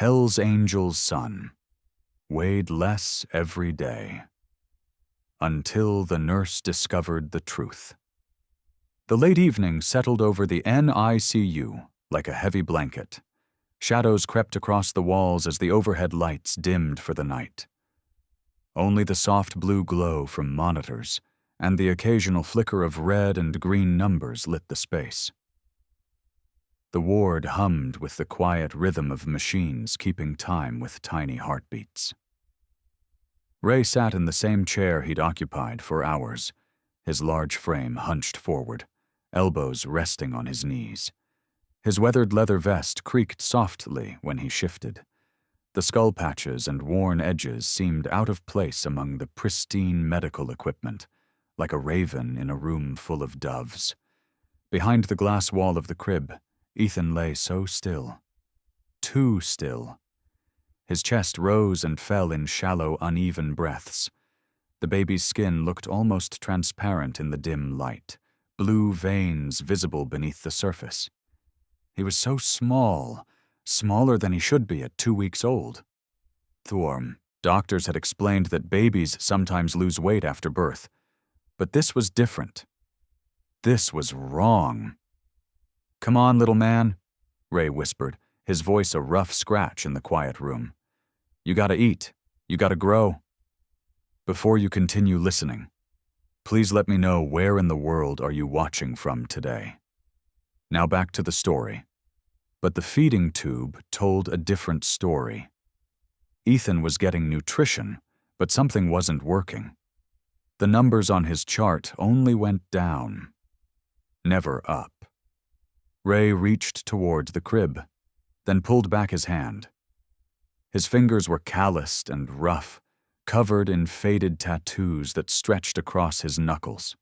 Hell's Angel's son weighed less every day, until the nurse discovered the truth. The late evening settled over the NICU like a heavy blanket. Shadows crept across the walls as the overhead lights dimmed for the night. Only the soft blue glow from monitors and the occasional flicker of red and green numbers lit the space. The ward hummed with the quiet rhythm of machines keeping time with tiny heartbeats. Ray sat in the same chair he'd occupied for hours, his large frame hunched forward, elbows resting on his knees. His weathered leather vest creaked softly when he shifted. The skull patches and worn edges seemed out of place among the pristine medical equipment, like a raven in a room full of doves. Behind the glass wall of the crib, Ethan lay so still. Too still. His chest rose and fell in shallow, uneven breaths. The baby's skin looked almost transparent in the dim light, blue veins visible beneath the surface. He was so small, smaller than he should be at 2 weeks old. Thorm, doctors had explained that babies sometimes lose weight after birth. But this was different. This was wrong. "Come on, little man," Ray whispered, his voice a rough scratch in the quiet room. "You gotta eat. You gotta grow. Before you continue listening, please let me know where in the world are you watching from today." Now back to the story. But the feeding tube told a different story. Ethan was getting nutrition, but something wasn't working. The numbers on his chart only went down, never up. Ray reached toward the crib, then pulled back his hand. His fingers were calloused and rough, covered in faded tattoos that stretched across his knuckles.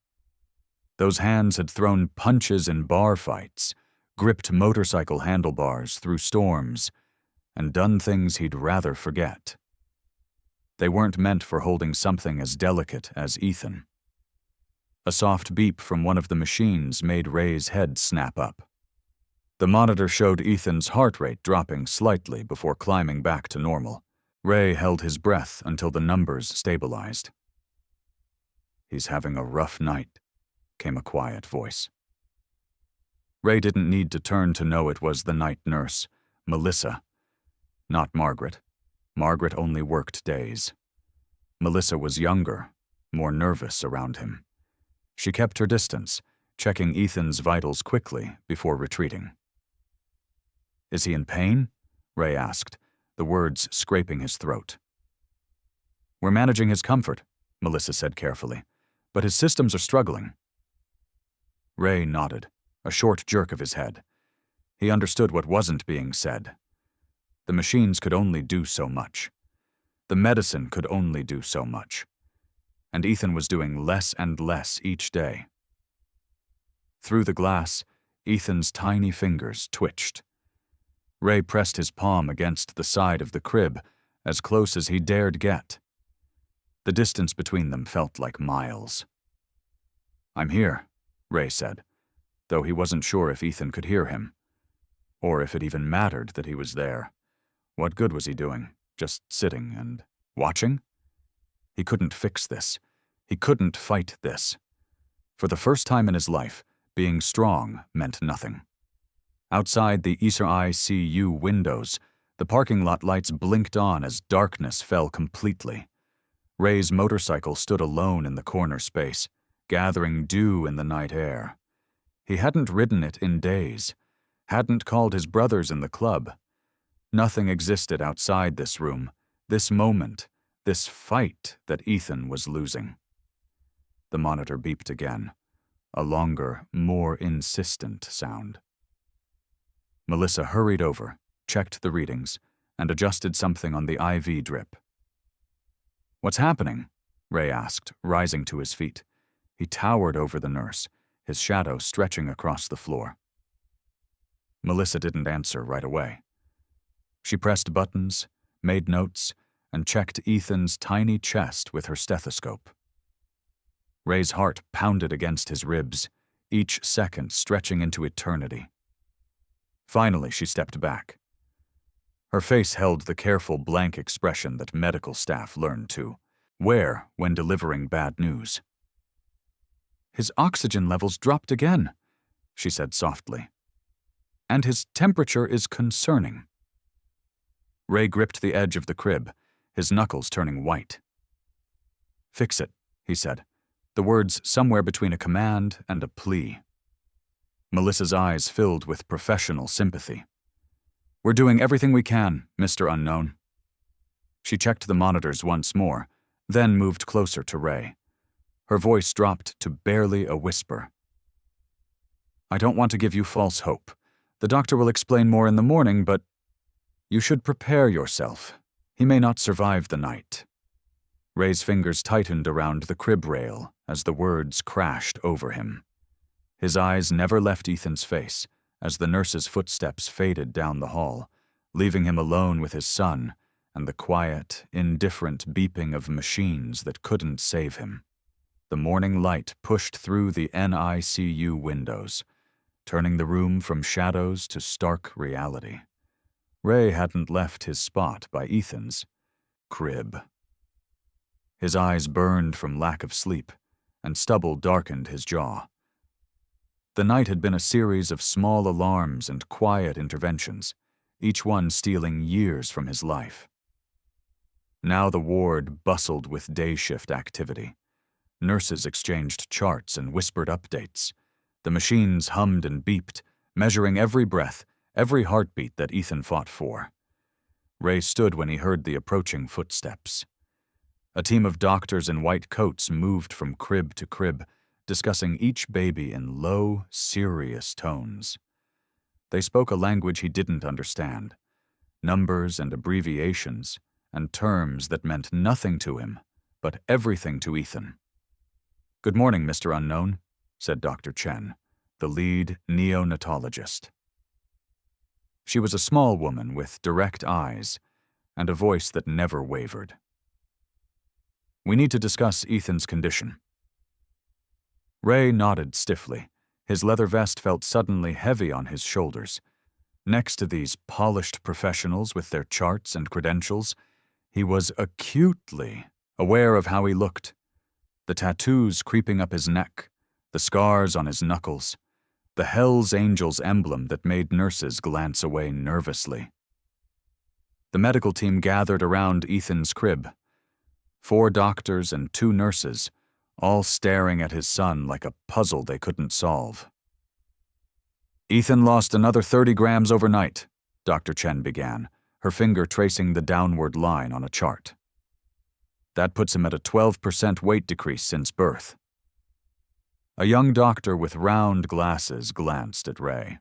Those hands had thrown punches in bar fights, gripped motorcycle handlebars through storms, and done things he'd rather forget. They weren't meant for holding something as delicate as Ethan. A soft beep from one of the machines made Ray's head snap up. The monitor showed Ethan's heart rate dropping slightly before climbing back to normal. Ray held his breath until the numbers stabilized. "He's having a rough night," came a quiet voice. Ray didn't need to turn to know it was the night nurse, Melissa. Not Margaret. Margaret only worked days. Melissa was younger, more nervous around him. She kept her distance, checking Ethan's vitals quickly before retreating. "Is he in pain?" Ray asked, the words scraping his throat. "We're managing his comfort," Melissa said carefully, "but his systems are struggling." Ray nodded, a short jerk of his head. He understood what wasn't being said. The machines could only do so much. The medicine could only do so much. And Ethan was doing less and less each day. Through the glass, Ethan's tiny fingers twitched. Ray pressed his palm against the side of the crib, as close as he dared get. The distance between them felt like miles. "I'm here," Ray said, though he wasn't sure if Ethan could hear him, or if it even mattered that he was there. What good was he doing, just sitting and watching? He couldn't fix this. He couldn't fight this. For the first time in his life, being strong meant nothing. Outside the ICU windows, the parking lot lights blinked on as darkness fell completely. Ray's motorcycle stood alone in the corner space, gathering dew in the night air. He hadn't ridden it in days, hadn't called his brothers in the club. Nothing existed outside this room, this moment, this fight that Ethan was losing. The monitor beeped again, a longer, more insistent sound. Melissa hurried over, checked the readings, and adjusted something on the IV drip. "What's happening?" Ray asked, rising to his feet. He towered over the nurse, his shadow stretching across the floor. Melissa didn't answer right away. She pressed buttons, made notes, and checked Ethan's tiny chest with her stethoscope. Ray's heart pounded against his ribs, each second stretching into eternity. Finally, she stepped back. Her face held the careful blank expression that medical staff learned to wear when delivering bad news. "His oxygen levels dropped again," she said softly. "And his temperature is concerning." Ray gripped the edge of the crib, his knuckles turning white. "Fix it," he said, the words somewhere between a command and a plea. Melissa's eyes filled with professional sympathy. "We're doing everything we can, Mr. Unknown." She checked the monitors once more, then moved closer to Ray. Her voice dropped to barely a whisper. "I don't want to give you false hope. The doctor will explain more in the morning, but you should prepare yourself. He may not survive the night." Ray's fingers tightened around the crib rail as the words crashed over him. His eyes never left Ethan's face as the nurse's footsteps faded down the hall, leaving him alone with his son and the quiet, indifferent beeping of machines that couldn't save him. The morning light pushed through the NICU windows, turning the room from shadows to stark reality. Ray hadn't left his spot by Ethan's crib. His eyes burned from lack of sleep, and stubble darkened his jaw. The night had been a series of small alarms and quiet interventions, each one stealing years from his life. Now the ward bustled with day shift activity. Nurses exchanged charts and whispered updates. The machines hummed and beeped, measuring every breath, every heartbeat that Ethan fought for. Ray stood when he heard the approaching footsteps. A team of doctors in white coats moved from crib to crib, discussing each baby in low, serious tones. They spoke a language he didn't understand, numbers and abbreviations, and terms that meant nothing to him, but everything to Ethan. "Good morning, Mr. Unknown," said Dr. Chen, the lead neonatologist. She was a small woman with direct eyes and a voice that never wavered. "We need to discuss Ethan's condition." Ray nodded stiffly. His leather vest felt suddenly heavy on his shoulders. Next to these polished professionals with their charts and credentials, he was acutely aware of how he looked. The tattoos creeping up his neck, the scars on his knuckles, the Hell's Angels emblem that made nurses glance away nervously. The medical team gathered around Ethan's crib. 4 doctors and 2 nurses, all staring at his son like a puzzle they couldn't solve. "Ethan lost another 30 grams overnight," Dr. Chen began, her finger tracing the downward line on a chart. "That puts him at a 12% weight decrease since birth." A young doctor with round glasses glanced at Ray.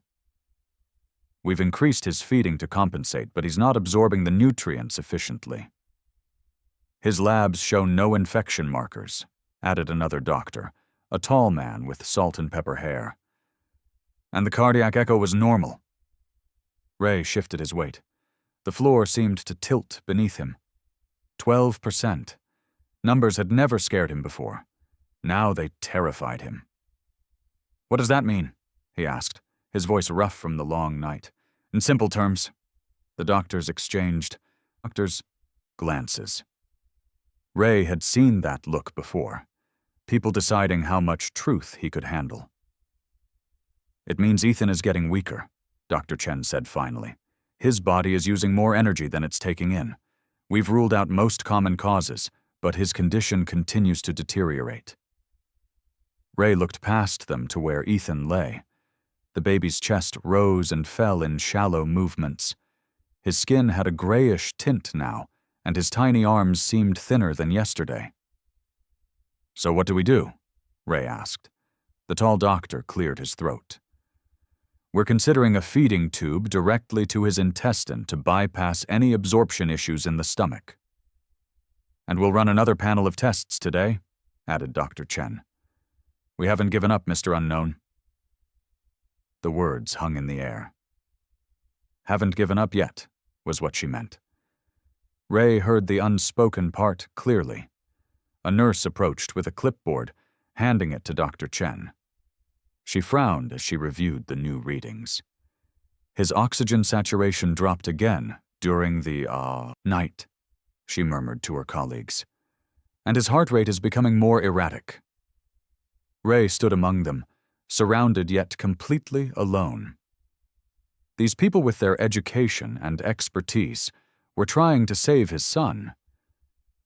"We've increased his feeding to compensate, but he's not absorbing the nutrients efficiently." "His labs show no infection markers," added another doctor, a tall man with salt and pepper hair. "And the cardiac echo was normal." Ray shifted his weight. The floor seemed to tilt beneath him. 12%. Numbers had never scared him before. Now they terrified him. "What does that mean?" he asked, his voice rough from the long night. "In simple terms." The doctors exchanged glances. Ray had seen that look before. People deciding how much truth he could handle. "It means Ethan is getting weaker," Dr. Chen said finally. "His body is using more energy than it's taking in. We've ruled out most common causes, but his condition continues to deteriorate." Ray looked past them to where Ethan lay. The baby's chest rose and fell in shallow movements. His skin had a grayish tint now, and his tiny arms seemed thinner than yesterday. "So what do we do?" Ray asked. The tall doctor cleared his throat. "We're considering a feeding tube directly to his intestine to bypass any absorption issues in the stomach." "And we'll run another panel of tests today," added Dr. Chen. "We haven't given up, Mr. Unknown." The words hung in the air. "Haven't given up yet," was what she meant. Ray heard the unspoken part clearly. A nurse approached with a clipboard, handing it to Dr. Chen. She frowned as she reviewed the new readings. His oxygen saturation dropped again during the, night, she murmured to her colleagues. And his heart rate is becoming more erratic. Ray stood among them, surrounded yet completely alone. These people with their education and expertise were trying to save his son.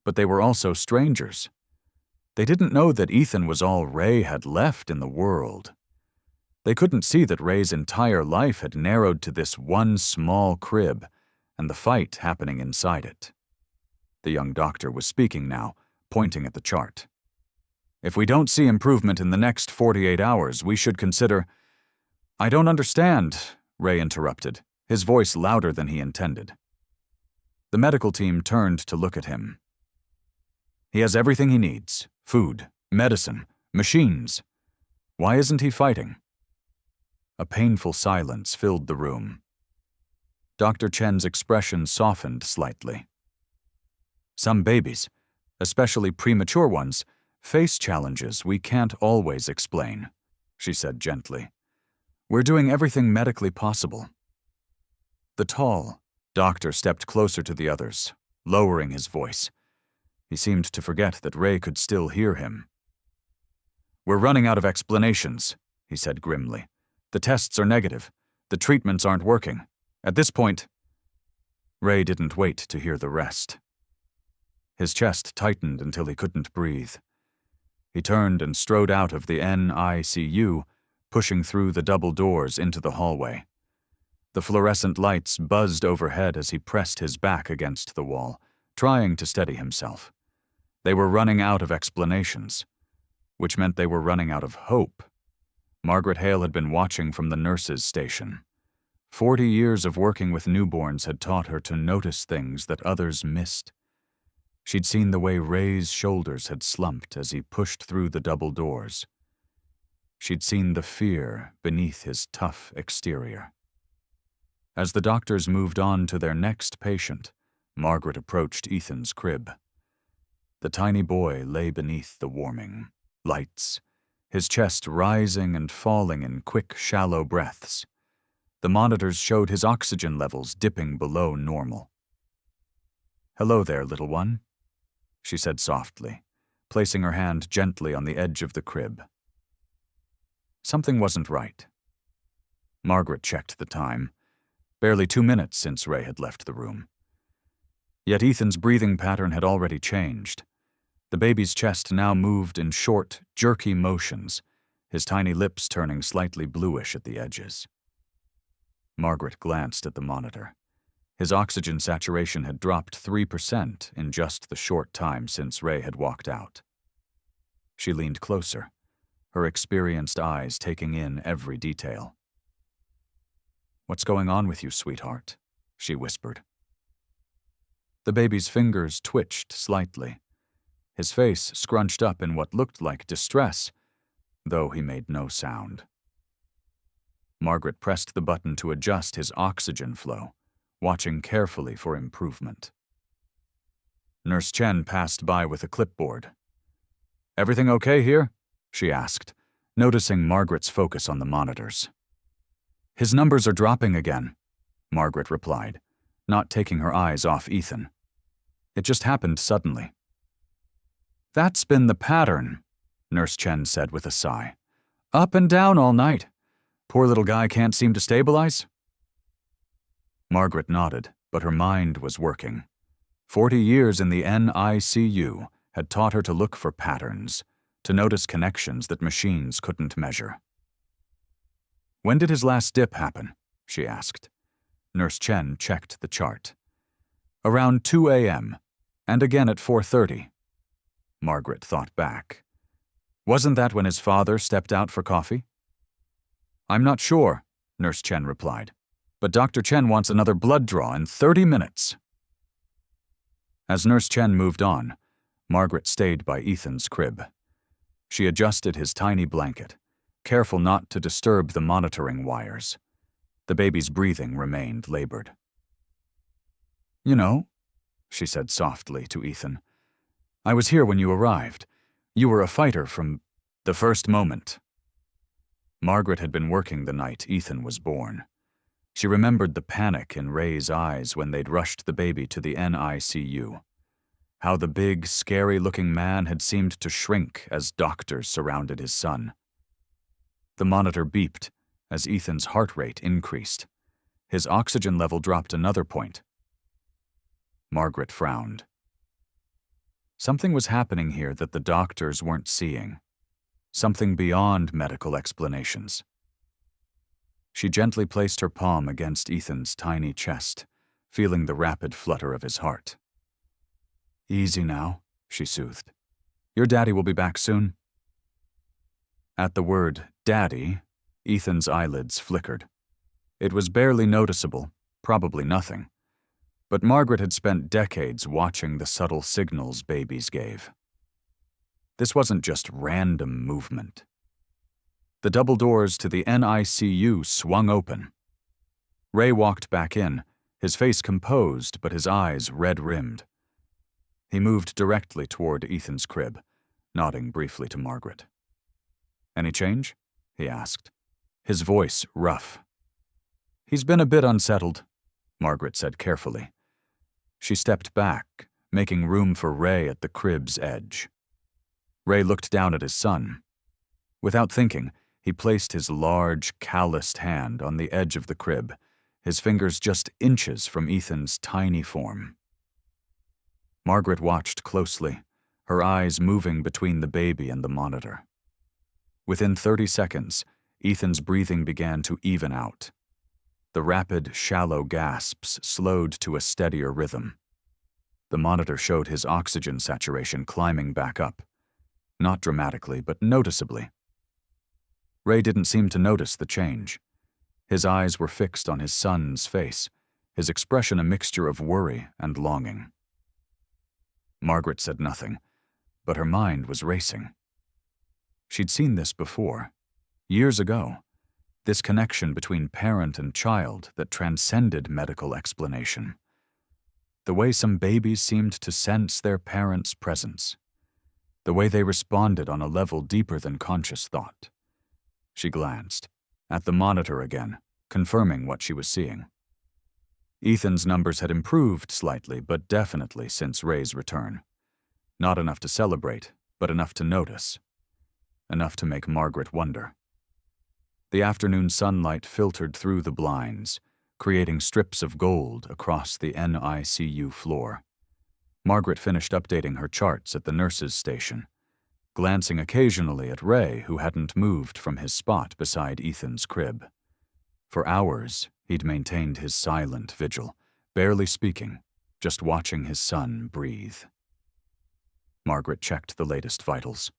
But they were also strangers. They didn't know that Ethan was all Ray had left in the world. They couldn't see that Ray's entire life had narrowed to this one small crib and the fight happening inside it. The young doctor was speaking now, pointing at the chart. If we don't see improvement in the next 48 hours, we should consider— I don't understand, Ray interrupted, his voice louder than he intended. The medical team turned to look at him. He has everything he needs: food, medicine, machines. Why isn't he fighting? A painful silence filled the room. Dr. Chen's expression softened slightly. Some babies, especially premature ones, face challenges we can't always explain, she said gently. We're doing everything medically possible. The tall doctor stepped closer to the others, lowering his voice. He seemed to forget that Ray could still hear him. We're running out of explanations, he said grimly. The tests are negative. The treatments aren't working. At this point— Ray didn't wait to hear the rest. His chest tightened until he couldn't breathe. He turned and strode out of the NICU, pushing through the double doors into the hallway. The fluorescent lights buzzed overhead as he pressed his back against the wall, trying to steady himself. They were running out of explanations, which meant they were running out of hope. Margaret Hale had been watching from the nurse's station. 40 years of working with newborns had taught her to notice things that others missed. She'd seen the way Ray's shoulders had slumped as he pushed through the double doors. She'd seen the fear beneath his tough exterior. As the doctors moved on to their next patient, Margaret approached Ethan's crib. The tiny boy lay beneath the warming lights, his chest rising and falling in quick, shallow breaths. The monitors showed his oxygen levels dipping below normal. "Hello there, little one," she said softly, placing her hand gently on the edge of the crib. Something wasn't right. Margaret checked the time. Barely 2 minutes since Ray had left the room. Yet Ethan's breathing pattern had already changed. The baby's chest now moved in short, jerky motions, his tiny lips turning slightly bluish at the edges. Margaret glanced at the monitor. His oxygen saturation had dropped 3% in just the short time since Ray had walked out. She leaned closer, her experienced eyes taking in every detail. "What's going on with you, sweetheart?" she whispered. The baby's fingers twitched slightly. His face scrunched up in what looked like distress, though he made no sound. Margaret pressed the button to adjust his oxygen flow, watching carefully for improvement. Nurse Chen passed by with a clipboard. "Everything okay here?" she asked, noticing Margaret's focus on the monitors. "His numbers are dropping again," Margaret replied, not taking her eyes off Ethan. "It just happened suddenly." "That's been the pattern," Nurse Chen said with a sigh. "Up and down all night. Poor little guy can't seem to stabilize." Margaret nodded, but her mind was working. 40 years in the NICU had taught her to look for patterns, to notice connections that machines couldn't measure. "When did his last dip happen?" she asked. Nurse Chen checked the chart. "Around 2 a.m., and again at 4:30. Margaret thought back. "Wasn't that when his father stepped out for coffee?" "I'm not sure," Nurse Chen replied, "but Dr. Chen wants another blood draw in 30 minutes. As Nurse Chen moved on, Margaret stayed by Ethan's crib. She adjusted his tiny blanket, careful not to disturb the monitoring wires. The baby's breathing remained labored. "You know," she said softly to Ethan, "I was here when you arrived. You were a fighter from the first moment." Margaret had been working the night Ethan was born. She remembered the panic in Ray's eyes when they'd rushed the baby to the NICU. How the big, scary-looking man had seemed to shrink as doctors surrounded his son. The monitor beeped as Ethan's heart rate increased. His oxygen level dropped another point. Margaret frowned. Something was happening here that the doctors weren't seeing. Something beyond medical explanations. She gently placed her palm against Ethan's tiny chest, feeling the rapid flutter of his heart. "Easy now," she soothed. "Your daddy will be back soon." At the word, "daddy," Ethan's eyelids flickered. It was barely noticeable, probably nothing. But Margaret had spent decades watching the subtle signals babies gave. This wasn't just random movement. The double doors to the NICU swung open. Ray walked back in, his face composed but his eyes red-rimmed. He moved directly toward Ethan's crib, nodding briefly to Margaret. "Any change?" he asked, his voice rough. "He's been a bit unsettled," Margaret said carefully. She stepped back, making room for Ray at the crib's edge. Ray looked down at his son. Without thinking, he placed his large, calloused hand on the edge of the crib, his fingers just inches from Ethan's tiny form. Margaret watched closely, her eyes moving between the baby and the monitor. Within 30 seconds, Ethan's breathing began to even out. The rapid, shallow gasps slowed to a steadier rhythm. The monitor showed his oxygen saturation climbing back up. Not dramatically, but noticeably. Ray didn't seem to notice the change. His eyes were fixed on his son's face, his expression a mixture of worry and longing. Margaret said nothing, but her mind was racing. She'd seen this before, years ago, this connection between parent and child that transcended medical explanation. The way some babies seemed to sense their parents' presence. The way they responded on a level deeper than conscious thought. She glanced at the monitor again, confirming what she was seeing. Ethan's numbers had improved slightly, but definitely since Ray's return. Not enough to celebrate, but enough to notice. Enough to make Margaret wonder. The afternoon sunlight filtered through the blinds, creating strips of gold across the NICU floor. Margaret finished updating her charts at the nurse's station, glancing occasionally at Ray, who hadn't moved from his spot beside Ethan's crib. For hours, he'd maintained his silent vigil, barely speaking, just watching his son breathe. Margaret checked the latest vitals.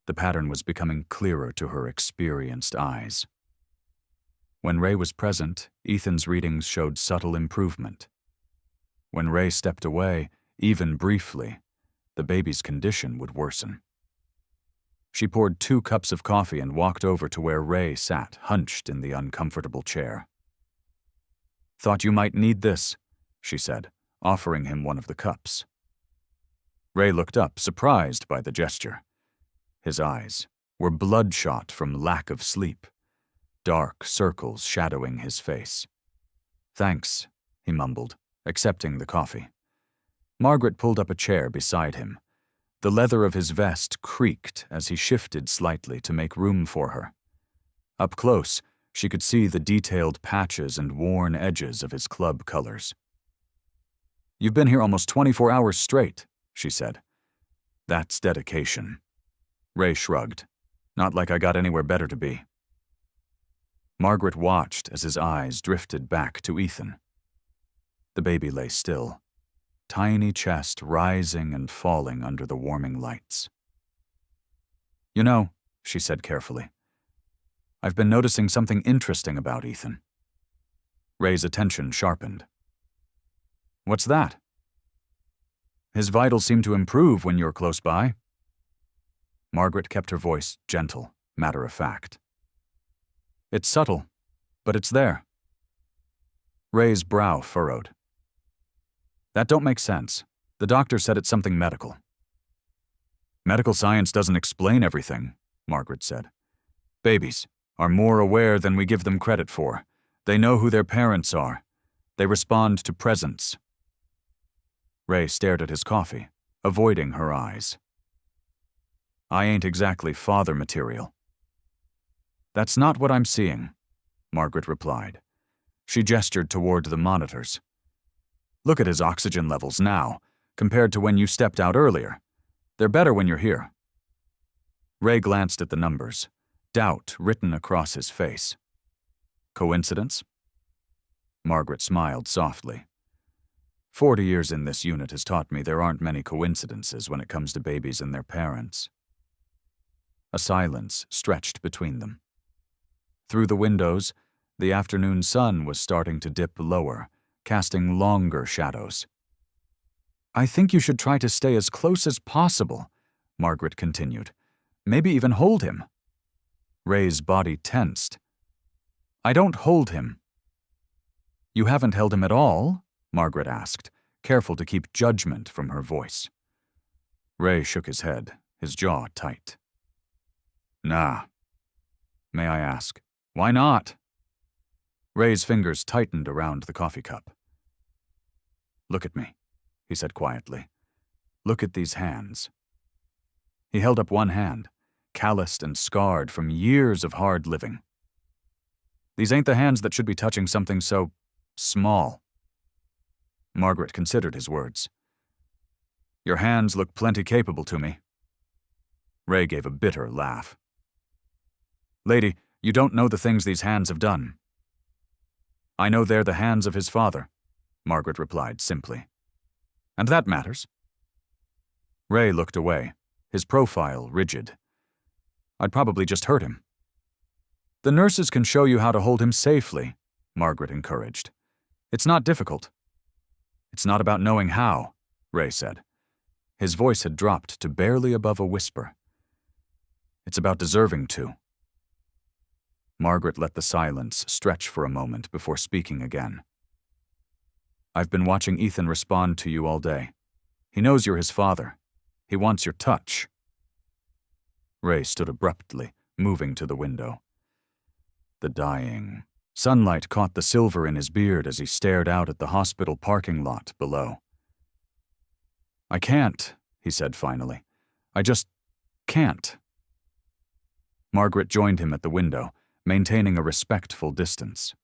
The pattern was becoming clearer to her experienced eyes. When Ray was present, Ethan's readings showed subtle improvement. When Ray stepped away, even briefly, the baby's condition would worsen. She poured 2 cups of coffee and walked over to where Ray sat, hunched in the uncomfortable chair. "Thought you might need this," she said, offering him one of the cups. Ray looked up, surprised by the gesture. His eyes were bloodshot from lack of sleep, dark circles shadowing his face. "Thanks," he mumbled, accepting the coffee. Margaret pulled up a chair beside him. The leather of his vest creaked as he shifted slightly to make room for her. Up close, she could see the detailed patches and worn edges of his club colors. "You've been here almost 24 hours straight," she said. "That's dedication." Ray shrugged. "Not like I got anywhere better to be." Margaret watched as his eyes drifted back to Ethan. The baby lay still, tiny chest rising and falling under the warming lights. "You know," she said carefully, "I've been noticing something interesting about Ethan." Ray's attention sharpened. "What's that?" "His vitals seem to improve when you're close by." Margaret kept her voice gentle, matter-of-fact. "It's subtle, but it's there." Ray's brow furrowed. "That don't make sense. The doctor said it's something medical." "Medical science doesn't explain everything," Margaret said. "Babies are more aware than we give them credit for, They know who their parents are. They respond to presence. Ray stared at his coffee, avoiding her eyes. I ain't exactly father material. That's not what I'm seeing, Margaret replied. She gestured toward the monitors. Look at his oxygen levels now, compared to when you stepped out earlier. They're better when you're here. Ray glanced at the numbers, doubt written across his face. Coincidence? Margaret smiled softly. 40 years in this unit has taught me there aren't many coincidences when it comes to babies and their parents. A silence stretched between them. Through the windows, the afternoon sun was starting to dip lower, casting longer shadows. I think you should try to stay as close as possible, Margaret continued. Maybe even hold him. Ray's body tensed. I don't hold him. You haven't held him at all? Margaret asked, careful to keep judgment from her voice. Ray shook his head, his jaw tight. Nah. May I ask, why not? Ray's fingers tightened around the coffee cup. Look at me, he said quietly. Look at these hands. He held up one hand, calloused and scarred from years of hard living. These ain't the hands that should be touching something so small. Margaret considered his words. Your hands look plenty capable to me. Ray gave a bitter laugh. Lady, you don't know the things these hands have done. I know they're the hands of his father, Margaret replied simply. And that matters. Ray looked away, his profile rigid. I'd probably just hurt him. The nurses can show you how to hold him safely, Margaret encouraged. It's not difficult. It's not about knowing how, Ray said. His voice had dropped to barely above a whisper. It's about deserving to. Margaret let the silence stretch for a moment before speaking again. I've been watching Ethan respond to you all day. He knows you're his father. He wants your touch. Ray stood abruptly, moving to the window. The dying sunlight caught the silver in his beard as he stared out at the hospital parking lot below. I can't, he said finally. I just can't. Margaret joined him at the window, maintaining a respectful distance.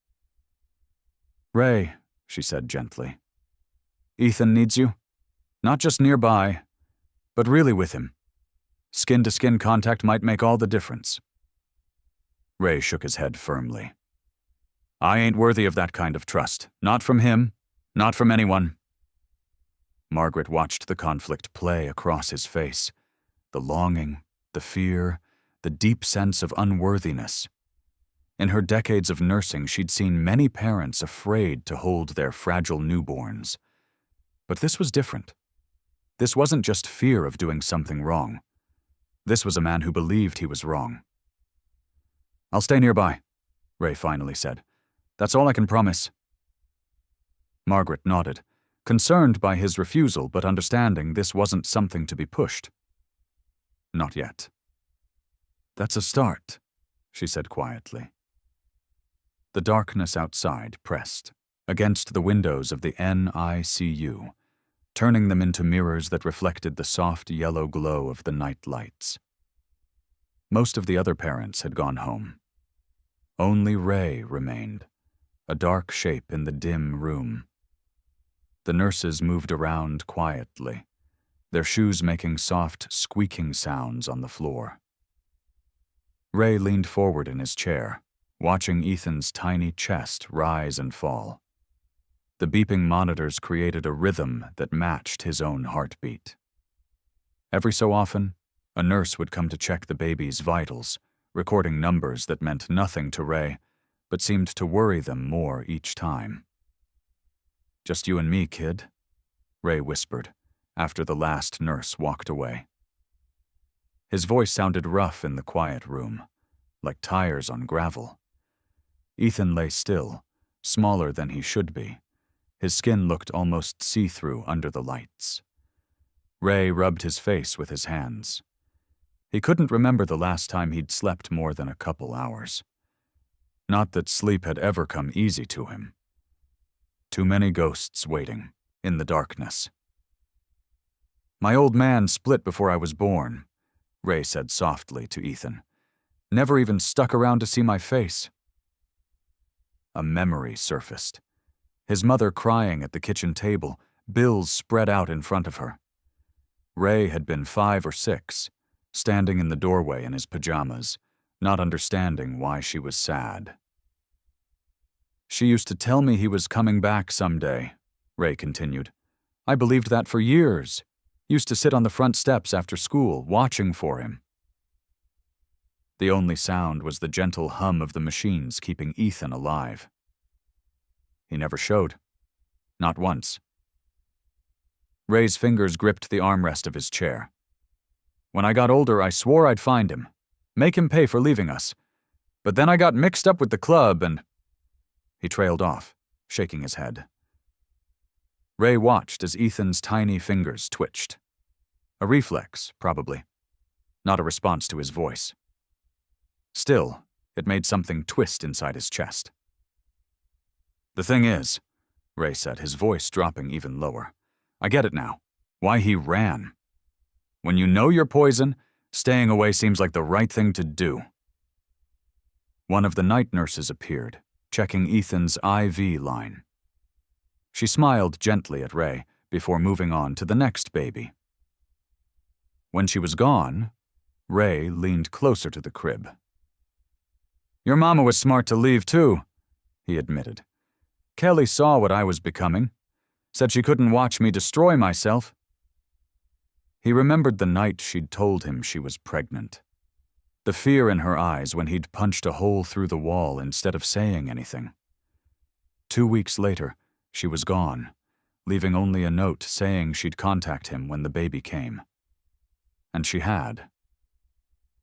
Ray, she said gently. Ethan needs you. Not just nearby, but really with him. Skin-to-skin contact might make all the difference. Ray shook his head firmly. I ain't worthy of that kind of trust. Not from him, not from anyone. Margaret watched the conflict play across his face. The longing, the fear, the deep sense of unworthiness. In her decades of nursing, she'd seen many parents afraid to hold their fragile newborns. But this was different. This wasn't just fear of doing something wrong. This was a man who believed he was wrong. I'll stay nearby, Ray finally said. That's all I can promise. Margaret nodded, concerned by his refusal but understanding this wasn't something to be pushed. Not yet. That's a start, she said quietly. The darkness outside pressed against the windows of the NICU, turning them into mirrors that reflected the soft yellow glow of the night lights. Most of the other parents had gone home. Only Ray remained, a dark shape in the dim room. The nurses moved around quietly, their shoes making soft, squeaking sounds on the floor. Ray leaned forward in his chair, watching Ethan's tiny chest rise and fall. The beeping monitors created a rhythm that matched his own heartbeat. Every so often, a nurse would come to check the baby's vitals, recording numbers that meant nothing to Ray, but seemed to worry them more each time. Just you and me, kid, Ray whispered, after the last nurse walked away. His voice sounded rough in the quiet room, like tires on gravel. Ethan lay still, smaller than he should be. His skin looked almost see-through under the lights. Ray rubbed his face with his hands. He couldn't remember the last time he'd slept more than a couple hours. Not that sleep had ever come easy to him. Too many ghosts waiting, in the darkness. "My old man split before I was born," Ray said softly to Ethan. "Never even stuck around to see my face." A memory surfaced. His mother crying at the kitchen table, bills spread out in front of her. Ray had been 5 or 6, standing in the doorway in his pajamas, not understanding why she was sad. "She used to tell me he was coming back someday," Ray continued. "I believed that for years. Used to sit on the front steps after school, watching for him." The only sound was the gentle hum of the machines keeping Ethan alive. He never showed. Not once. Ray's fingers gripped the armrest of his chair. "When I got older, I swore I'd find him. Make him pay for leaving us. But then I got mixed up with the club and—" He trailed off, shaking his head. Ray watched as Ethan's tiny fingers twitched. A reflex, probably. Not a response to his voice. Still, it made something twist inside his chest. "The thing is," Ray said, his voice dropping even lower, "I get it now. Why he ran. When you know you're poison, staying away seems like the right thing to do." One of the night nurses appeared, checking Ethan's IV line. She smiled gently at Ray before moving on to the next baby. When she was gone, Ray leaned closer to the crib. "Your mama was smart to leave, too," he admitted. "Kelly saw what I was becoming. Said she couldn't watch me destroy myself." He remembered the night she'd told him she was pregnant. The fear in her eyes when he'd punched a hole through the wall instead of saying anything. 2 weeks later, she was gone, leaving only a note saying she'd contact him when the baby came. And she had.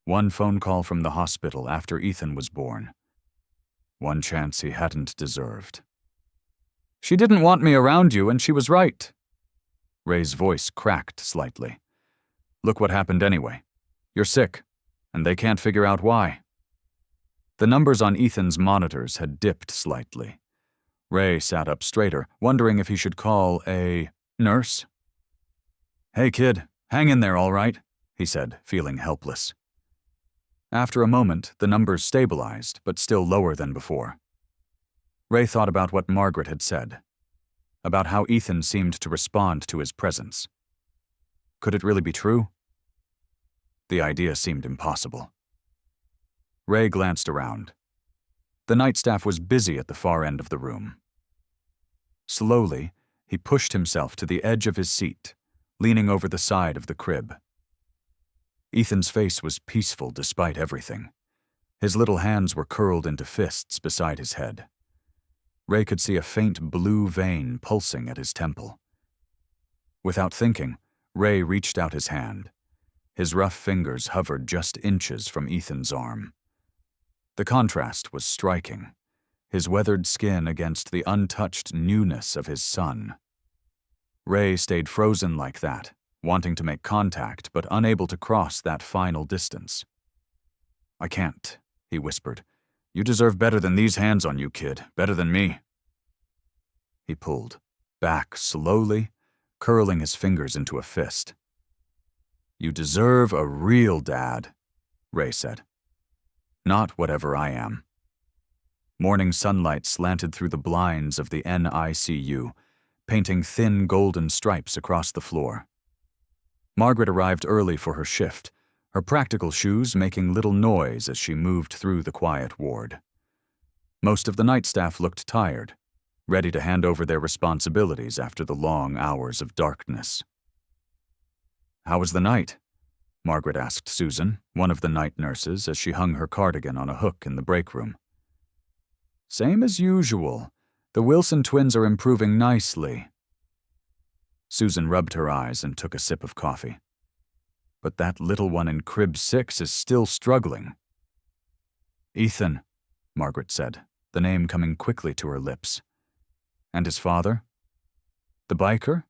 One phone call from the hospital after Ethan was born. One chance he hadn't deserved. "She didn't want me around you, and she was right." Ray's voice cracked slightly. "Look what happened anyway. You're sick, and they can't figure out why." The numbers on Ethan's monitors had dipped slightly. Ray sat up straighter, wondering if he should call a nurse. "Hey, kid, hang in there, all right," he said, feeling helpless. After a moment, the numbers stabilized, but still lower than before. Ray thought about what Margaret had said, about how Ethan seemed to respond to his presence. Could it really be true? The idea seemed impossible. Ray glanced around. The night staff was busy at the far end of the room. Slowly, he pushed himself to the edge of his seat, leaning over the side of the crib. Ethan's face was peaceful despite everything. His little hands were curled into fists beside his head. Ray could see a faint blue vein pulsing at his temple. Without thinking, Ray reached out his hand. His rough fingers hovered just inches from Ethan's arm. The contrast was striking, his weathered skin against the untouched newness of his son. Ray stayed frozen like that, wanting to make contact but unable to cross that final distance. "I can't," he whispered. "You deserve better than these hands on you, kid, better than me." He pulled, back slowly, curling his fingers into a fist. "You deserve a real dad," Ray said. "Not whatever I am." Morning sunlight slanted through the blinds of the NICU, painting thin golden stripes across the floor. Margaret arrived early for her shift, her practical shoes making little noise as she moved through the quiet ward. Most of the night staff looked tired, ready to hand over their responsibilities after the long hours of darkness. "How was the night?" Margaret asked Susan, one of the night nurses, as she hung her cardigan on a hook in the break room. "Same as usual. The Wilson twins are improving nicely." Susan rubbed her eyes and took a sip of coffee. "But that little one in crib 6 is still struggling." "Ethan," Margaret said, the name coming quickly to her lips. "And his father?" "The biker?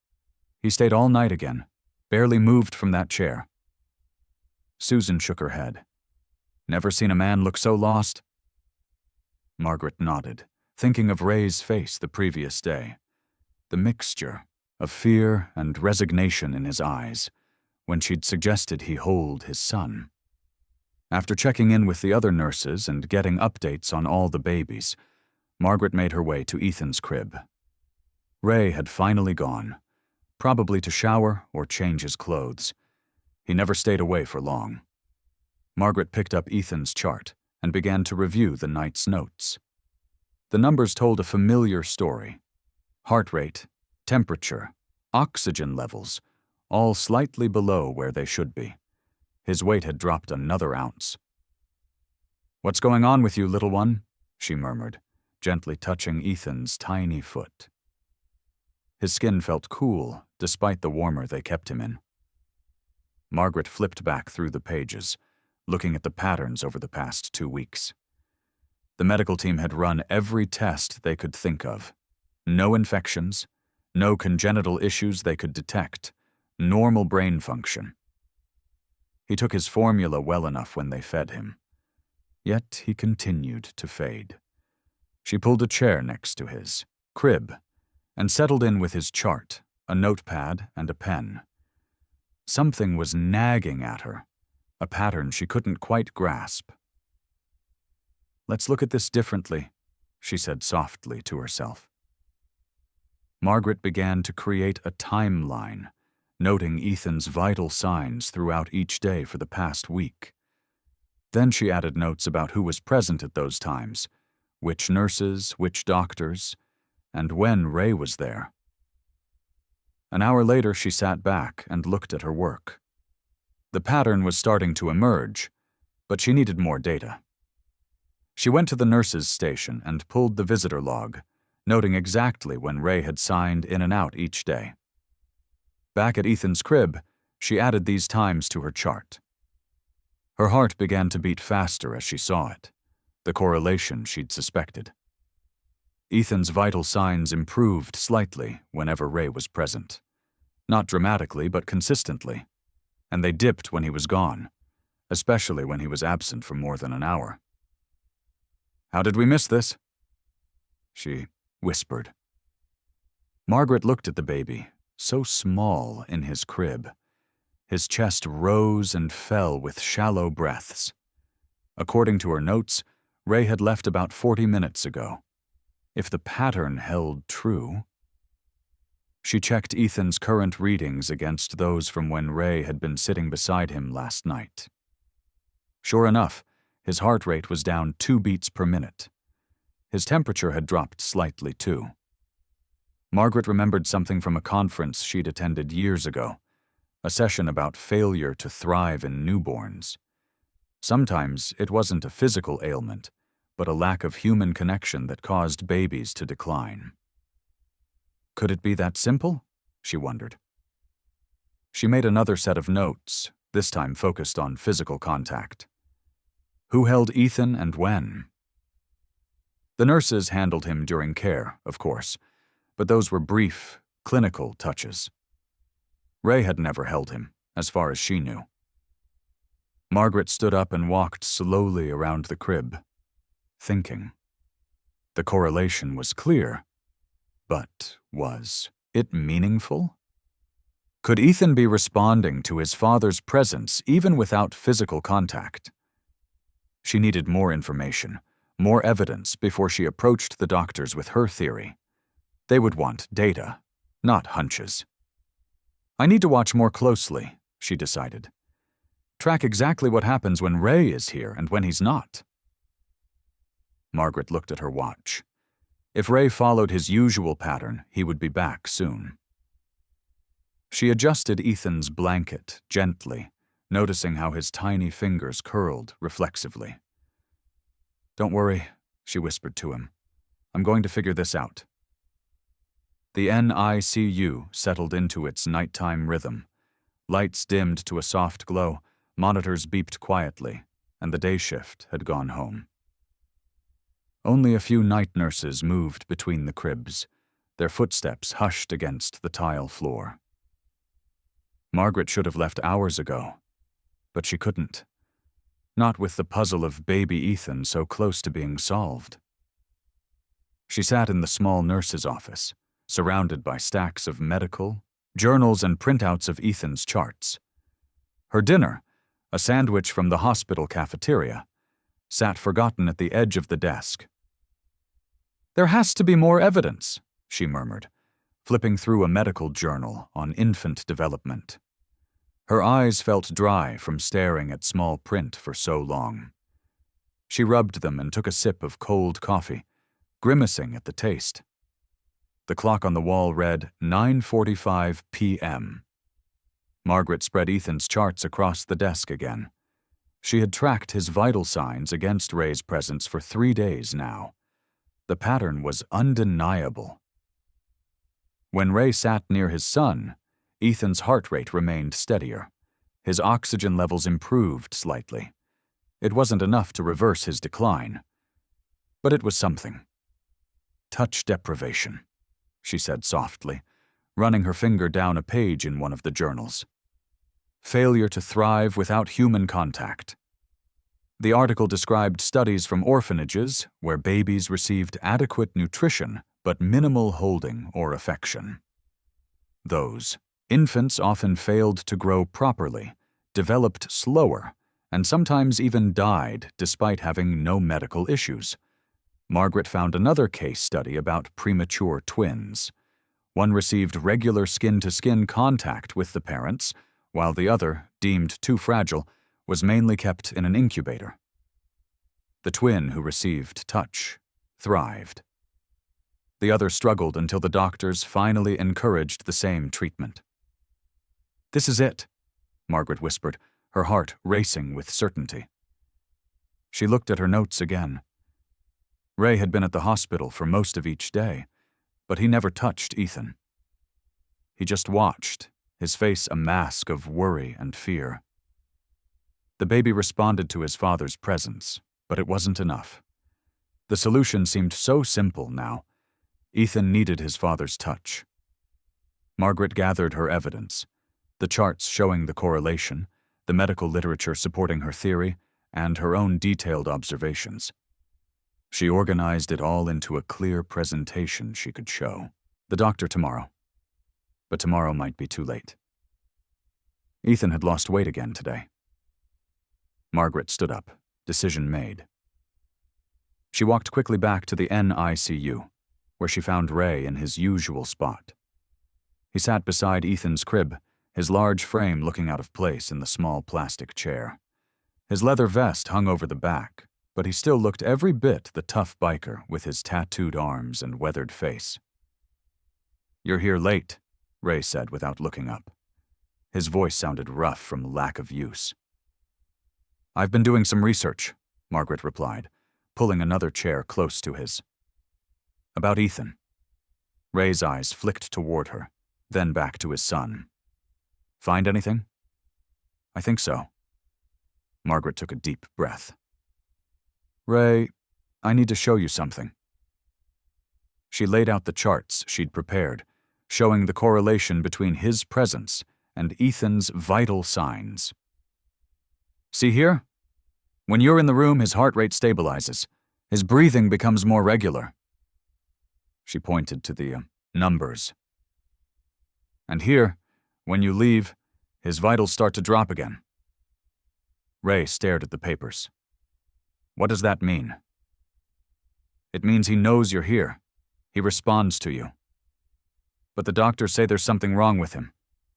He stayed all night again, barely moved from that chair." Susan shook her head. "Never seen a man look so lost?" Margaret nodded, thinking of Ray's face the previous day. The mixture of fear and resignation in his eyes when she'd suggested he hold his son. After checking in with the other nurses and getting updates on all the babies, Margaret made her way to Ethan's crib. Ray had finally gone, probably to shower or change his clothes. He never stayed away for long. Margaret picked up Ethan's chart and began to review the night's notes. The numbers told a familiar story. Heart rate, temperature, oxygen levels, all slightly below where they should be. His weight had dropped another ounce. "What's going on with you, little one?" she murmured, gently touching Ethan's tiny foot. His skin felt cool, despite the warmer they kept him in. Margaret flipped back through the pages, looking at the patterns over the past 2 weeks. The medical team had run every test they could think of. No infections, no congenital issues they could detect, normal brain function. He took his formula well enough when they fed him. Yet he continued to fade. She pulled a chair next to his crib and settled in with his chart, a notepad and a pen. Something was nagging at her, a pattern she couldn't quite grasp. "Let's look at this differently," she said softly to herself. Margaret began to create a timeline, noting Ethan's vital signs throughout each day for the past week. Then she added notes about who was present at those times, which nurses, which doctors, and when Ray was there. An hour later, she sat back and looked at her work. The pattern was starting to emerge, but she needed more data. She went to the nurses' station and pulled the visitor log, noting exactly when Ray had signed in and out each day. Back at Ethan's crib, she added these times to her chart. Her heart began to beat faster as she saw it, the correlation she'd suspected. Ethan's vital signs improved slightly whenever Ray was present. Not dramatically, but consistently. And they dipped when he was gone, especially when he was absent for more than an hour. "How did we miss this?" she whispered. Margaret looked at the baby, so small in his crib. His chest rose and fell with shallow breaths. According to her notes, Ray had left about 40 minutes ago. If the pattern held true... She checked Ethan's current readings against those from when Ray had been sitting beside him last night. Sure enough, his heart rate was down 2 beats per minute. His temperature had dropped slightly, too. Margaret remembered something from a conference she'd attended years ago, a session about failure to thrive in newborns. Sometimes it wasn't a physical ailment, but a lack of human connection that caused babies to decline. Could it be that simple? She wondered. She made another set of notes, this time focused on physical contact. Who held Ethan and when? The nurses handled him during care, of course, but those were brief, clinical touches. Ray had never held him, as far as she knew. Margaret stood up and walked slowly around the crib, thinking. The correlation was clear, but was it meaningful? Could Ethan be responding to his father's presence even without physical contact? She needed more information, more evidence before she approached the doctors with her theory. They would want data, not hunches. I need to watch more closely, she decided. Track exactly what happens when Ray is here and when he's not. Margaret looked at her watch. If Ray followed his usual pattern, he would be back soon. She adjusted Ethan's blanket gently, noticing how his tiny fingers curled reflexively. Don't worry, she whispered to him. I'm going to figure this out. The NICU settled into its nighttime rhythm. Lights dimmed to a soft glow, monitors beeped quietly, and the day shift had gone home. Only a few night nurses moved between the cribs, their footsteps hushed against the tile floor. Margaret should have left hours ago, but she couldn't. Not with the puzzle of baby Ethan so close to being solved. She sat in the small nurse's office, surrounded by stacks of medical, journals, and printouts of Ethan's charts. Her dinner, a sandwich from the hospital cafeteria, sat forgotten at the edge of the desk. "There has to be more evidence," she murmured, flipping through a medical journal on infant development. Her eyes felt dry from staring at small print for so long. She rubbed them and took a sip of cold coffee, grimacing at the taste. The clock on the wall read 9:45 p.m. Margaret spread Ethan's charts across the desk again. She had tracked his vital signs against Ray's presence for 3 days now. The pattern was undeniable. When Ray sat near his son, Ethan's heart rate remained steadier. His oxygen levels improved slightly. It wasn't enough to reverse his decline, but it was something. "Touch deprivation," she said softly, running her finger down a page in one of the journals. "Failure to thrive without human contact." The article described studies from orphanages where babies received adequate nutrition but minimal holding or affection. Those infants often failed to grow properly, developed slower, and sometimes even died despite having no medical issues. Margaret found another case study about premature twins. One received regular skin-to-skin contact with the parents, while the other, deemed too fragile, was mainly kept in an incubator. The twin who received touch thrived. The other struggled until the doctors finally encouraged the same treatment. "This is it," Margaret whispered, her heart racing with certainty. She looked at her notes again. Ray had been at the hospital for most of each day, but he never touched Ethan. He just watched, his face a mask of worry and fear. The baby responded to his father's presence, but it wasn't enough. The solution seemed so simple now. Ethan needed his father's touch. Margaret gathered her evidence, the charts showing the correlation, the medical literature supporting her theory, and her own detailed observations. She organized it all into a clear presentation she could show. The doctor tomorrow. But tomorrow might be too late. Ethan had lost weight again today. Margaret stood up, decision made. She walked quickly back to the NICU, where she found Ray in his usual spot. He sat beside Ethan's crib, his large frame looking out of place in the small plastic chair. His leather vest hung over the back, but he still looked every bit the tough biker with his tattooed arms and weathered face. "You're here late," Ray said without looking up. His voice sounded rough from lack of use. "I've been doing some research," Margaret replied, pulling another chair close to his. "About Ethan." Ray's eyes flicked toward her, then back to his son. "Find anything?" "I think so." Margaret took a deep breath. "Ray, I need to show you something." She laid out the charts she'd prepared, showing the correlation between his presence and Ethan's vital signs. "See here? When you're in the room, his heart rate stabilizes. His breathing becomes more regular." She pointed to the numbers. "And here, when you leave, his vitals start to drop again." Ray stared at the papers. "What does that mean?" "It means he knows you're here. He responds to you. But the doctors say there's something wrong with him.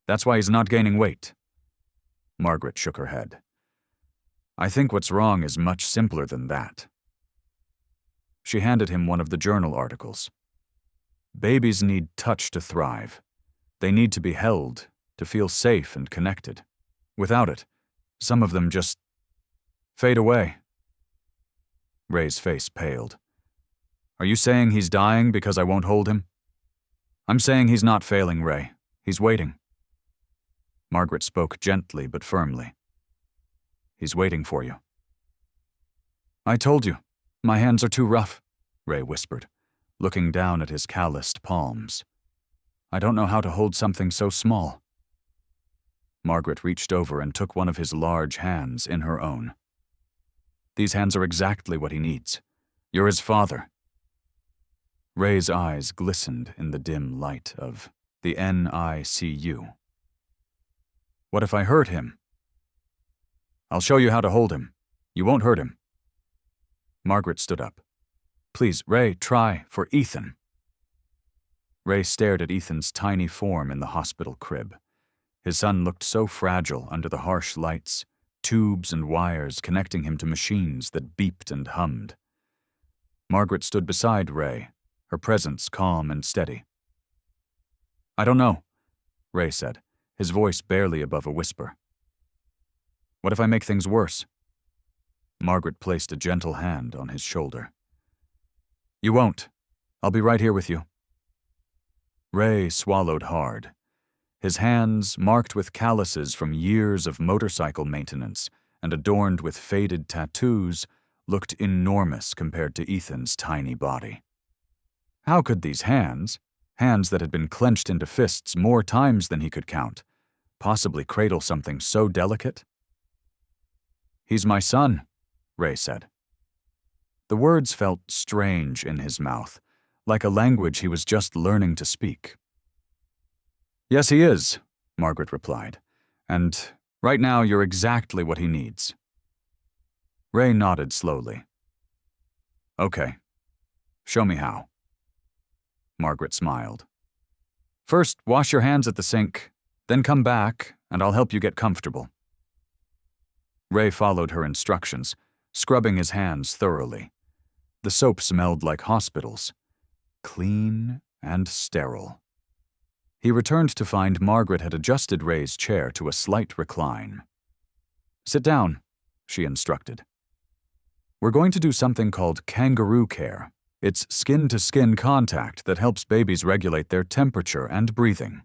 That's why he's not gaining weight." Margaret shook her head. "I think what's wrong is much simpler than that." She handed him one of the journal articles. "Babies need touch to thrive. They need to be held, to feel safe and connected. Without it, some of them just fade away." Ray's face paled. "Are you saying he's dying because I won't hold him?" "I'm saying he's not failing, Ray. He's waiting." Margaret spoke gently but firmly. "He's waiting for you." "I told you, my hands are too rough," Ray whispered, looking down at his calloused palms. "I don't know how to hold something so small." Margaret reached over and took one of his large hands in her own. "These hands are exactly what he needs. You're his father." Ray's eyes glistened in the dim light of the NICU. What if I hurt him? I'll show you how to hold him. You won't hurt him. Margaret stood up. Please, Ray, try for Ethan. Ray stared at Ethan's tiny form in the hospital crib. His son looked so fragile under the harsh lights, tubes and wires connecting him to machines that beeped and hummed. Margaret stood beside Ray, her presence calm and steady. I don't know, Ray said, his voice barely above a whisper. What if I make things worse? Margaret placed a gentle hand on his shoulder. You won't. I'll be right here with you. Ray swallowed hard. His hands, marked with calluses from years of motorcycle maintenance and adorned with faded tattoos, looked enormous compared to Ethan's tiny body. How could these hands that had been clenched into fists more times than he could count, possibly cradle something so delicate? He's my son, Ray said. The words felt strange in his mouth, like a language he was just learning to speak. Yes, he is, Margaret replied, and right now you're exactly what he needs. Ray nodded slowly. Okay, show me how. Margaret smiled. First, wash your hands at the sink, then come back, and I'll help you get comfortable. Ray followed her instructions, scrubbing his hands thoroughly. The soap smelled like hospitals, clean and sterile. He returned to find Margaret had adjusted Ray's chair to a slight recline. Sit down, she instructed. We're going to do something called kangaroo care. It's skin-to-skin contact that helps babies regulate their temperature and breathing.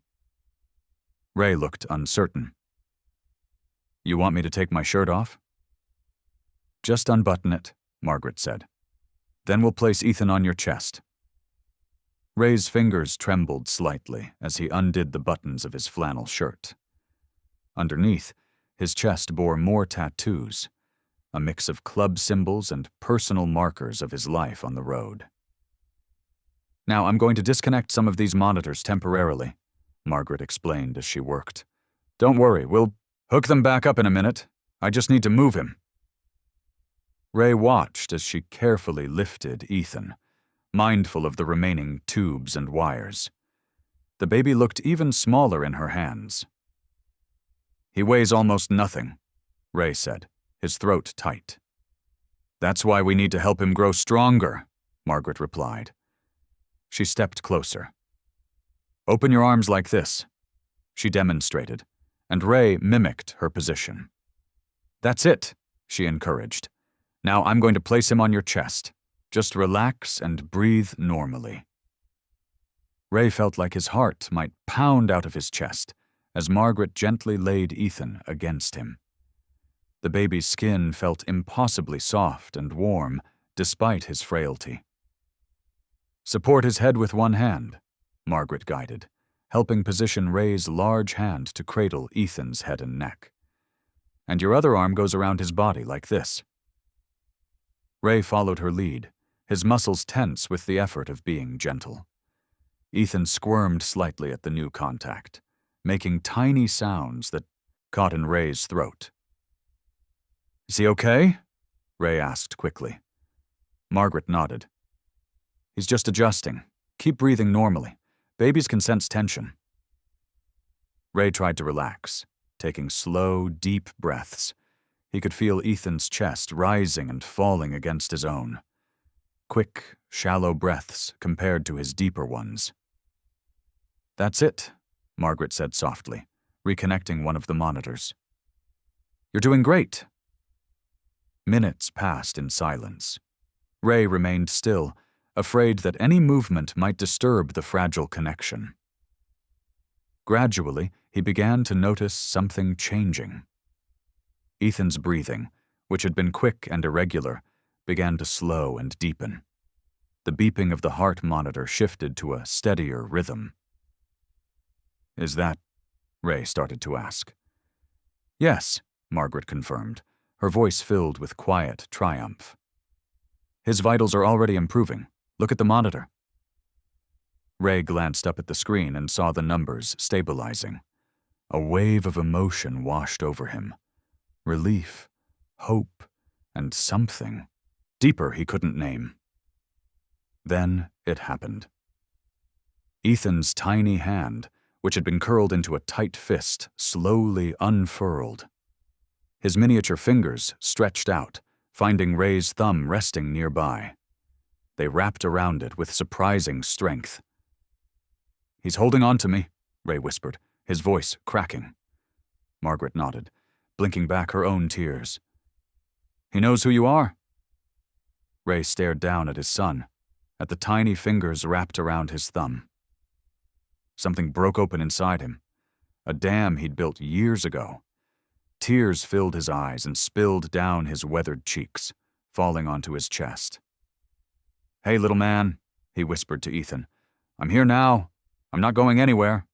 Ray looked uncertain. You want me to take my shirt off? Just unbutton it, Margaret said. Then we'll place Ethan on your chest. Ray's fingers trembled slightly as he undid the buttons of his flannel shirt. Underneath, his chest bore more tattoos, a mix of club symbols and personal markers of his life on the road. Now I'm going to disconnect some of these monitors temporarily, Margaret explained as she worked. Don't worry, we'll hook them back up in a minute. I just need to move him. Ray watched as she carefully lifted Ethan, mindful of the remaining tubes and wires. The baby looked even smaller in her hands. He weighs almost nothing, Ray said, his throat tight. That's why we need to help him grow stronger, Margaret replied. She stepped closer. Open your arms like this, she demonstrated, and Ray mimicked her position. That's it, she encouraged. Now I'm going to place him on your chest. Just relax and breathe normally. Ray felt like his heart might pound out of his chest as Margaret gently laid Ethan against him. The baby's skin felt impossibly soft and warm despite his frailty. Support his head with one hand, Margaret guided, helping position Ray's large hand to cradle Ethan's head and neck. And your other arm goes around his body like this. Ray followed her lead, his muscles tense with the effort of being gentle. Ethan squirmed slightly at the new contact, making tiny sounds that caught in Ray's throat. Is he okay? Ray asked quickly. Margaret nodded. He's just adjusting. Keep breathing normally. Babies can sense tension. Ray tried to relax, taking slow, deep breaths. He could feel Ethan's chest rising and falling against his own. Quick, shallow breaths compared to his deeper ones. That's it, Margaret said softly, reconnecting one of the monitors. You're doing great. Minutes passed in silence. Ray remained still, afraid that any movement might disturb the fragile connection. Gradually, he began to notice something changing. Ethan's breathing, which had been quick and irregular, began to slow and deepen. The beeping of the heart monitor shifted to a steadier rhythm. Is that? Ray started to ask. Yes, Margaret confirmed, her voice filled with quiet triumph. His vitals are already improving. Look at the monitor. Ray glanced up at the screen and saw the numbers stabilizing. A wave of emotion washed over him. Relief, hope, and something deeper he couldn't name. Then it happened. Ethan's tiny hand, which had been curled into a tight fist, slowly unfurled. His miniature fingers stretched out, finding Ray's thumb resting nearby. They wrapped around it with surprising strength. "He's holding on to me," Ray whispered, his voice cracking. Margaret nodded, blinking back her own tears. "He knows who you are?" Ray stared down at his son, at the tiny fingers wrapped around his thumb. Something broke open inside him, a dam he'd built years ago. Tears filled his eyes and spilled down his weathered cheeks, falling onto his chest. "Hey, little man," he whispered to Ethan. "I'm here now. I'm not going anywhere."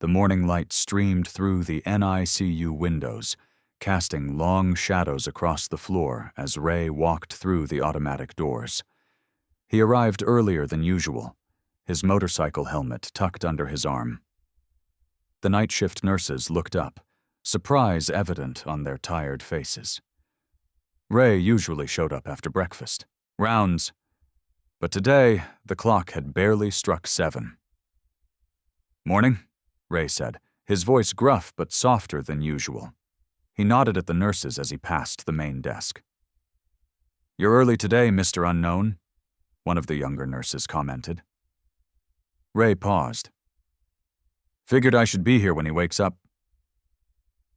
The morning light streamed through the NICU windows, casting long shadows across the floor as Ray walked through the automatic doors. He arrived earlier than usual, his motorcycle helmet tucked under his arm. The night shift nurses looked up, surprise evident on their tired faces. Ray usually showed up after breakfast, rounds, but today the clock had barely struck 7. "Morning," Ray said, his voice gruff but softer than usual. He nodded at the nurses as he passed the main desk. "You're early today, Mr. Unknown," one of the younger nurses commented. Ray paused. "Figured I should be here when he wakes up."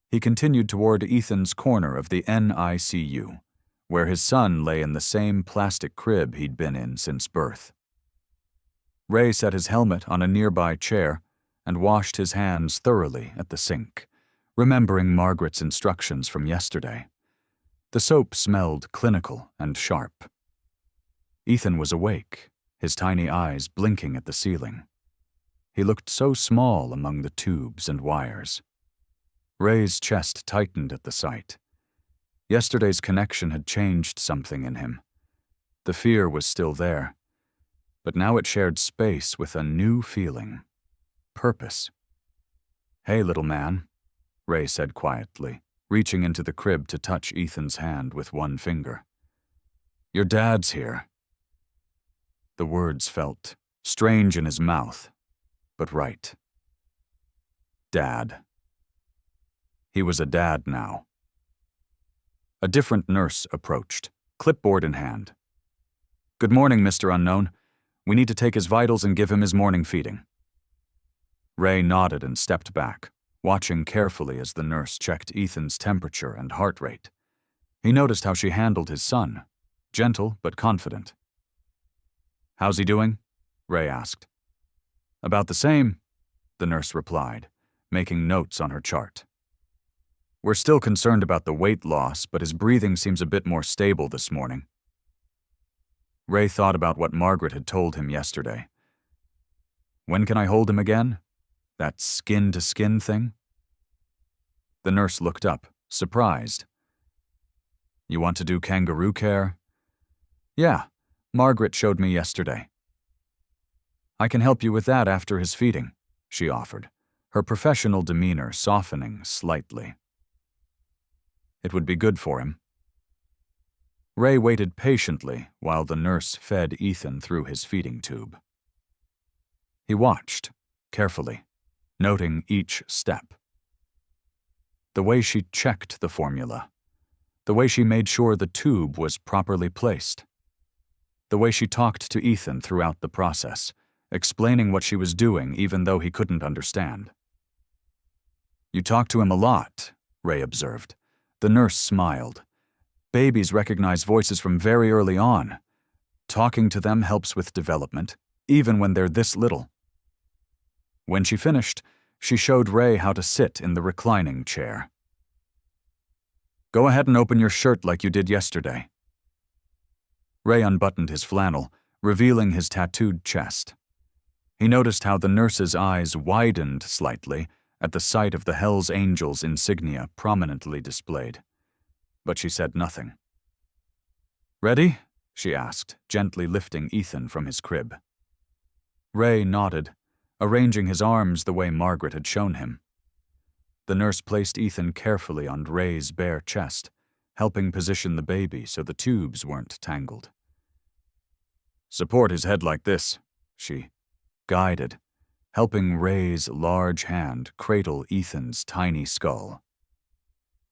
He continued toward Ethan's corner of the NICU, where his son lay in the same plastic crib he'd been in since birth. Ray set his helmet on a nearby chair and washed his hands thoroughly at the sink, remembering Margaret's instructions from yesterday. The soap smelled clinical and sharp. Ethan was awake, his tiny eyes blinking at the ceiling. He looked so small among the tubes and wires. Ray's chest tightened at the sight. Yesterday's connection had changed something in him. The fear was still there, but now it shared space with a new feeling. Purpose. "Hey, little man," Ray said quietly, reaching into the crib to touch Ethan's hand with one finger. "Your dad's here." The words felt strange in his mouth, but right. Dad. He was a dad now. A different nurse approached, clipboard in hand. "Good morning, Mr. Unknown. We need to take his vitals and give him his morning feeding." Ray nodded and stepped back, watching carefully as the nurse checked Ethan's temperature and heart rate. He noticed how she handled his son, gentle but confident. "How's he doing?" Ray asked. "About the same," the nurse replied, making notes on her chart. "We're still concerned about the weight loss, but his breathing seems a bit more stable this morning." Ray thought about what Margaret had told him yesterday. "When can I hold him again? That skin-to-skin thing?" The nurse looked up, surprised. "You want to do kangaroo care?" "Yeah, Margaret showed me yesterday." "I can help you with that after his feeding," she offered, her professional demeanor softening slightly. It would be good for him. Ray waited patiently while the nurse fed Ethan through his feeding tube. He watched, carefully, noting each step. The way she checked the formula, the way she made sure the tube was properly placed, the way she talked to Ethan throughout the process, explaining what she was doing even though he couldn't understand. "You talk to him a lot," Ray observed. The nurse smiled. "Babies recognize voices from very early on. Talking to them helps with development, even when they're this little." When she finished, she showed Ray how to sit in the reclining chair. "Go ahead and open your shirt like you did yesterday." Ray unbuttoned his flannel, revealing his tattooed chest. He noticed how the nurse's eyes widened slightly at the sight of the Hells Angels insignia prominently displayed, but she said nothing. "Ready?" she asked, gently lifting Ethan from his crib. Ray nodded, arranging his arms the way Margaret had shown him. The nurse placed Ethan carefully on Ray's bare chest, helping position the baby so the tubes weren't tangled. "Support his head like this," she guided, helping Ray's large hand cradle Ethan's tiny skull.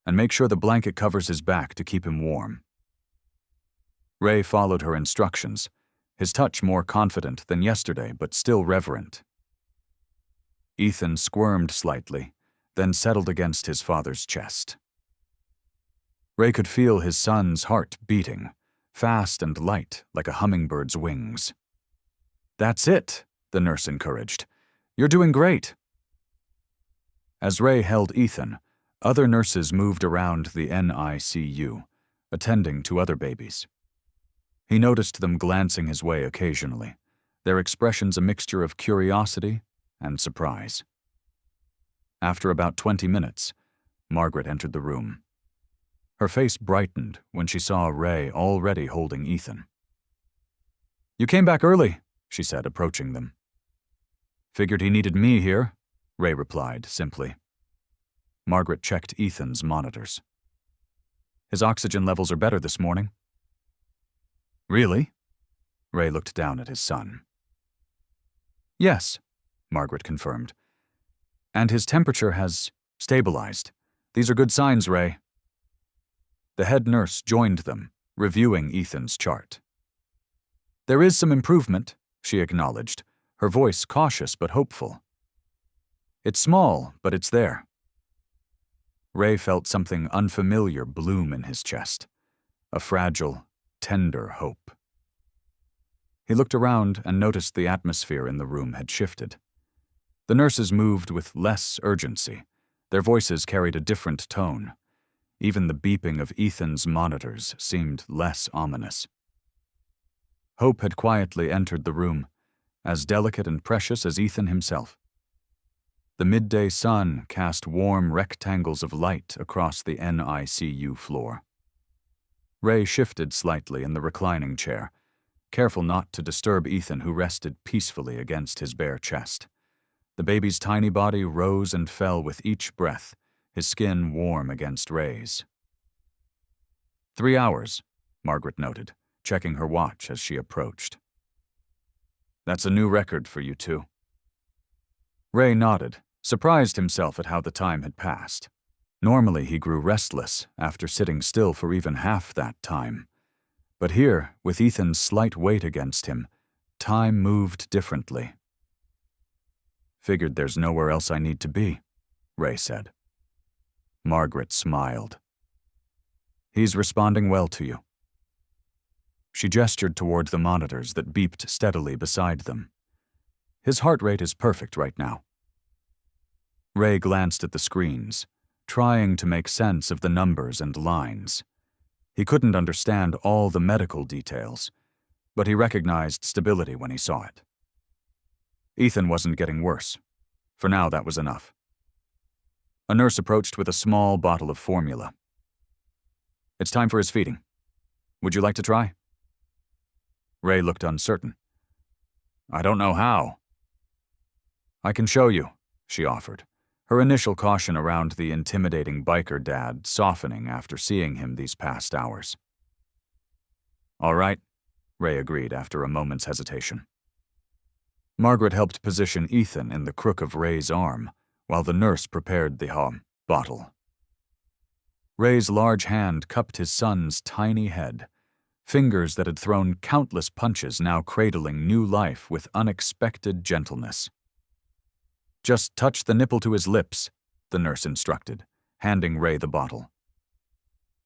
"And make sure the blanket covers his back to keep him warm." Ray followed her instructions, his touch more confident than yesterday but still reverent. Ethan squirmed slightly, then settled against his father's chest. Ray could feel his son's heart beating, fast and light like a hummingbird's wings. "That's it," the nurse encouraged. "You're doing great." As Ray held Ethan, other nurses moved around the NICU, attending to other babies. He noticed them glancing his way occasionally, their expressions a mixture of curiosity and surprise. After about 20 minutes, Margaret entered the room. Her face brightened when she saw Ray already holding Ethan. "You came back early," she said, approaching them. "Figured he needed me here," Ray replied simply. Margaret checked Ethan's monitors. "His oxygen levels are better this morning." "Really?" Ray looked down at his son. "Yes," Margaret confirmed. "And his temperature has stabilized. These are good signs, Ray." The head nurse joined them, reviewing Ethan's chart. "There is some improvement," she acknowledged, her voice cautious but hopeful. "It's small, but it's there." Ray felt something unfamiliar bloom in his chest, a fragile, tender hope. He looked around and noticed the atmosphere in the room had shifted. The nurses moved with less urgency. Their voices carried a different tone. Even the beeping of Ethan's monitors seemed less ominous. Hope had quietly entered the room, as delicate and precious as Ethan himself. The midday sun cast warm rectangles of light across the NICU floor. Ray shifted slightly in the reclining chair, careful not to disturb Ethan, who rested peacefully against his bare chest. The baby's tiny body rose and fell with each breath, his skin warm against Ray's. 3 hours, Margaret noted, checking her watch as she approached. "That's a new record for you two." Ray nodded, surprised himself at how the time had passed. Normally he grew restless after sitting still for even half that time. But here, with Ethan's slight weight against him, time moved differently. "Figured there's nowhere else I need to be," Ray said. Margaret smiled. "He's responding well to you." She gestured toward the monitors that beeped steadily beside them. "His heart rate is perfect right now." Ray glanced at the screens, trying to make sense of the numbers and lines. He couldn't understand all the medical details, but he recognized stability when he saw it. Ethan wasn't getting worse. For now, that was enough. A nurse approached with a small bottle of formula. "It's time for his feeding. Would you like to try?" Ray looked uncertain. "I don't know how." "I can show you," she offered, her initial caution around the intimidating biker dad softening after seeing him these past hours. "All right," Ray agreed after a moment's hesitation. Margaret helped position Ethan in the crook of Ray's arm, while the nurse prepared the bottle. Ray's large hand cupped his son's tiny head, fingers that had thrown countless punches now cradling new life with unexpected gentleness. "Just touch the nipple to his lips," the nurse instructed, handing Ray the bottle.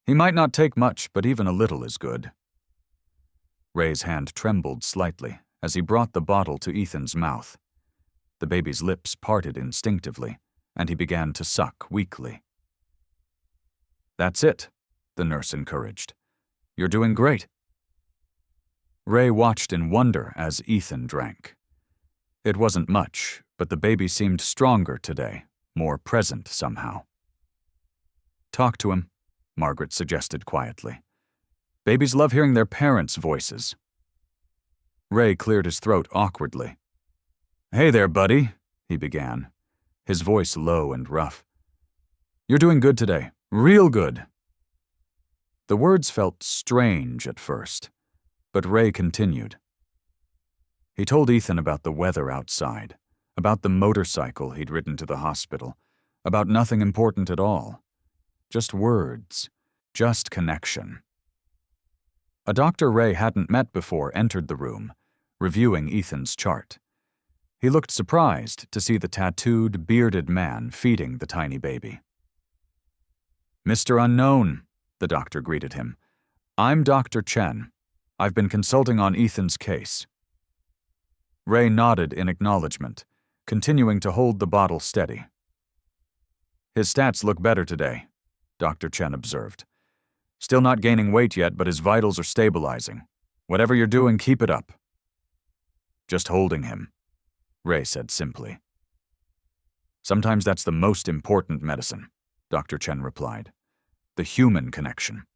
"He might not take much, but even a little is good." Ray's hand trembled slightly as he brought the bottle to Ethan's mouth. The baby's lips parted instinctively, and he began to suck weakly. "That's it," the nurse encouraged. "You're doing great." Ray watched in wonder as Ethan drank. It wasn't much, but the baby seemed stronger today, more present somehow. "Talk to him," Margaret suggested quietly. "Babies love hearing their parents' voices." Ray cleared his throat awkwardly. "Hey there, buddy," he began, his voice low and rough. "You're doing good today. Real good." The words felt strange at first, but Ray continued. He told Ethan about the weather outside, about the motorcycle he'd ridden to the hospital, about nothing important at all. Just words, just connection. A doctor Ray hadn't met before entered the room, reviewing Ethan's chart. He looked surprised to see the tattooed, bearded man feeding the tiny baby. "Mr. Unknown," the doctor greeted him. "I'm Dr. Chen. I've been consulting on Ethan's case." Ray nodded in acknowledgement, continuing to hold the bottle steady. "His stats look better today," Dr. Chen observed. "Still not gaining weight yet, but his vitals are stabilizing. Whatever you're doing, keep it up." "Just holding him," Ray said simply. "Sometimes that's the most important medicine," Dr. Chen replied. "The human connection."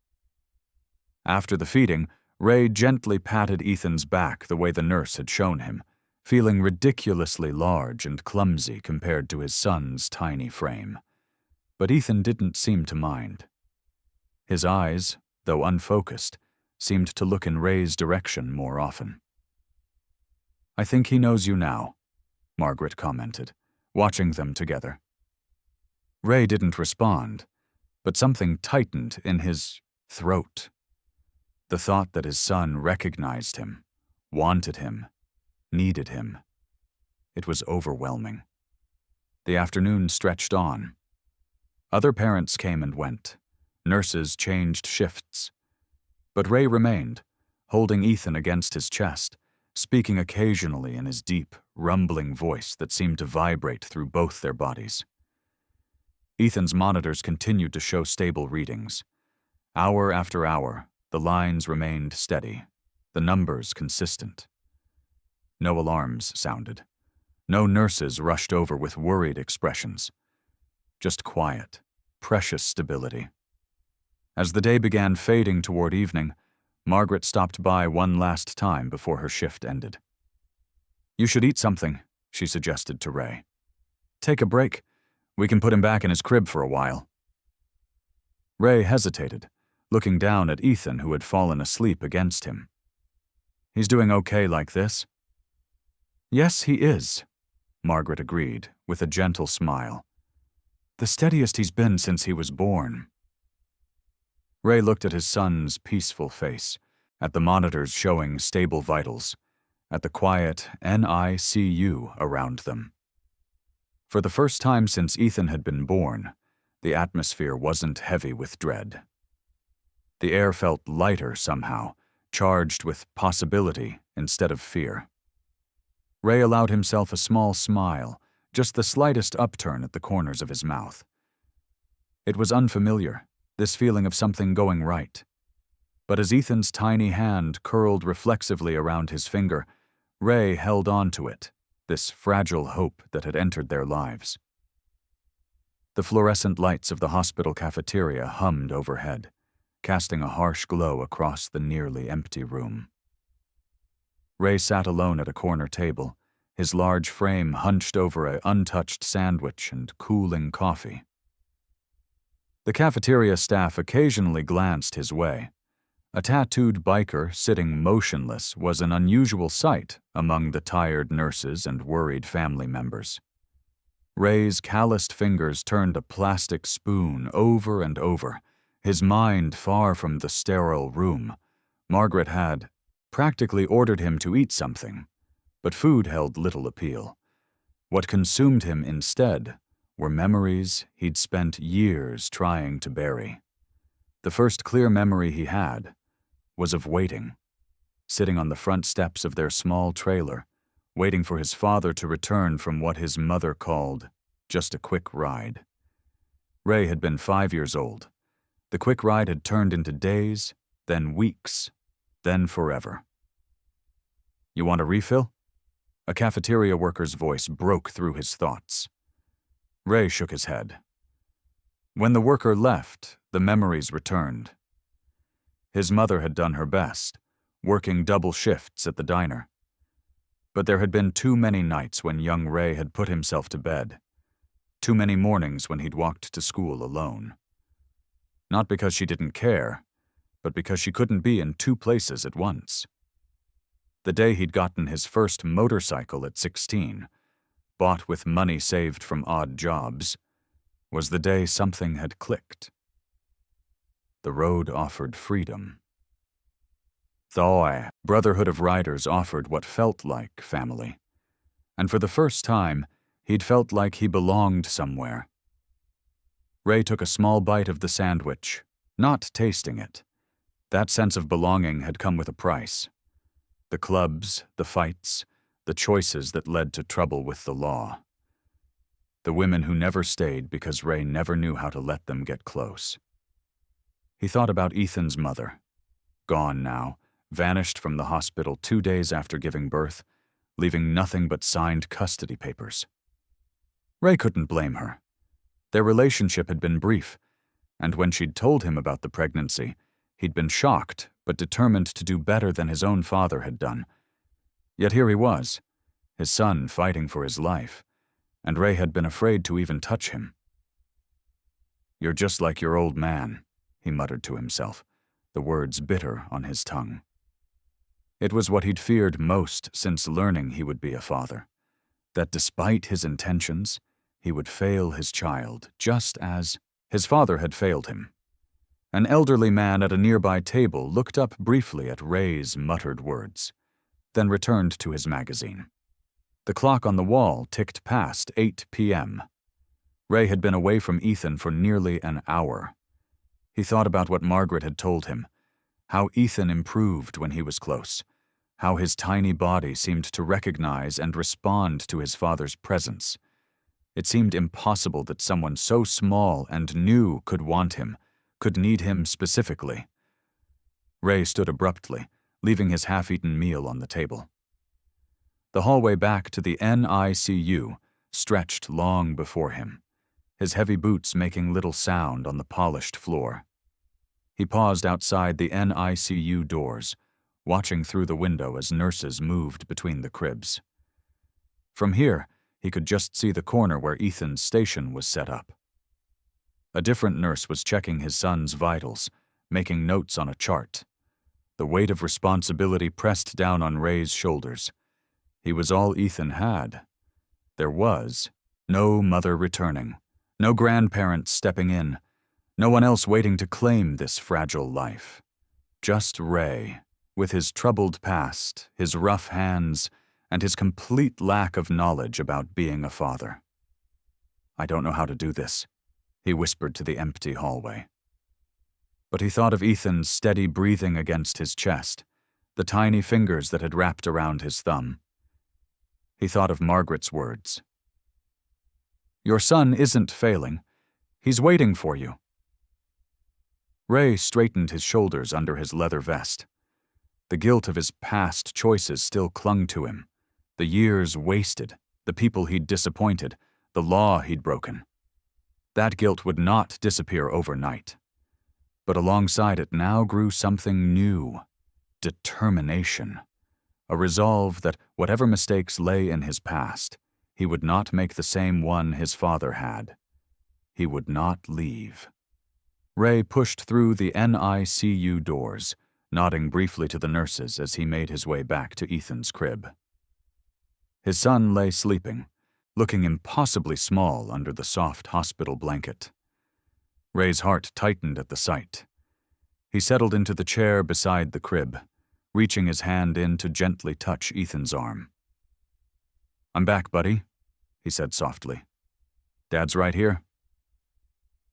After the feeding, Ray gently patted Ethan's back the way the nurse had shown him, feeling ridiculously large and clumsy compared to his son's tiny frame. But Ethan didn't seem to mind. His eyes, though unfocused, seemed to look in Ray's direction more often. "I think he knows you now," Margaret commented, watching them together. Ray didn't respond, but something tightened in his throat. The thought that his son recognized him, wanted him, needed him. It was overwhelming. The afternoon stretched on. Other parents came and went. Nurses changed shifts. But Ray remained, holding Ethan against his chest, speaking occasionally in his deep, rumbling voice that seemed to vibrate through both their bodies. Ethan's monitors continued to show stable readings. Hour after hour, the lines remained steady, the numbers consistent. No alarms sounded. No nurses rushed over with worried expressions. Just quiet, precious stability. As the day began fading toward evening, Margaret stopped by one last time before her shift ended. "You should eat something," she suggested to Ray. "Take a break. We can put him back in his crib for a while." Ray hesitated, looking down at Ethan, who had fallen asleep against him. "He's doing okay like this?" "Yes, he is," Margaret agreed, with a gentle smile. "The steadiest he's been since he was born." Ray looked at his son's peaceful face, at the monitors showing stable vitals, at the quiet NICU around them. For the first time since Ethan had been born, the atmosphere wasn't heavy with dread. The air felt lighter somehow, charged with possibility instead of fear. Ray allowed himself a small smile, just the slightest upturn at the corners of his mouth. It was unfamiliar, this feeling of something going right. But as Ethan's tiny hand curled reflexively around his finger, Ray held on to it, this fragile hope that had entered their lives. The fluorescent lights of the hospital cafeteria hummed overhead, casting a harsh glow across the nearly empty room. Ray sat alone at a corner table, his large frame hunched over an untouched sandwich and cooling coffee. The cafeteria staff occasionally glanced his way. A tattooed biker sitting motionless was an unusual sight among the tired nurses and worried family members. Ray's calloused fingers turned a plastic spoon over and over, his mind far from the sterile room. Margaret had practically ordered him to eat something, but food held little appeal. What consumed him instead were memories he'd spent years trying to bury. The first clear memory he had was of waiting, sitting on the front steps of their small trailer, waiting for his father to return from what his mother called just a quick ride. Ray had been 5 years old. The quick ride had turned into days, then weeks, then forever. "You want a refill?" A cafeteria worker's voice broke through his thoughts. Ray shook his head. When the worker left, the memories returned. His mother had done her best, working double shifts at the diner. But there had been too many nights when young Ray had put himself to bed. Too many mornings when he'd walked to school alone. Not because she didn't care, but because she couldn't be in two places at once. The day he'd gotten his first motorcycle at 16, bought with money saved from odd jobs, was the day something had clicked. The road offered freedom. The Brotherhood of Riders offered what felt like family, and for the first time, he'd felt like he belonged somewhere. Ray took a small bite of the sandwich, not tasting it. That sense of belonging had come with a price. The clubs, the fights, the choices that led to trouble with the law. The women who never stayed because Ray never knew how to let them get close. He thought about Ethan's mother, gone now, vanished from the hospital 2 days after giving birth, leaving nothing but signed custody papers. Ray couldn't blame her. Their relationship had been brief, and when she'd told him about the pregnancy, he'd been shocked but determined to do better than his own father had done. Yet here he was, his son fighting for his life, and Ray had been afraid to even touch him. "You're just like your old man," he muttered to himself, the words bitter on his tongue. It was what he'd feared most since learning he would be a father, that despite his intentions, he would fail his child just as his father had failed him. An elderly man at a nearby table looked up briefly at Ray's muttered words, then returned to his magazine. The clock on the wall ticked past 8 p.m. Ray had been away from Ethan for nearly an hour. He thought about what Margaret had told him, how Ethan improved when he was close, how his tiny body seemed to recognize and respond to his father's presence. It seemed impossible that someone so small and new could want him, could need him specifically. Ray stood abruptly, leaving his half-eaten meal on the table. The hallway back to the NICU stretched long before him, his heavy boots making little sound on the polished floor. He paused outside the NICU doors, watching through the window as nurses moved between the cribs. From here, he could just see the corner where Ethan's station was set up. A different nurse was checking his son's vitals, making notes on a chart. The weight of responsibility pressed down on Ray's shoulders. He was all Ethan had. There was no mother returning, no grandparents stepping in, no one else waiting to claim this fragile life. Just Ray, with his troubled past, his rough hands, and his complete lack of knowledge about being a father. "I don't know how to do this," he whispered to the empty hallway. But he thought of Ethan's steady breathing against his chest, the tiny fingers that had wrapped around his thumb. He thought of Margaret's words. "Your son isn't failing. He's waiting for you." Ray straightened his shoulders under his leather vest. The guilt of his past choices still clung to him. The years wasted, the people he'd disappointed, the law he'd broken. That guilt would not disappear overnight. But alongside it now grew something new: determination. A resolve that, whatever mistakes lay in his past, he would not make the same one his father had. He would not leave. Ray pushed through the NICU doors, nodding briefly to the nurses as he made his way back to Ethan's crib. His son lay sleeping, looking impossibly small under the soft hospital blanket. Ray's heart tightened at the sight. He settled into the chair beside the crib, reaching his hand in to gently touch Ethan's arm. "I'm back, buddy," he said softly. "Dad's right here."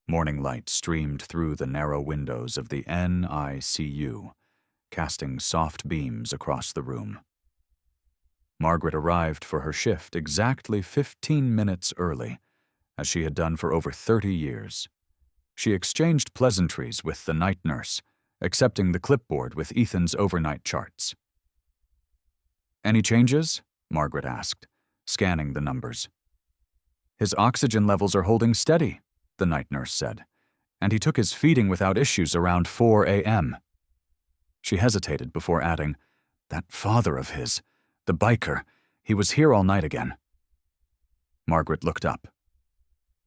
Morning light streamed through the narrow windows of the NICU, casting soft beams across the room. Margaret arrived for her shift exactly 15 minutes early, as she had done for over 30 years. She exchanged pleasantries with the night nurse, accepting the clipboard with Ethan's overnight charts. "Any changes?" Margaret asked, scanning the numbers. "His oxygen levels are holding steady," the night nurse said, "and he took his feeding without issues around 4 a.m. She hesitated before adding, "That father of his, the biker, He was here all night again. Margaret looked up.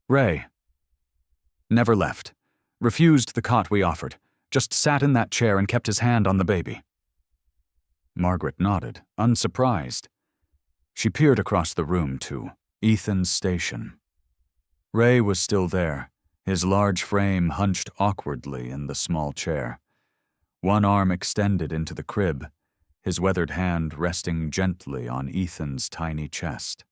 Ray. Never left. Refused the cot we offered. Just sat in that chair and kept his hand on the baby. Margaret nodded, unsurprised. She peered across the room to Ethan's station. Ray was still there, his large frame hunched awkwardly in the small chair. One arm extended into the crib, his weathered hand resting gently on Ethan's tiny chest.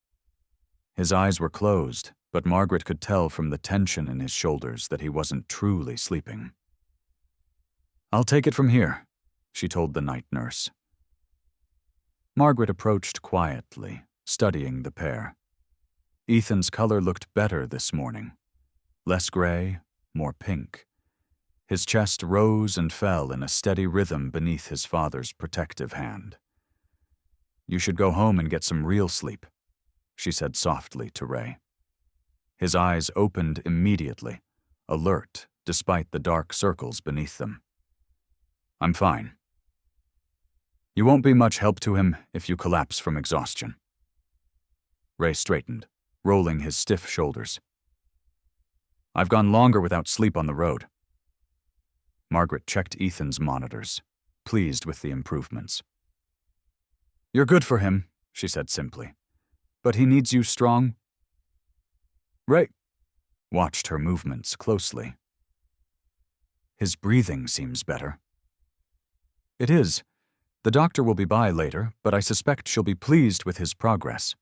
His eyes were closed, but Margaret could tell from the tension in his shoulders that he wasn't truly sleeping. I'll take it from here, she told the night nurse. Margaret approached quietly, studying the pair. Ethan's color looked better this morning. Less gray, more pink. His chest rose and fell in a steady rhythm beneath his father's protective hand. You should go home and get some real sleep, she said softly to Ray. His eyes opened immediately, alert despite the dark circles beneath them. I'm fine. You won't be much help to him if you collapse from exhaustion. Ray straightened, rolling his stiff shoulders. I've gone longer without sleep on the road. Margaret checked Ethan's monitors, pleased with the improvements. You're good for him, she said simply. But he needs you strong. Ray watched her movements closely. His breathing seems better. It is. The doctor will be by later, but I suspect she'll be pleased with his progress.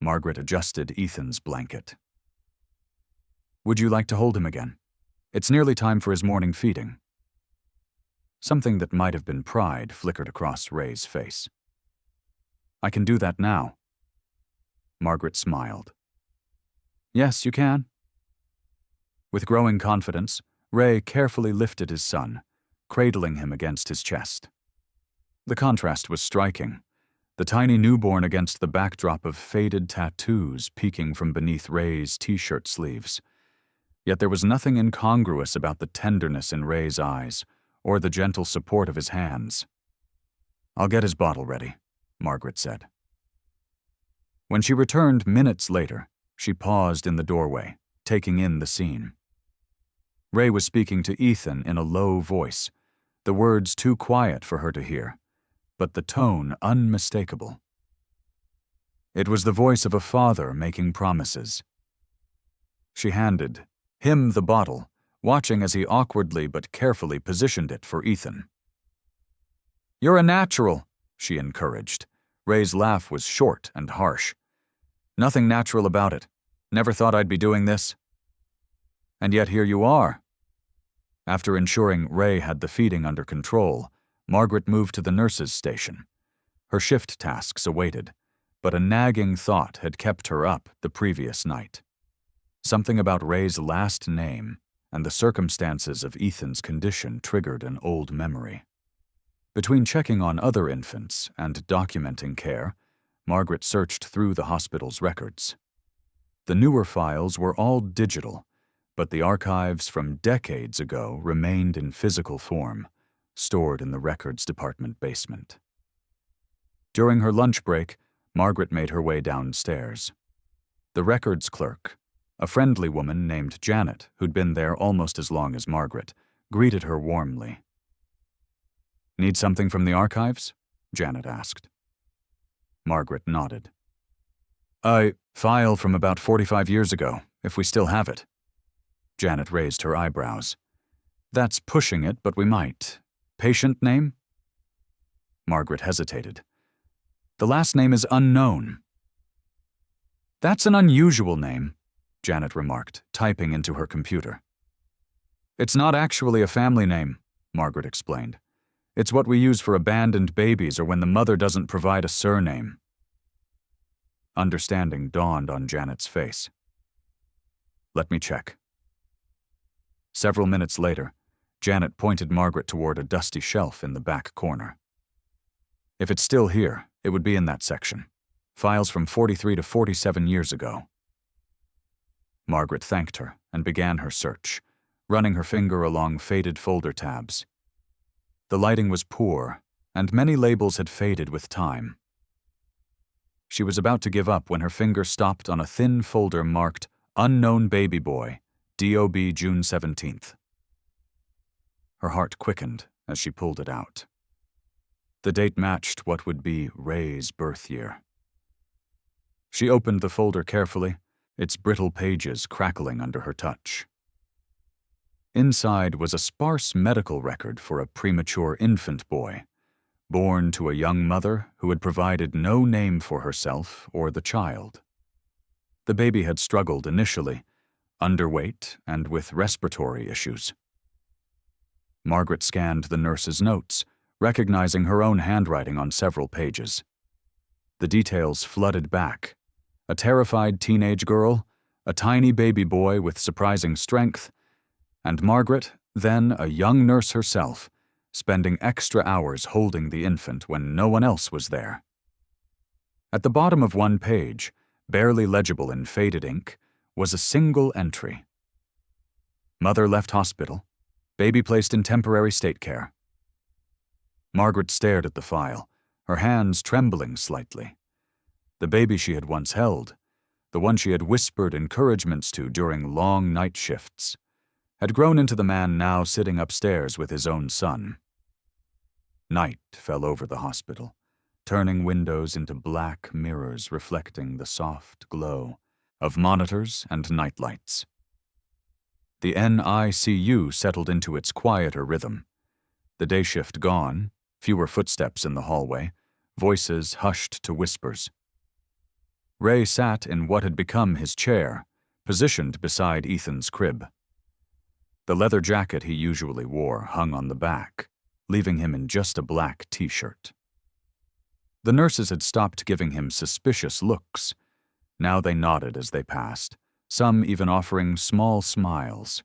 Margaret adjusted Ethan's blanket. Would you like to hold him again? It's nearly time for his morning feeding. Something that might have been pride flickered across Ray's face. I can do that now. Margaret smiled. Yes, you can. With growing confidence, Ray carefully lifted his son, cradling him against his chest. The contrast was striking, the tiny newborn against the backdrop of faded tattoos peeking from beneath Ray's t-shirt sleeves. Yet there was nothing incongruous about the tenderness in Ray's eyes or the gentle support of his hands. I'll get his bottle ready, Margaret said. When she returned minutes later, she paused in the doorway, taking in the scene. Ray was speaking to Ethan in a low voice, the words too quiet for her to hear, but the tone unmistakable. It was the voice of a father making promises. She handed him the bottle, watching as he awkwardly but carefully positioned it for Ethan. You're a natural, she encouraged. Ray's laugh was short and harsh. Nothing natural about it. Never thought I'd be doing this. And yet here you are. After ensuring Ray had the feeding under control, Margaret moved to the nurse's station. Her shift tasks awaited, but a nagging thought had kept her up the previous night. Something about Ray's last name and the circumstances of Ethan's condition triggered an old memory. Between checking on other infants and documenting care, Margaret searched through the hospital's records. The newer files were all digital, but the archives from decades ago remained in physical form, stored in the records department basement. During her lunch break, Margaret made her way downstairs. The records clerk, a friendly woman named Janet, who'd been there almost as long as Margaret, greeted her warmly. Need something from the archives? Janet asked. Margaret nodded. A file from about 45 years ago, if we still have it. Janet raised her eyebrows. That's pushing it, but we might. Patient name? Margaret hesitated. The last name is unknown. That's an unusual name, Janet remarked, typing into her computer. It's not actually a family name, Margaret explained. It's what we use for abandoned babies or when the mother doesn't provide a surname. Understanding dawned on Janet's face. Let me check. Several minutes later, Janet pointed Margaret toward a dusty shelf in the back corner. If it's still here, it would be in that section. Files from 43 to 47 years ago. Margaret thanked her and began her search, running her finger along faded folder tabs. The lighting was poor, and many labels had faded with time. She was about to give up when her finger stopped on a thin folder marked Unknown Baby Boy, DOB June 17th. Her heart quickened as she pulled it out. The date matched what would be Ray's birth year. She opened the folder carefully, its brittle pages crackling under her touch. Inside was a sparse medical record for a premature infant boy, born to a young mother who had provided no name for herself or the child. The baby had struggled initially, underweight and with respiratory issues. Margaret scanned the nurse's notes, recognizing her own handwriting on several pages. The details flooded back. A terrified teenage girl, a tiny baby boy with surprising strength, and Margaret, then a young nurse herself, spending extra hours holding the infant when no one else was there. At the bottom of one page, barely legible in faded ink, was a single entry. Mother left hospital. Baby placed in temporary state care. Margaret stared at the file, her hands trembling slightly. The baby she had once held, the one she had whispered encouragements to during long night shifts, had grown into the man now sitting upstairs with his own son. Night fell over the hospital, turning windows into black mirrors reflecting the soft glow of monitors and nightlights. The NICU settled into its quieter rhythm. The day shift gone, fewer footsteps in the hallway, voices hushed to whispers. Ray sat in what had become his chair, positioned beside Ethan's crib. The leather jacket he usually wore hung on the back, leaving him in just a black t-shirt. The nurses had stopped giving him suspicious looks. Now they nodded as they passed, some even offering small smiles.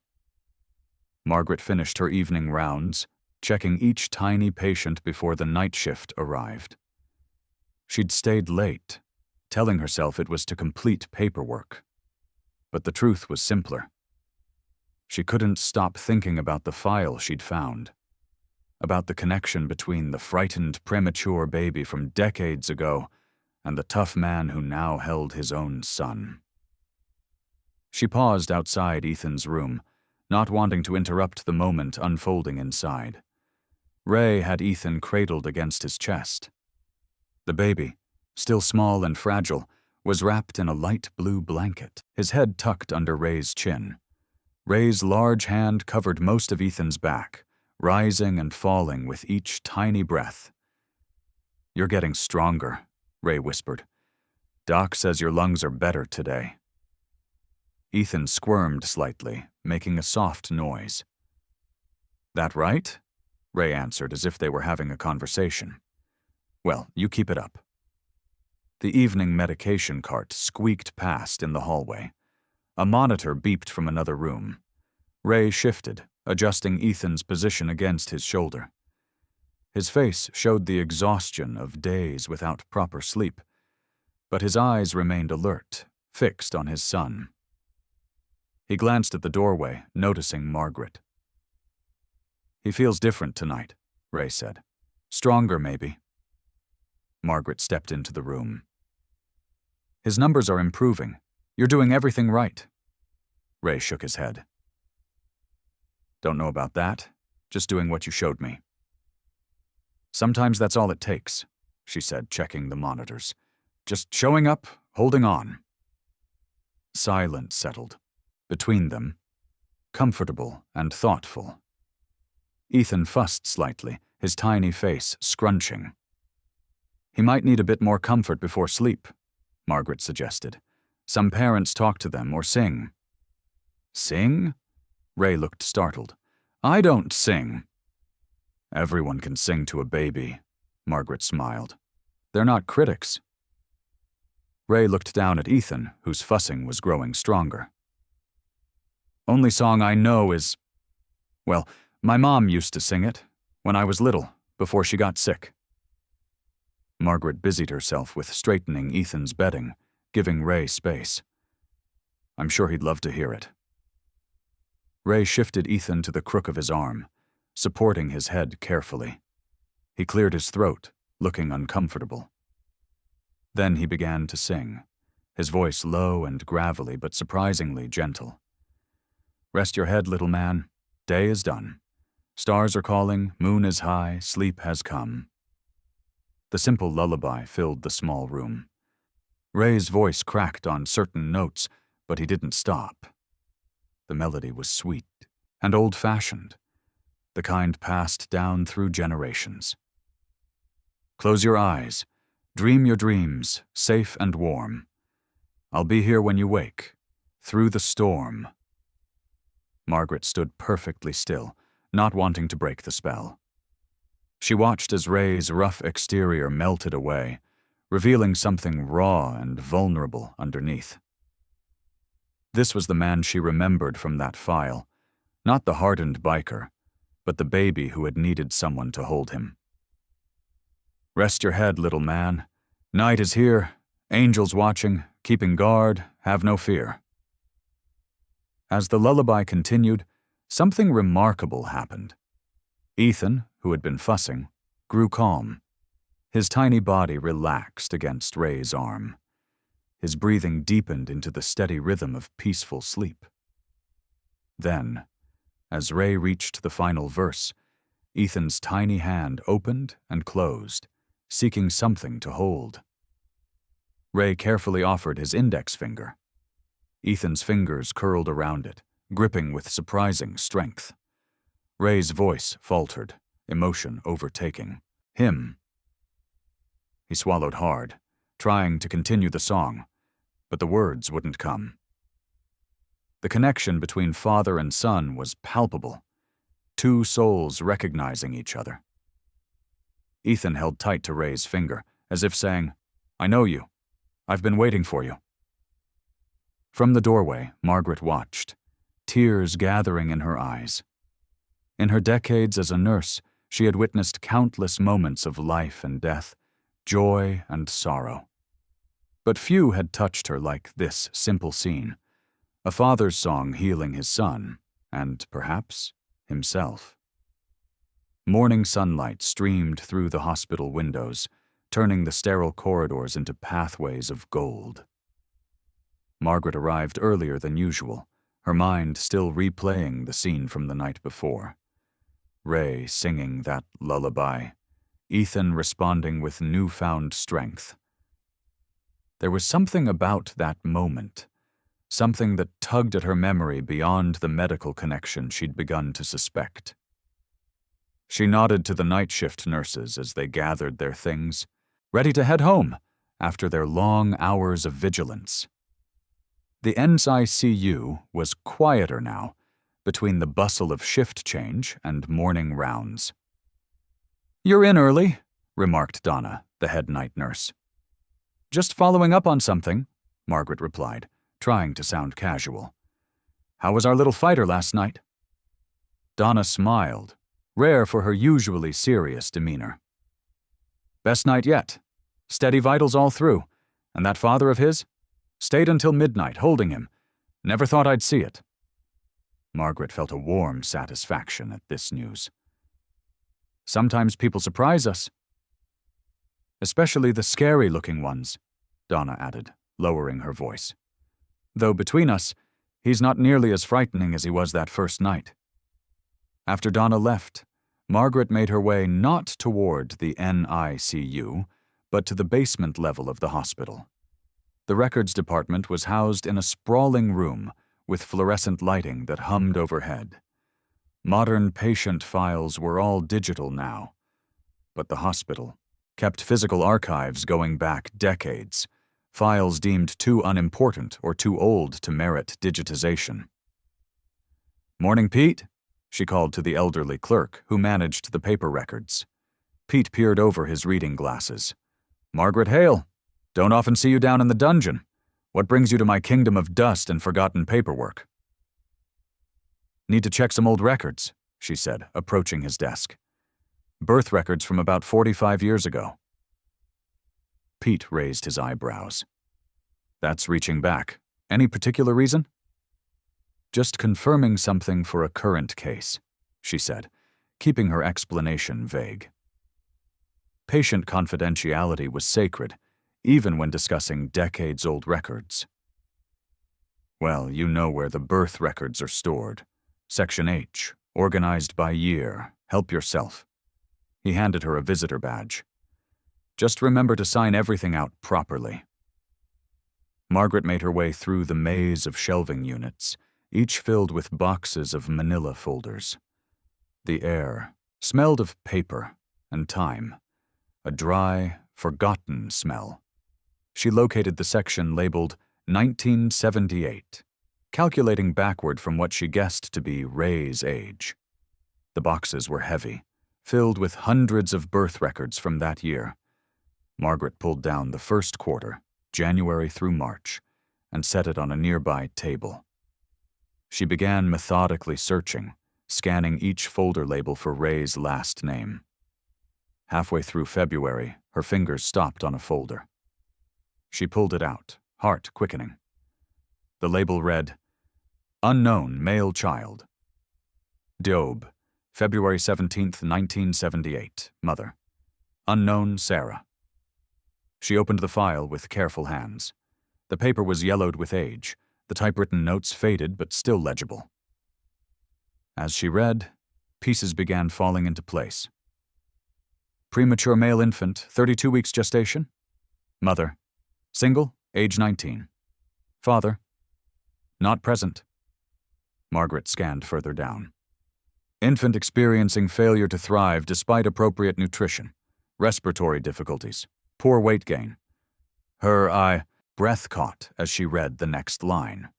Margaret finished her evening rounds, checking each tiny patient before the night shift arrived. She'd stayed late, telling herself it was to complete paperwork. But the truth was simpler. She couldn't stop thinking about the file she'd found, about the connection between the frightened premature baby from decades ago and the tough man who now held his own son. She paused outside Ethan's room, not wanting to interrupt the moment unfolding inside. Ray had Ethan cradled against his chest. The baby, still small and fragile, was wrapped in a light blue blanket, his head tucked under Ray's chin. Ray's large hand covered most of Ethan's back, rising and falling with each tiny breath. "You're getting stronger," Ray whispered. "Doc says your lungs are better today." Ethan squirmed slightly, making a soft noise. "That right?" Ray answered as if they were having a conversation. "Well, you keep it up." The evening medication cart squeaked past in the hallway. A monitor beeped from another room. Ray shifted, adjusting Ethan's position against his shoulder. His face showed the exhaustion of days without proper sleep, but his eyes remained alert, fixed on his son. He glanced at the doorway, noticing Margaret. "He feels different tonight," Ray said. "Stronger, maybe." Margaret stepped into the room. "His numbers are improving. You're doing everything right." Ray shook his head. "Don't know about that. Just doing what you showed me." "Sometimes that's all it takes," she said, checking the monitors. "Just showing up, holding on." Silence settled. Between them, comfortable and thoughtful. Ethan fussed slightly, his tiny face scrunching. "He might need a bit more comfort before sleep," Margaret suggested. "Some parents talk to them or sing." "Sing?" Ray looked startled. "I don't sing." "Everyone can sing to a baby," Margaret smiled. "They're not critics." Ray looked down at Ethan, whose fussing was growing stronger. "Only song I know is... well, my mom used to sing it when I was little, before she got sick." Margaret busied herself with straightening Ethan's bedding, giving Ray space. "I'm sure he'd love to hear it." Ray shifted Ethan to the crook of his arm, supporting his head carefully. He cleared his throat, looking uncomfortable. Then he began to sing, his voice low and gravelly but surprisingly gentle. Rest your head, little man. Day is done. Stars are calling, moon is high, sleep has come. The simple lullaby filled the small room. Ray's voice cracked on certain notes, but he didn't stop. The melody was sweet and old-fashioned, the kind passed down through generations. Close your eyes, dream your dreams, safe and warm. I'll be here when you wake, through the storm. Margaret stood perfectly still, not wanting to break the spell. She watched as Ray's rough exterior melted away, revealing something raw and vulnerable underneath. This was the man she remembered from that file, not the hardened biker, but the baby who had needed someone to hold him. Rest your head, little man. Night is here, angels watching, keeping guard, have no fear. As the lullaby continued, something remarkable happened. Ethan, who had been fussing, grew calm. His tiny body relaxed against Ray's arm. His breathing deepened into the steady rhythm of peaceful sleep. Then, as Ray reached the final verse, Ethan's tiny hand opened and closed, seeking something to hold. Ray carefully offered his index finger. Ethan's fingers curled around it, gripping with surprising strength. Ray's voice faltered, emotion overtaking him. He swallowed hard, trying to continue the song, but the words wouldn't come. The connection between father and son was palpable, two souls recognizing each other. Ethan held tight to Ray's finger, as if saying, "I know you. I've been waiting for you." From the doorway, Margaret watched, tears gathering in her eyes. In her decades as a nurse, she had witnessed countless moments of life and death, joy and sorrow. But few had touched her like this simple scene, a father's song healing his son, and perhaps himself. Morning sunlight streamed through the hospital windows, turning the sterile corridors into pathways of gold. Margaret arrived earlier than usual, her mind still replaying the scene from the night before. Ray singing that lullaby, Ethan responding with newfound strength. There was something about that moment, something that tugged at her memory beyond the medical connection she'd begun to suspect. She nodded to the night shift nurses as they gathered their things, ready to head home after their long hours of vigilance. The NICU was quieter now, between the bustle of shift change and morning rounds. "You're in early," remarked Donna, the head night nurse. "Just following up on something," Margaret replied, trying to sound casual. "How was our little fighter last night?" Donna smiled, rare for her usually serious demeanor. "Best night yet. Steady vitals all through. And that father of his? Stayed until midnight, holding him. Never thought I'd see it." Margaret felt a warm satisfaction at this news. "Sometimes people surprise us." "Especially the scary-looking ones," Donna added, lowering her voice. "Though between us, he's not nearly as frightening as he was that first night." After Donna left, Margaret made her way not toward the NICU, but to the basement level of the hospital. The records department was housed in a sprawling room with fluorescent lighting that hummed overhead. Modern patient files were all digital now, but the hospital kept physical archives going back decades, files deemed too unimportant or too old to merit digitization. "Morning, Pete," she called to the elderly clerk who managed the paper records. Pete peered over his reading glasses. "Margaret Hale. Don't often see you down in the dungeon. What brings you to my kingdom of dust and forgotten paperwork?" "Need to check some old records," she said, approaching his desk. "Birth records from about 45 years ago." Pete raised his eyebrows. "That's reaching back. Any particular reason?" "Just confirming something for a current case," she said, keeping her explanation vague. Patient confidentiality was sacred, even when discussing decades-old records. Well, you know where the birth records are stored. Section H, organized by year. Help yourself. He handed her a visitor badge. Just remember to sign everything out properly. Margaret made her way through the maze of shelving units, each filled with boxes of manila folders. The air smelled of paper and time, a dry, forgotten smell. She located the section labeled 1978, calculating backward from what she guessed to be Ray's age. The boxes were heavy, filled with hundreds of birth records from that year. Margaret pulled down the first quarter, January through March, and set it on a nearby table. She began methodically searching, scanning each folder label for Ray's last name. Halfway through February, her fingers stopped on a folder. She pulled it out, heart quickening. The label read, Unknown Male Child. Dobe, February 17th, 1978, Mother. Unknown Sarah. She opened the file with careful hands. The paper was yellowed with age, the typewritten notes faded but still legible. As she read, pieces began falling into place. Premature male infant, 32 weeks gestation. Mother. Single, age 19. Father. Not present. Margaret scanned further down. Infant experiencing failure to thrive despite appropriate nutrition, respiratory difficulties, poor weight gain. Her breath caught as she read the next line.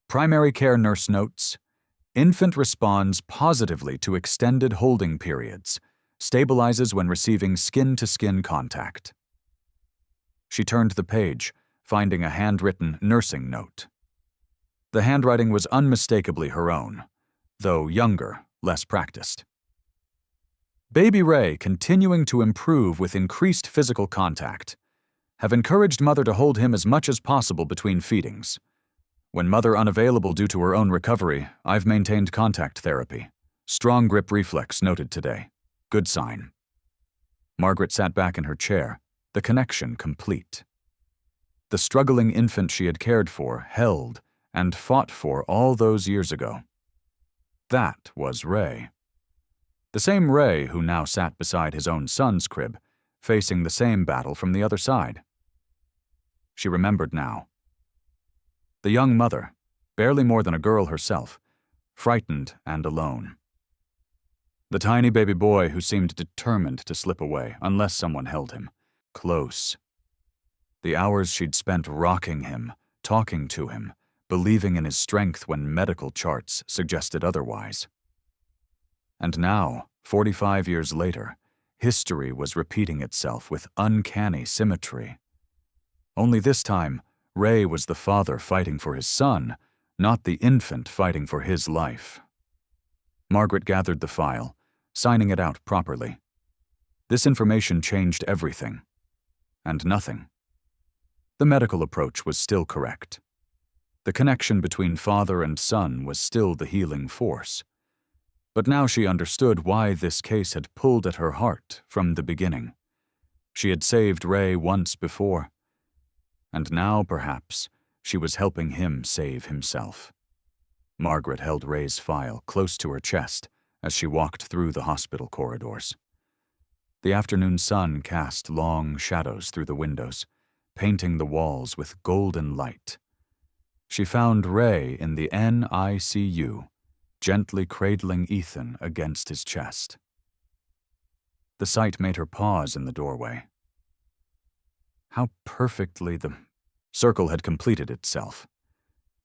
Primary care nurse notes, infant responds positively to extended holding periods, stabilizes when receiving skin-to-skin contact. She turned the page, finding a handwritten nursing note. The handwriting was unmistakably her own, though younger, less practiced. Baby Ray, continuing to improve with increased physical contact. Have encouraged mother to hold him as much as possible between feedings. When mother unavailable due to her own recovery, I've maintained contact therapy. Strong grip reflex noted today. Good sign. Margaret sat back in her chair, the connection complete. The struggling infant she had cared for, held, and fought for all those years ago. That was Ray. The same Ray who now sat beside his own son's crib, facing the same battle from the other side. She remembered now. The young mother, barely more than a girl herself, frightened and alone. The tiny baby boy who seemed determined to slip away unless someone held him, close. The hours she'd spent rocking him, talking to him, believing in his strength when medical charts suggested otherwise. And now, 45 years later, history was repeating itself with uncanny symmetry. Only this time, Ray was the father fighting for his son, not the infant fighting for his life. Margaret gathered the file, signing it out properly. This information changed everything. And nothing. The medical approach was still correct. The connection between father and son was still the healing force. But now she understood why this case had pulled at her heart from the beginning. She had saved Ray once before. And now, perhaps, she was helping him save himself. Margaret held Ray's file close to her chest as she walked through the hospital corridors. The afternoon sun cast long shadows through the windows, painting the walls with golden light. She found Ray in the NICU, gently cradling Ethan against his chest. The sight made her pause in the doorway. How perfectly the circle had completed itself.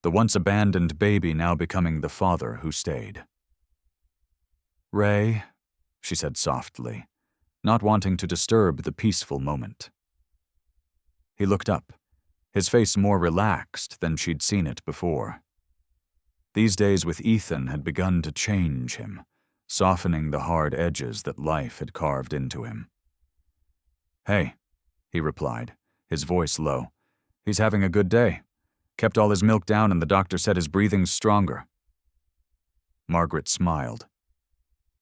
The once abandoned baby now becoming the father who stayed. Ray, she said softly, not wanting to disturb the peaceful moment. He looked up, his face more relaxed than she'd seen it before. These days with Ethan had begun to change him, softening the hard edges that life had carved into him. Hey, he replied, his voice low. He's having a good day. Kept all his milk down and the doctor said his breathing's stronger. Margaret smiled.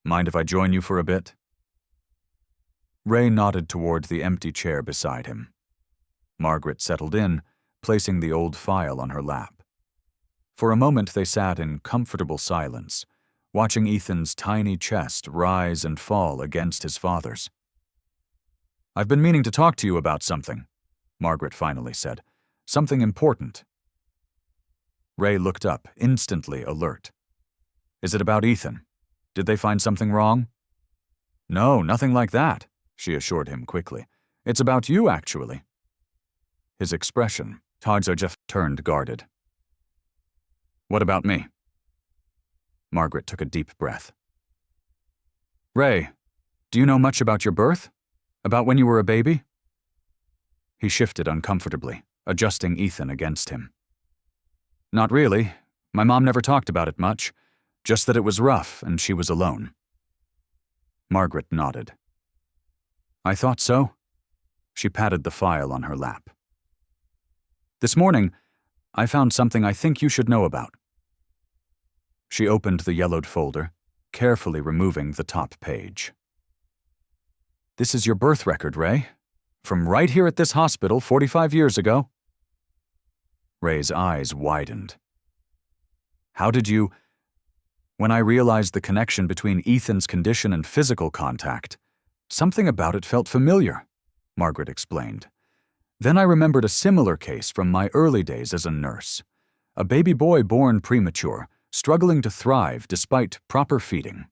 Mind if I join you for a bit? Ray nodded toward the empty chair beside him. Margaret settled in, placing the old file on her lap. For a moment they sat in comfortable silence, watching Ethan's tiny chest rise and fall against his father's. "I've been meaning to talk to you about something," Margaret finally said. "Something important." Ray looked up, instantly alert. "Is it about Ethan? Did they find something wrong?" "No, nothing like that," she assured him quickly. "It's about you, actually." His expression, Tadzajeff, turned guarded. "What about me?" Margaret took a deep breath. "Ray, do you know much about your birth? About when you were a baby?" He shifted uncomfortably, adjusting Ethan against him. "Not really. My mom never talked about it much, just that it was rough and she was alone." Margaret nodded. "I thought so." She patted the file on her lap. "This morning, I found something I think you should know about." She opened the yellowed folder, carefully removing the top page. "This is your birth record, Ray. From right here at this hospital 45 years ago." Ray's eyes widened. "How did you—" "When I realized the connection between Ethan's condition and physical contact, something about it felt familiar," Margaret explained. "Then I remembered a similar case from my early days as a nurse. A baby boy born premature, struggling to thrive despite proper feeding."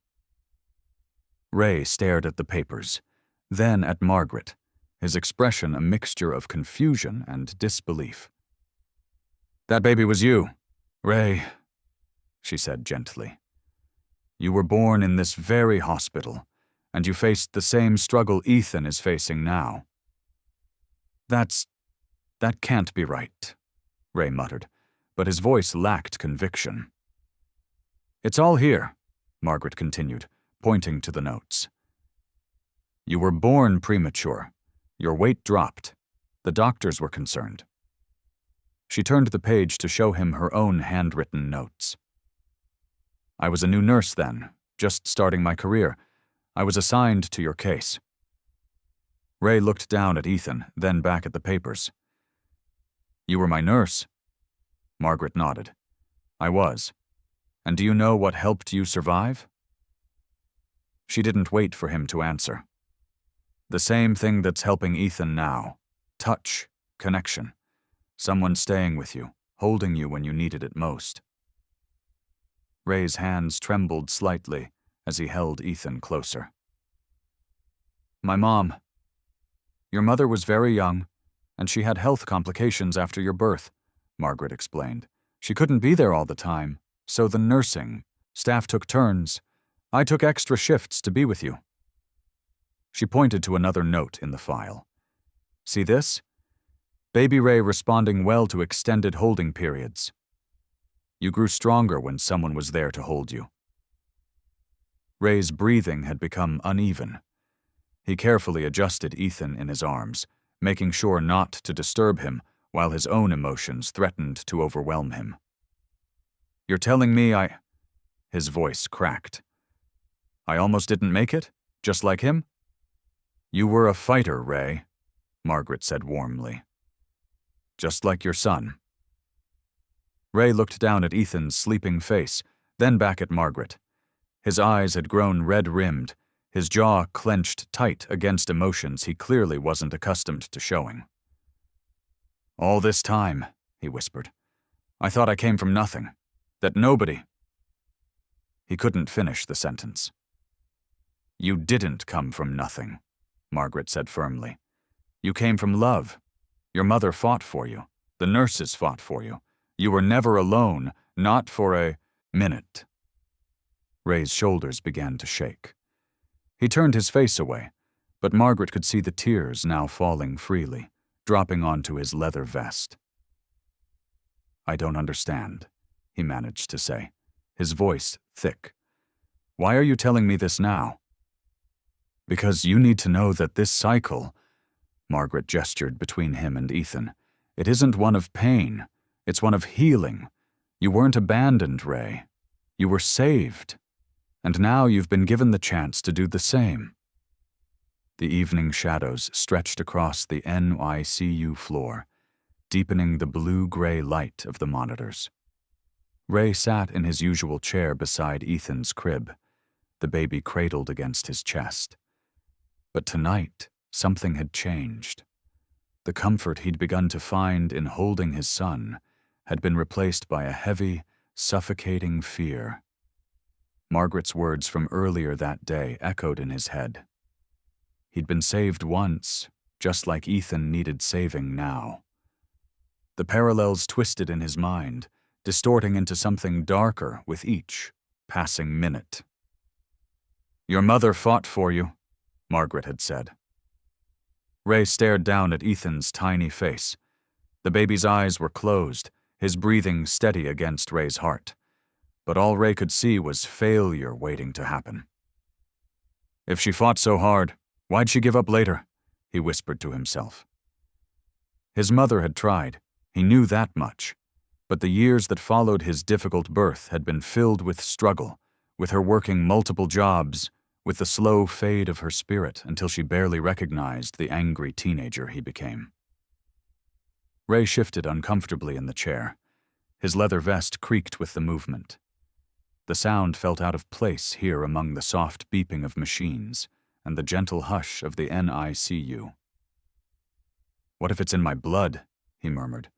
Ray stared at the papers, then at Margaret, his expression a mixture of confusion and disbelief. "That baby was you, Ray," she said gently. "You were born in this very hospital, and you faced the same struggle Ethan is facing now." That can't be right," Ray muttered, but his voice lacked conviction. "It's all here," Margaret continued, pointing to the notes. "You were born premature. Your weight dropped. The doctors were concerned." She turned the page to show him her own handwritten notes. "I was a new nurse then, just starting my career. I was assigned to your case." Ray looked down at Ethan, then back at the papers. "You were my nurse?" Margaret nodded. "I was. And do you know what helped you survive?" She didn't wait for him to answer. "The same thing that's helping Ethan now. Touch, connection. Someone staying with you, holding you when you needed it most." Ray's hands trembled slightly as he held Ethan closer. "My mom. Your mother was very young, and she had health complications after your birth," Margaret explained. "She couldn't be there all the time, so the nursing staff took turns. I took extra shifts to be with you." She pointed to another note in the file. "See this? Baby Ray responding well to extended holding periods. You grew stronger when someone was there to hold you." Ray's breathing had become uneven. He carefully adjusted Ethan in his arms, making sure not to disturb him while his own emotions threatened to overwhelm him. "You're telling me I—" His voice cracked. "I almost didn't make it? Just like him?" "You were a fighter, Ray," Margaret said warmly. "Just like your son." Ray looked down at Ethan's sleeping face, then back at Margaret. His eyes had grown red-rimmed, his jaw clenched tight against emotions he clearly wasn't accustomed to showing. "All this time," he whispered, "I thought I came from nothing. That nobody—" He couldn't finish the sentence. "You didn't come from nothing," Margaret said firmly. "You came from love. Your mother fought for you. The nurses fought for you. You were never alone, not for a minute." Ray's shoulders began to shake. He turned his face away, but Margaret could see the tears now falling freely, dropping onto his leather vest. "I don't understand," he managed to say, his voice thick. "Why are you telling me this now?" "Because you need to know that this cycle," Margaret gestured between him and Ethan, "it isn't one of pain, it's one of healing. You weren't abandoned, Ray. You were saved. And now you've been given the chance to do the same." The evening shadows stretched across the NICU floor, deepening the blue-gray light of the monitors. Ray sat in his usual chair beside Ethan's crib, the baby cradled against his chest. But tonight, something had changed. The comfort he'd begun to find in holding his son had been replaced by a heavy, suffocating fear. Margaret's words from earlier that day echoed in his head. He'd been saved once, just like Ethan needed saving now. The parallels twisted in his mind, distorting into something darker with each passing minute. "Your mother fought for you," Margaret had said. Ray stared down at Ethan's tiny face. The baby's eyes were closed, his breathing steady against Ray's heart. But all Ray could see was failure waiting to happen. "If she fought so hard, why'd she give up later?" he whispered to himself. His mother had tried, he knew that much, but the years that followed his difficult birth had been filled with struggle, with her working multiple jobs, with the slow fade of her spirit until she barely recognized the angry teenager he became. Ray shifted uncomfortably in the chair. His leather vest creaked with the movement. The sound felt out of place here among the soft beeping of machines and the gentle hush of the NICU. "What if it's in my blood?" he murmured,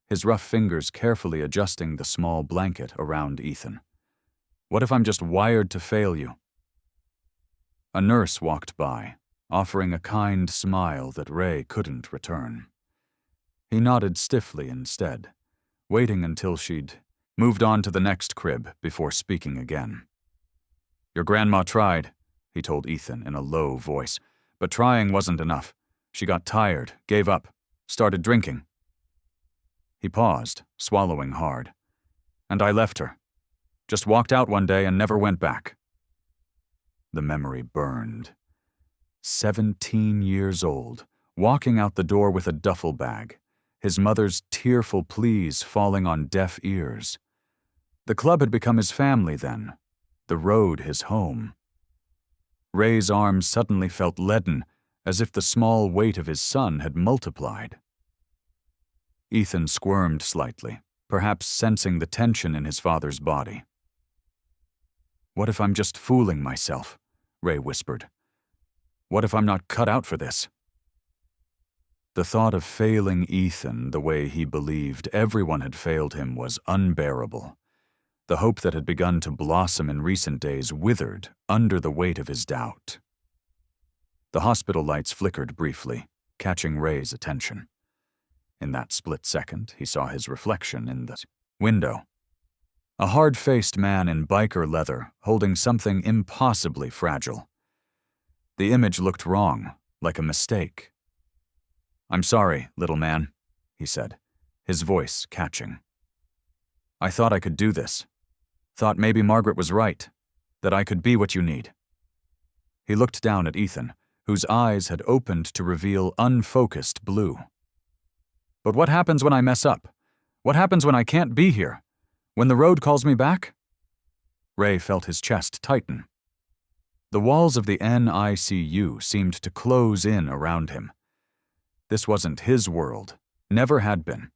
his rough fingers carefully adjusting the small blanket around Ethan. "What if I'm just wired to fail you?" A nurse walked by, offering a kind smile that Ray couldn't return. He nodded stiffly instead, waiting until she'd moved on to the next crib before speaking again. "Your grandma tried," he told Ethan in a low voice, "but trying wasn't enough. She got tired, gave up, started drinking." He paused, swallowing hard. "And I left her. Just walked out one day and never went back." The memory burned. 17 years old, walking out the door with a duffel bag, his mother's tearful pleas falling on deaf ears. The club had become his family then, the road his home. Ray's arms suddenly felt leaden, as if the small weight of his son had multiplied. Ethan squirmed slightly, perhaps sensing the tension in his father's body. "What if I'm just fooling myself?" Ray whispered. "What if I'm not cut out for this?" The thought of failing Ethan the way he believed everyone had failed him was unbearable. The hope that had begun to blossom in recent days withered under the weight of his doubt. The hospital lights flickered briefly, catching Ray's attention. In that split second, he saw his reflection in the window. A hard-faced man in biker leather holding something impossibly fragile. The image looked wrong, like a mistake. "I'm sorry, little man," he said, his voice catching. "I thought I could do this. Thought maybe Margaret was right, that I could be what you need." He looked down at Ethan, whose eyes had opened to reveal unfocused blue. "But what happens when I mess up? What happens when I can't be here? When the road calls me back?" Ray felt his chest tighten. The walls of the NICU seemed to close in around him. This wasn't his world, never had been.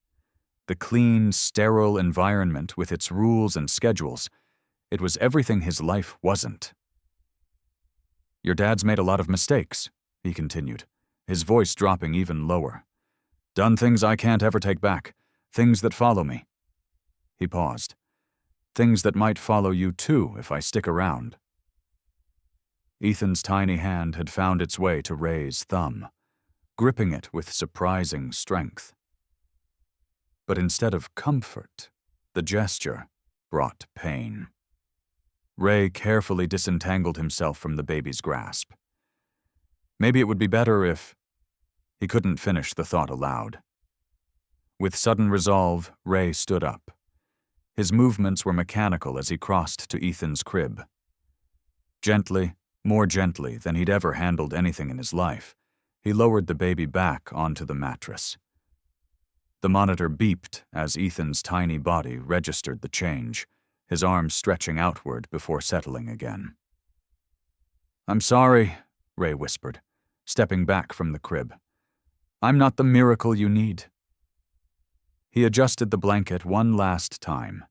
The clean, sterile environment with its rules and schedules, it was everything his life wasn't. "Your dad's made a lot of mistakes," he continued, his voice dropping even lower. "Done things I can't ever take back, things that follow me." He paused. "Things that might follow you too if I stick around." Ethan's tiny hand had found its way to Ray's thumb, gripping it with surprising strength. But instead of comfort, the gesture brought pain. Ray carefully disentangled himself from the baby's grasp. Maybe it would be better if... He couldn't finish the thought aloud. With sudden resolve, Ray stood up. His movements were mechanical as he crossed to Ethan's crib. Gently, more gently than he'd ever handled anything in his life, he lowered the baby back onto the mattress. The monitor beeped as Ethan's tiny body registered the change, his arms stretching outward before settling again. "I'm sorry," Ray whispered, stepping back from the crib. "I'm not the miracle you need." He adjusted the blanket one last time,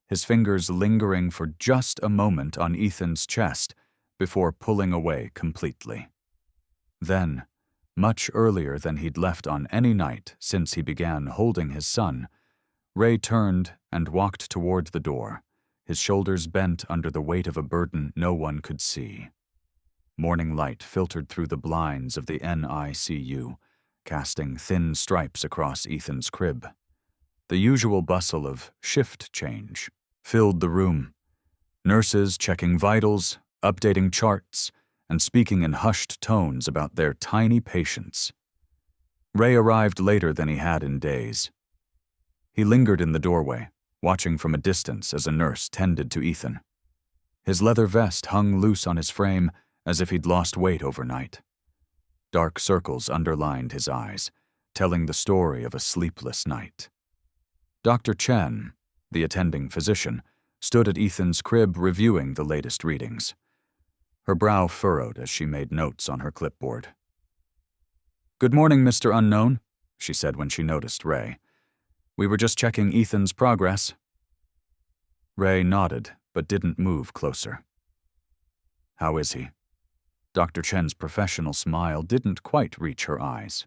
his fingers lingering for just a moment on Ethan's chest before pulling away completely. Then, much earlier than he'd left on any night since he began holding his son, Ray turned and walked toward the door, his shoulders bent under the weight of a burden no one could see. Morning light filtered through the blinds of the NICU, casting thin stripes across Ethan's crib. The usual bustle of shift change filled the room. Nurses checking vitals, updating charts, and speaking in hushed tones about their tiny patients. Ray arrived later than he had in days. He lingered in the doorway, watching from a distance as a nurse tended to Ethan. His leather vest hung loose on his frame as if he'd lost weight overnight. Dark circles underlined his eyes, telling the story of a sleepless night. Dr. Chen, the attending physician, stood at Ethan's crib reviewing the latest readings. Her brow furrowed as she made notes on her clipboard. "Good morning, Mr. Unknown," she said when she noticed Ray. "We were just checking Ethan's progress." Ray nodded, but didn't move closer. "How is he?" Dr. Chen's professional smile didn't quite reach her eyes.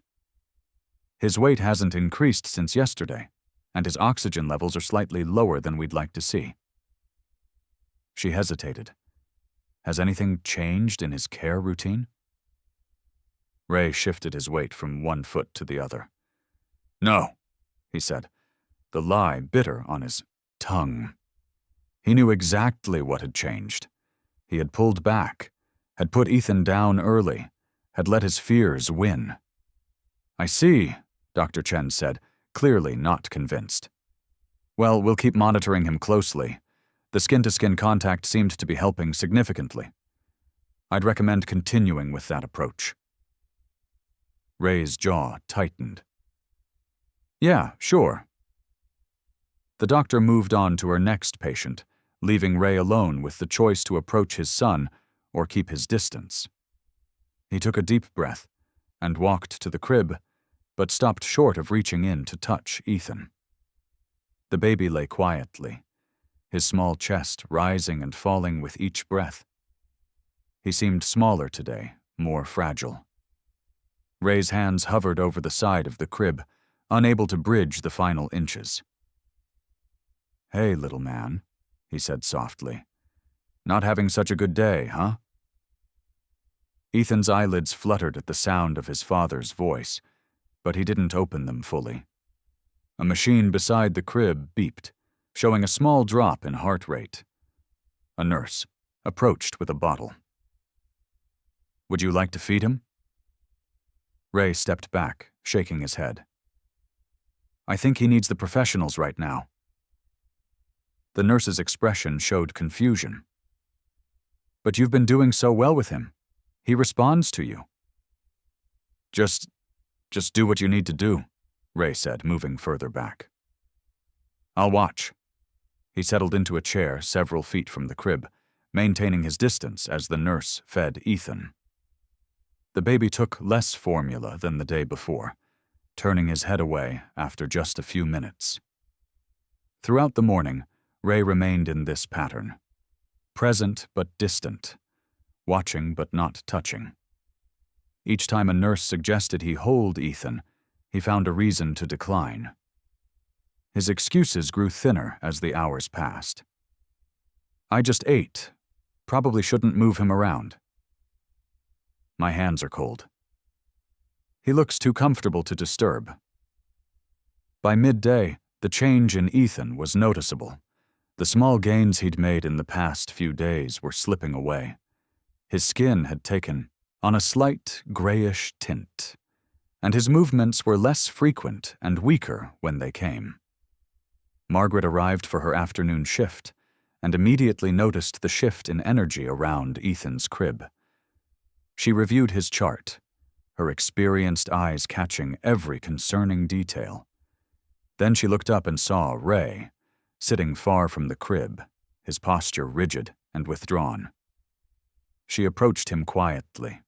"His weight hasn't increased since yesterday, and his oxygen levels are slightly lower than we'd like to see." She hesitated. Has anything changed in his care routine? Ray shifted his weight from one foot to the other. "No," he said, the lie bitter on his tongue. He knew exactly what had changed. He had pulled back, had put Ethan down early, had let his fears win. "I see," Dr. Chen said, clearly not convinced. "Well, we'll keep monitoring him closely. The skin-to-skin contact seemed to be helping significantly. I'd recommend continuing with that approach." Ray's jaw tightened. "Yeah, sure." The doctor moved on to her next patient, leaving Ray alone with the choice to approach his son or keep his distance. He took a deep breath and walked to the crib, but stopped short of reaching in to touch Ethan. The baby lay quietly, his small chest rising and falling with each breath. He seemed smaller today, more fragile. Ray's hands hovered over the side of the crib, unable to bridge the final inches. "Hey, little man," he said softly. "Not having such a good day, huh?" Ethan's eyelids fluttered at the sound of his father's voice, but he didn't open them fully. A machine beside the crib beeped, showing a small drop in heart rate. A nurse approached with a bottle. "Would you like to feed him?" Ray stepped back, shaking his head. "I think he needs the professionals right now." The nurse's expression showed confusion. "But you've been doing so well with him. He responds to you." Just do what you need to do," Ray said, moving further back. "I'll watch." He settled into a chair several feet from the crib, maintaining his distance as the nurse fed Ethan. The baby took less formula than the day before, turning his head away after just a few minutes. Throughout the morning, Ray remained in this pattern, present but distant, watching but not touching. Each time a nurse suggested he hold Ethan, he found a reason to decline. His excuses grew thinner as the hours passed. "I just ate. Probably shouldn't move him around." "My hands are cold." "He looks too comfortable to disturb." By midday, the change in Ethan was noticeable. The small gains he'd made in the past few days were slipping away. His skin had taken on a slight grayish tint, and his movements were less frequent and weaker when they came. Margaret arrived for her afternoon shift and immediately noticed the shift in energy around Ethan's crib. She reviewed his chart, her experienced eyes catching every concerning detail. Then she looked up and saw Ray, sitting far from the crib, his posture rigid and withdrawn. She approached him quietly.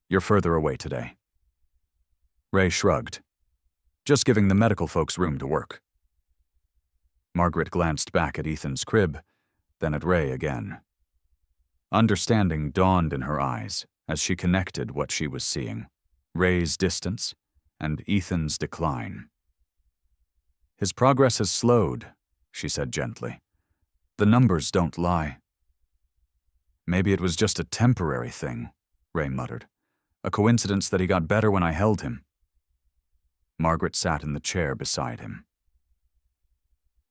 You're further away today. Ray shrugged, just giving the medical folks room to work. Margaret glanced back at Ethan's crib, then at Ray again. Understanding dawned in her eyes as she connected what she was seeing: Ray's distance and Ethan's decline. His progress has slowed, she said gently. The numbers don't lie. Maybe it was just a temporary thing, Ray muttered. A coincidence that he got better when I held him. Margaret sat in the chair beside him.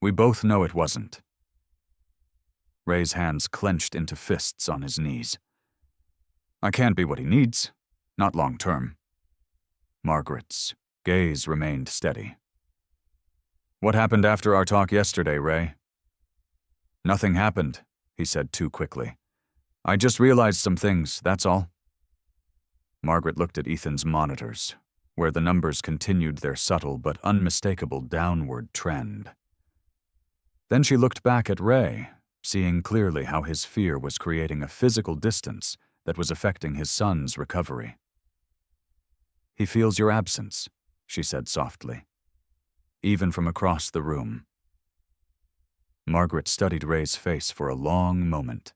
We both know it wasn't. Ray's hands clenched into fists on his knees. I can't be what he needs, not long term. Margaret's gaze remained steady. What happened after our talk yesterday, Ray? Nothing happened, he said too quickly. I just realized some things, that's all. Margaret looked at Ethan's monitors, where the numbers continued their subtle but unmistakable downward trend. Then she looked back at Ray, seeing clearly how his fear was creating a physical distance that was affecting his son's recovery. He feels your absence, she said softly, even from across the room. Margaret studied Ray's face for a long moment.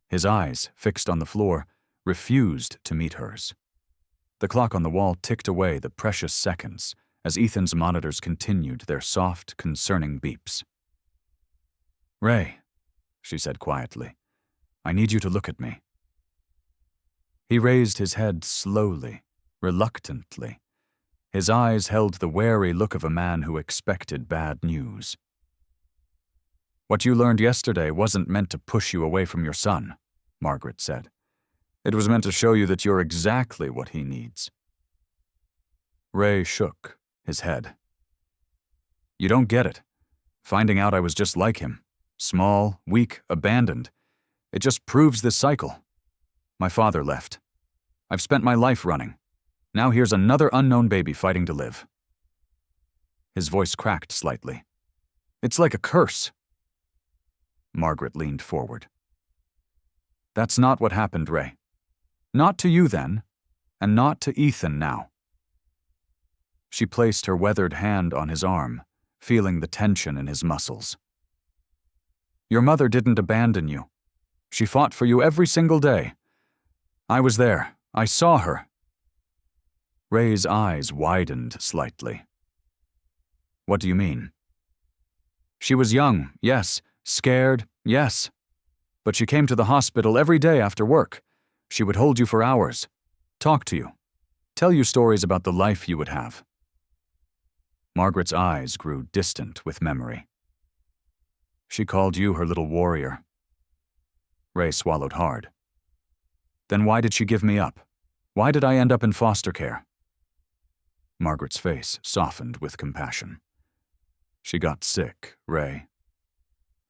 His eyes, fixed on the floor, refused to meet hers. The clock on the wall ticked away the precious seconds as Ethan's monitors continued their soft, concerning beeps. Ray, she said quietly, I need you to look at me. He raised his head slowly, reluctantly. His eyes held the wary look of a man who expected bad news. What you learned yesterday wasn't meant to push you away from your son, Margaret said. It was meant to show you that you're exactly what he needs. Ray shook his head. You don't get it. Finding out I was just like him, small, weak, abandoned, it just proves this cycle. My father left. I've spent my life running. Now here's another unknown baby fighting to live. His voice cracked slightly. It's like a curse. Margaret leaned forward. That's not what happened, Ray. Not to you then, and not to Ethan now. She placed her weathered hand on his arm, feeling the tension in his muscles. Your mother didn't abandon you. She fought for you every single day. I was there. I saw her. Ray's eyes widened slightly. What do you mean? She was young, yes. Scared, yes. But she came to the hospital every day after work. She would hold you for hours, talk to you, tell you stories about the life you would have. Margaret's eyes grew distant with memory. She called you her little warrior. Ray swallowed hard. Then why did she give me up? Why did I end up in foster care? Margaret's face softened with compassion. She got sick, Ray.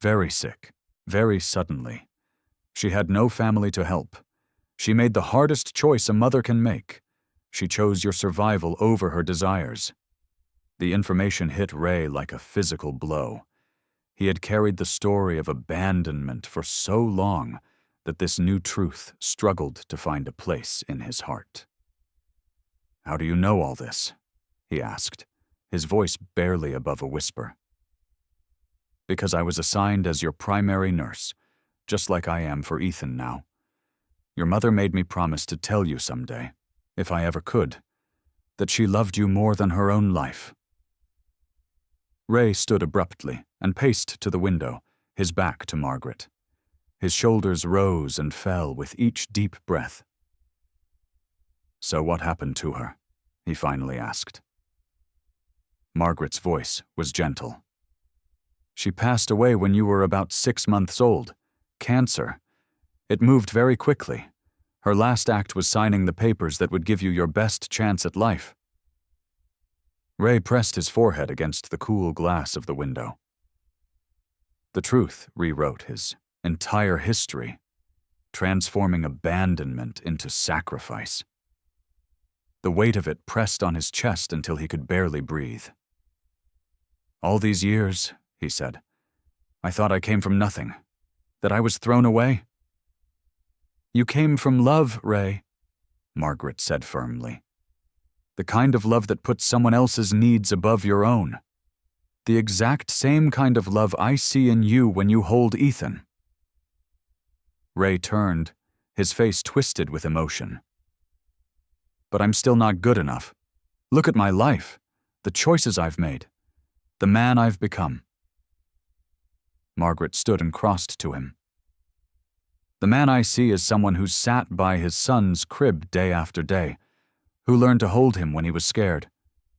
Very sick, very suddenly. She had no family to help. She made the hardest choice a mother can make. She chose your survival over her desires. The information hit Ray like a physical blow. He had carried the story of abandonment for so long that this new truth struggled to find a place in his heart. How do you know all this? He asked, his voice barely above a whisper. Because I was assigned as your primary nurse, just like I am for Ethan now. Your mother made me promise to tell you someday, if I ever could, that she loved you more than her own life. Ray stood abruptly and paced to the window, his back to Margaret. His shoulders rose and fell with each deep breath. So what happened to her? He finally asked. Margaret's voice was gentle. She passed away when you were about 6 months old. Cancer. It moved very quickly. Her last act was signing the papers that would give you your best chance at life. Ray pressed his forehead against the cool glass of the window. The truth rewrote his entire history, transforming abandonment into sacrifice. The weight of it pressed on his chest until he could barely breathe. All these years, he said, I thought I came from nothing, that I was thrown away. You came from love, Ray. Margaret said firmly. The kind of love that puts someone else's needs above your own. The exact same kind of love I see in you when you hold Ethan. Ray turned, his face twisted with emotion. But I'm still not good enough. Look at my life, the choices I've made, the man I've become. Margaret stood and crossed to him. The man I see is someone who sat by his son's crib day after day, who learned to hold him when he was scared,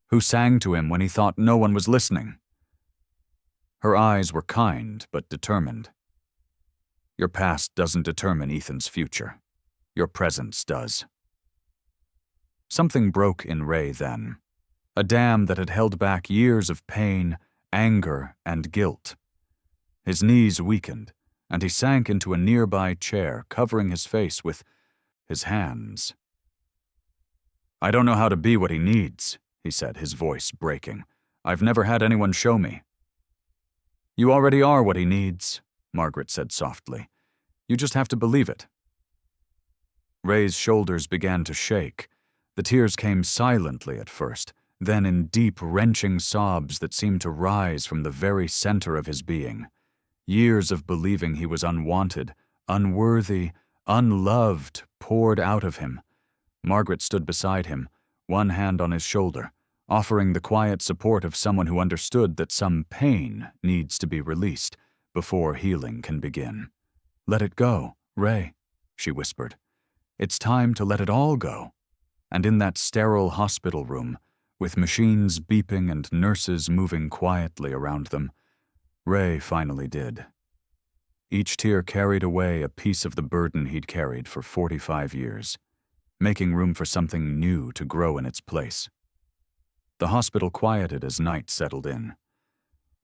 who sang to him when he thought no one was listening. Her eyes were kind but determined. Your past doesn't determine Ethan's future. Your presence does. Something broke in Ray then, a dam that had held back years of pain, anger, and guilt. His knees weakened, and he sank into a nearby chair, covering his face with his hands. I don't know how to be what he needs, he said, his voice breaking. I've never had anyone show me. You already are what he needs, Margaret said softly. You just have to believe it. Ray's shoulders began to shake. The tears came silently at first, then in deep, wrenching sobs that seemed to rise from the very center of his being. Years of believing he was unwanted, unworthy, unloved poured out of him. Margaret stood beside him, one hand on his shoulder, offering the quiet support of someone who understood that some pain needs to be released before healing can begin. Let it go, Ray, she whispered. It's time to let it all go. And in that sterile hospital room, with machines beeping and nurses moving quietly around them, Ray finally did. Each tear carried away a piece of the burden he'd carried for 45 years, making room for something new to grow in its place. The hospital quieted as night settled in.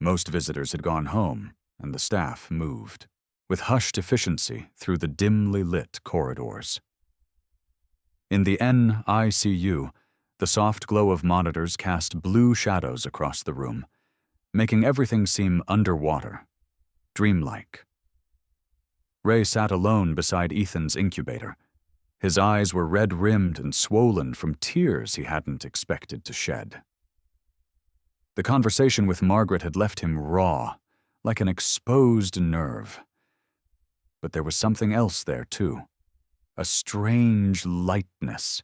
Most visitors had gone home, and the staff moved, with hushed efficiency through the dimly lit corridors. In the NICU, the soft glow of monitors cast blue shadows across the room, making everything seem underwater, dreamlike. Ray sat alone beside Ethan's incubator. His eyes were red-rimmed and swollen from tears he hadn't expected to shed. The conversation with Margaret had left him raw, like an exposed nerve. But there was something else there, too. A strange lightness,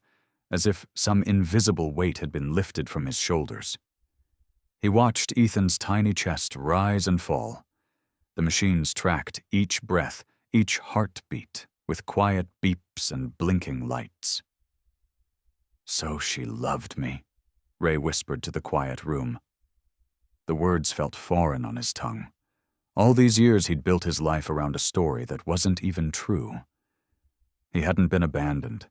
as if some invisible weight had been lifted from his shoulders. He watched Ethan's tiny chest rise and fall. The machines tracked each breath, each heartbeat, with quiet beeps and blinking lights. So she loved me, Ray whispered to the quiet room. The words felt foreign on his tongue. All these years he'd built his life around a story that wasn't even true. He hadn't been abandoned.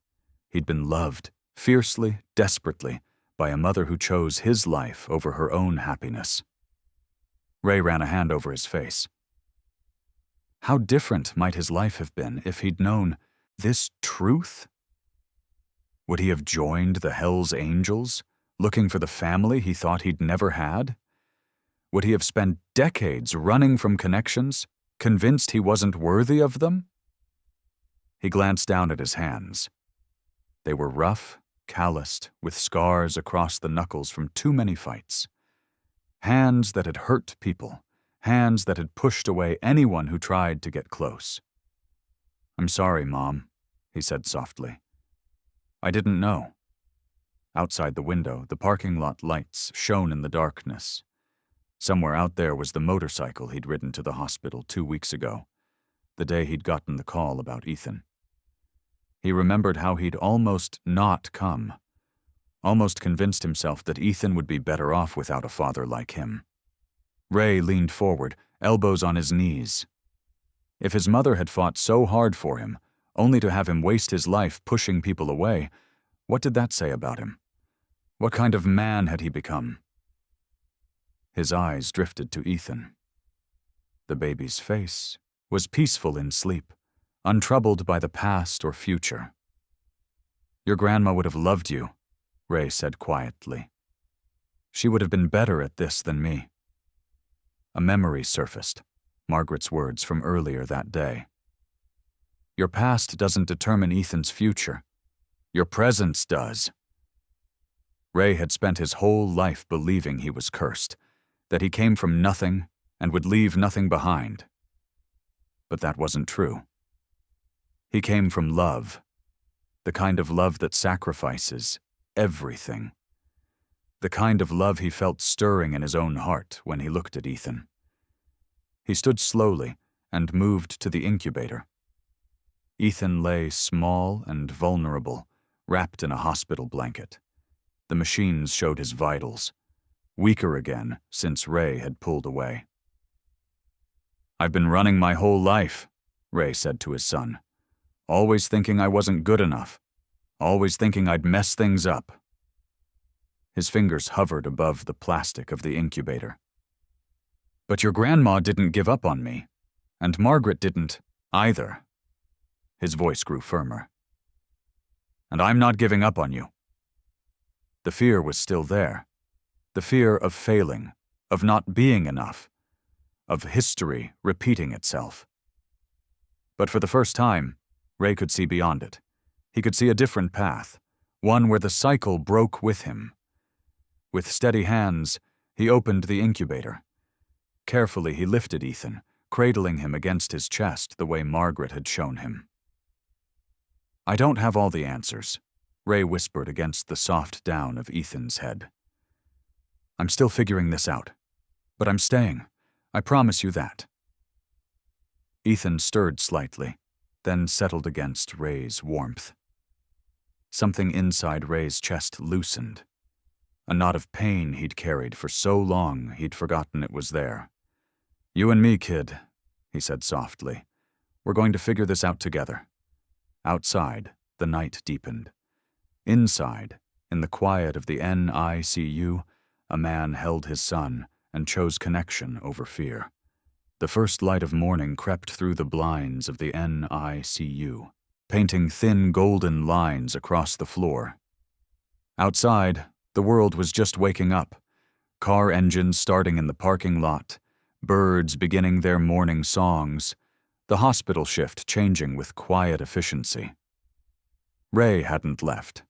He'd been loved, fiercely, desperately, by a mother who chose his life over her own happiness. Ray ran a hand over his face. How different might his life have been if he'd known this truth? Would he have joined the Hells Angels, looking for the family he thought he'd never had? Would he have spent decades running from connections, convinced he wasn't worthy of them? He glanced down at his hands. They were rough, calloused, with scars across the knuckles from too many fights. Hands that had hurt people, hands that had pushed away anyone who tried to get close. I'm sorry, Mom, he said softly. I didn't know. Outside the window, the parking lot lights shone in the darkness. Somewhere out there was the motorcycle he'd ridden to the hospital 2 weeks ago, the day he'd gotten the call about Ethan. He remembered how he'd almost not come, almost convinced himself that Ethan would be better off without a father like him. Ray leaned forward, elbows on his knees. If his mother had fought so hard for him, only to have him waste his life pushing people away, what did that say about him? What kind of man had he become? His eyes drifted to Ethan. The baby's face was peaceful in sleep, untroubled by the past or future. Your grandma would have loved you, Ray said quietly. She would have been better at this than me. A memory surfaced, Margaret's words from earlier that day. Your past doesn't determine Ethan's future. Your presence does. Ray had spent his whole life believing he was cursed, that he came from nothing and would leave nothing behind. But that wasn't true. He came from love, the kind of love that sacrifices everything. The kind of love he felt stirring in his own heart when he looked at Ethan. He stood slowly and moved to the incubator. Ethan lay small and vulnerable, wrapped in a hospital blanket. The machines showed his vitals, weaker again since Ray had pulled away. "I've been running my whole life," Ray said to his son. "Always thinking I wasn't good enough. Always thinking I'd mess things up." His fingers hovered above the plastic of the incubator. "But your grandma didn't give up on me, and Margaret didn't either." His voice grew firmer. "And I'm not giving up on you." The fear was still there. The fear of failing, of not being enough, of history repeating itself. But for the first time, Ray could see beyond it. He could see a different path, one where the cycle broke with him. With steady hands, he opened the incubator. Carefully, he lifted Ethan, cradling him against his chest the way Margaret had shown him. "I don't have all the answers," Ray whispered against the soft down of Ethan's head. "I'm still figuring this out, but I'm staying. I promise you that." Ethan stirred slightly, then settled against Ray's warmth. Something inside Ray's chest loosened. A knot of pain he'd carried for so long he'd forgotten it was there. "You and me, kid," he said softly. "We're going to figure this out together." Outside, the night deepened. Inside, in the quiet of the NICU, a man held his son and chose connection over fear. The first light of morning crept through the blinds of the NICU, painting thin golden lines across the floor. Outside, the world was just waking up. Car engines starting in the parking lot, birds beginning their morning songs, the hospital shift changing with quiet efficiency. Ray hadn't left.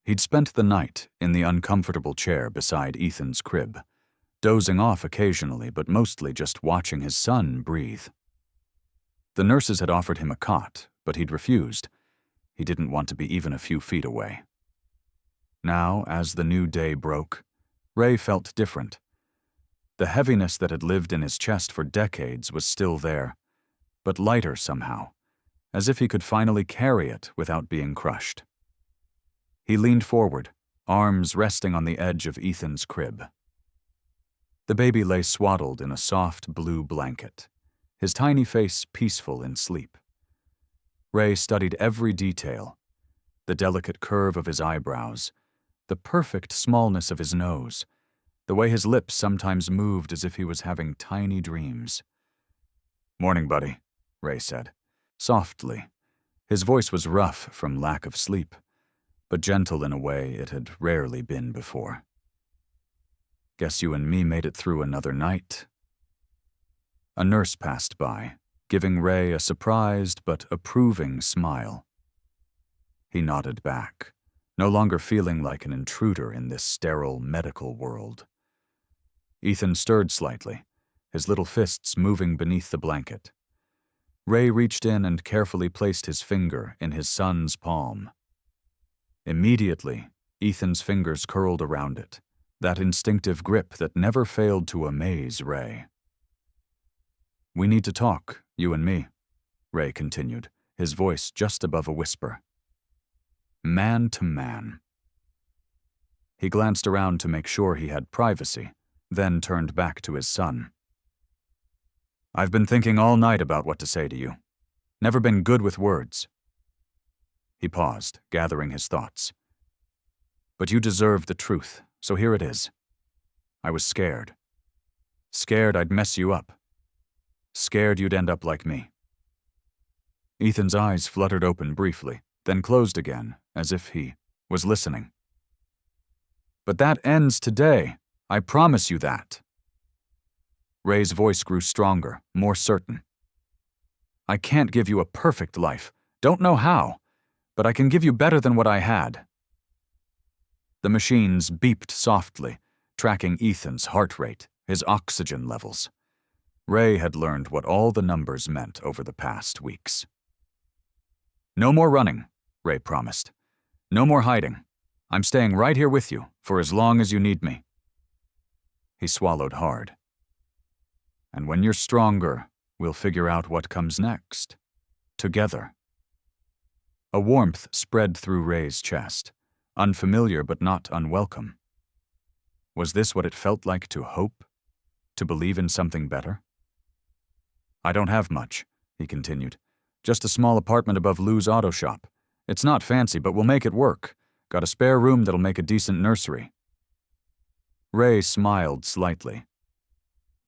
He'd spent the night in the uncomfortable chair beside Ethan's crib, dozing off occasionally but mostly just watching his son breathe. The nurses had offered him a cot, but he'd refused. He didn't want to be even a few feet away. Now, as the new day broke, Ray felt different. The heaviness that had lived in his chest for decades was still there, but lighter somehow, as if he could finally carry it without being crushed. He leaned forward, arms resting on the edge of Ethan's crib. The baby lay swaddled in a soft blue blanket, his tiny face peaceful in sleep. Ray studied every detail, the delicate curve of his eyebrows, the perfect smallness of his nose, the way his lips sometimes moved as if he was having tiny dreams. "Morning, buddy," Ray said, softly. His voice was rough from lack of sleep, but gentle in a way it had rarely been before. "Guess you and me made it through another night." A nurse passed by, giving Ray a surprised but approving smile. He nodded back, no longer feeling like an intruder in this sterile medical world. Ethan stirred slightly, his little fists moving beneath the blanket. Ray reached in and carefully placed his finger in his son's palm. Immediately, Ethan's fingers curled around it, that instinctive grip that never failed to amaze Ray. "We need to talk, you and me," Ray continued, his voice just above a whisper. "Man to man." He glanced around to make sure he had privacy, then turned back to his son. "I've been thinking all night about what to say to you. Never been good with words." He paused, gathering his thoughts. "But you deserve the truth, so here it is. I was scared. Scared I'd mess you up. Scared you'd end up like me." Ethan's eyes fluttered open briefly, then closed again, as if he was listening. "But that ends today. I promise you that." Ray's voice grew stronger, more certain. "I can't give you a perfect life. Don't know how. but I can give you better than what I had." The machines beeped softly, tracking Ethan's heart rate, his oxygen levels. Ray had learned what all the numbers meant over the past weeks. "No more running," Ray promised. "No more hiding. I'm staying right here with you for as long as you need me." He swallowed hard. "And when you're stronger, we'll figure out what comes next. Together." A warmth spread through Ray's chest, unfamiliar but not unwelcome. Was this what it felt like to hope? To believe in something better? "I don't have much," he continued. "Just a small apartment above Lou's auto shop. It's not fancy, but we'll make it work. Got a spare room that'll make a decent nursery." Ray smiled slightly.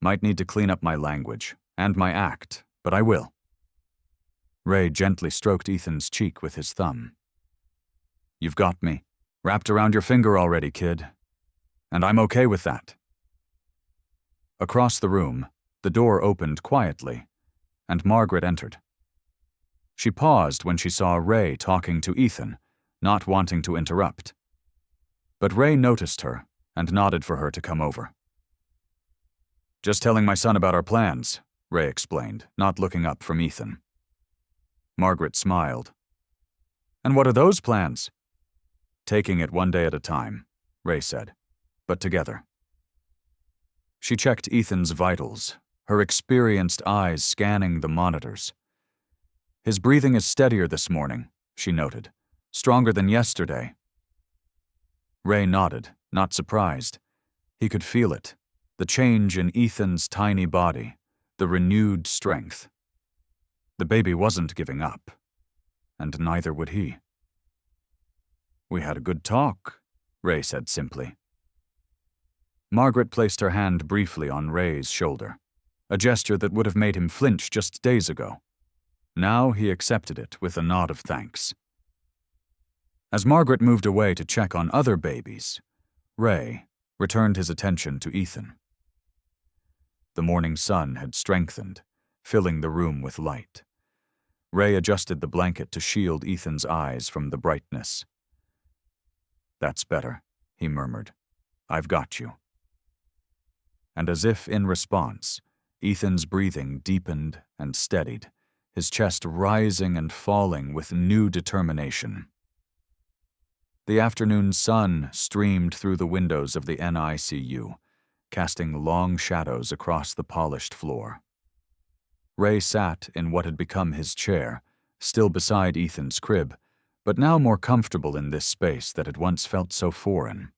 "Might need to clean up my language, and my act, but I will." Ray gently stroked Ethan's cheek with his thumb. "You've got me. Wrapped around your finger already, kid. And I'm okay with that." Across the room, the door opened quietly, and Margaret entered. She paused when she saw Ray talking to Ethan, not wanting to interrupt. But Ray noticed her and nodded for her to come over. "Just telling my son about our plans," Ray explained, not looking up from Ethan. Margaret smiled. "And what are those plans?" "Taking it one day at a time," Ray said, "but together." She checked Ethan's vitals, her experienced eyes scanning the monitors. "His breathing is steadier this morning," she noted. "Stronger than yesterday." Ray nodded, not surprised. He could feel it, the change in Ethan's tiny body, the renewed strength. The baby wasn't giving up, and neither would he. "We had a good talk," Ray said simply. Margaret placed her hand briefly on Ray's shoulder, a gesture that would have made him flinch just days ago. Now he accepted it with a nod of thanks. As Margaret moved away to check on other babies, Ray returned his attention to Ethan. The morning sun had strengthened, filling the room with light. Ray adjusted the blanket to shield Ethan's eyes from the brightness. "That's better," he murmured. "I've got you." And as if in response, Ethan's breathing deepened and steadied, his chest rising and falling with new determination. The afternoon sun streamed through the windows of the NICU, casting long shadows across the polished floor. Ray sat in what had become his chair, still beside Ethan's crib, but now more comfortable in this space that had once felt so foreign.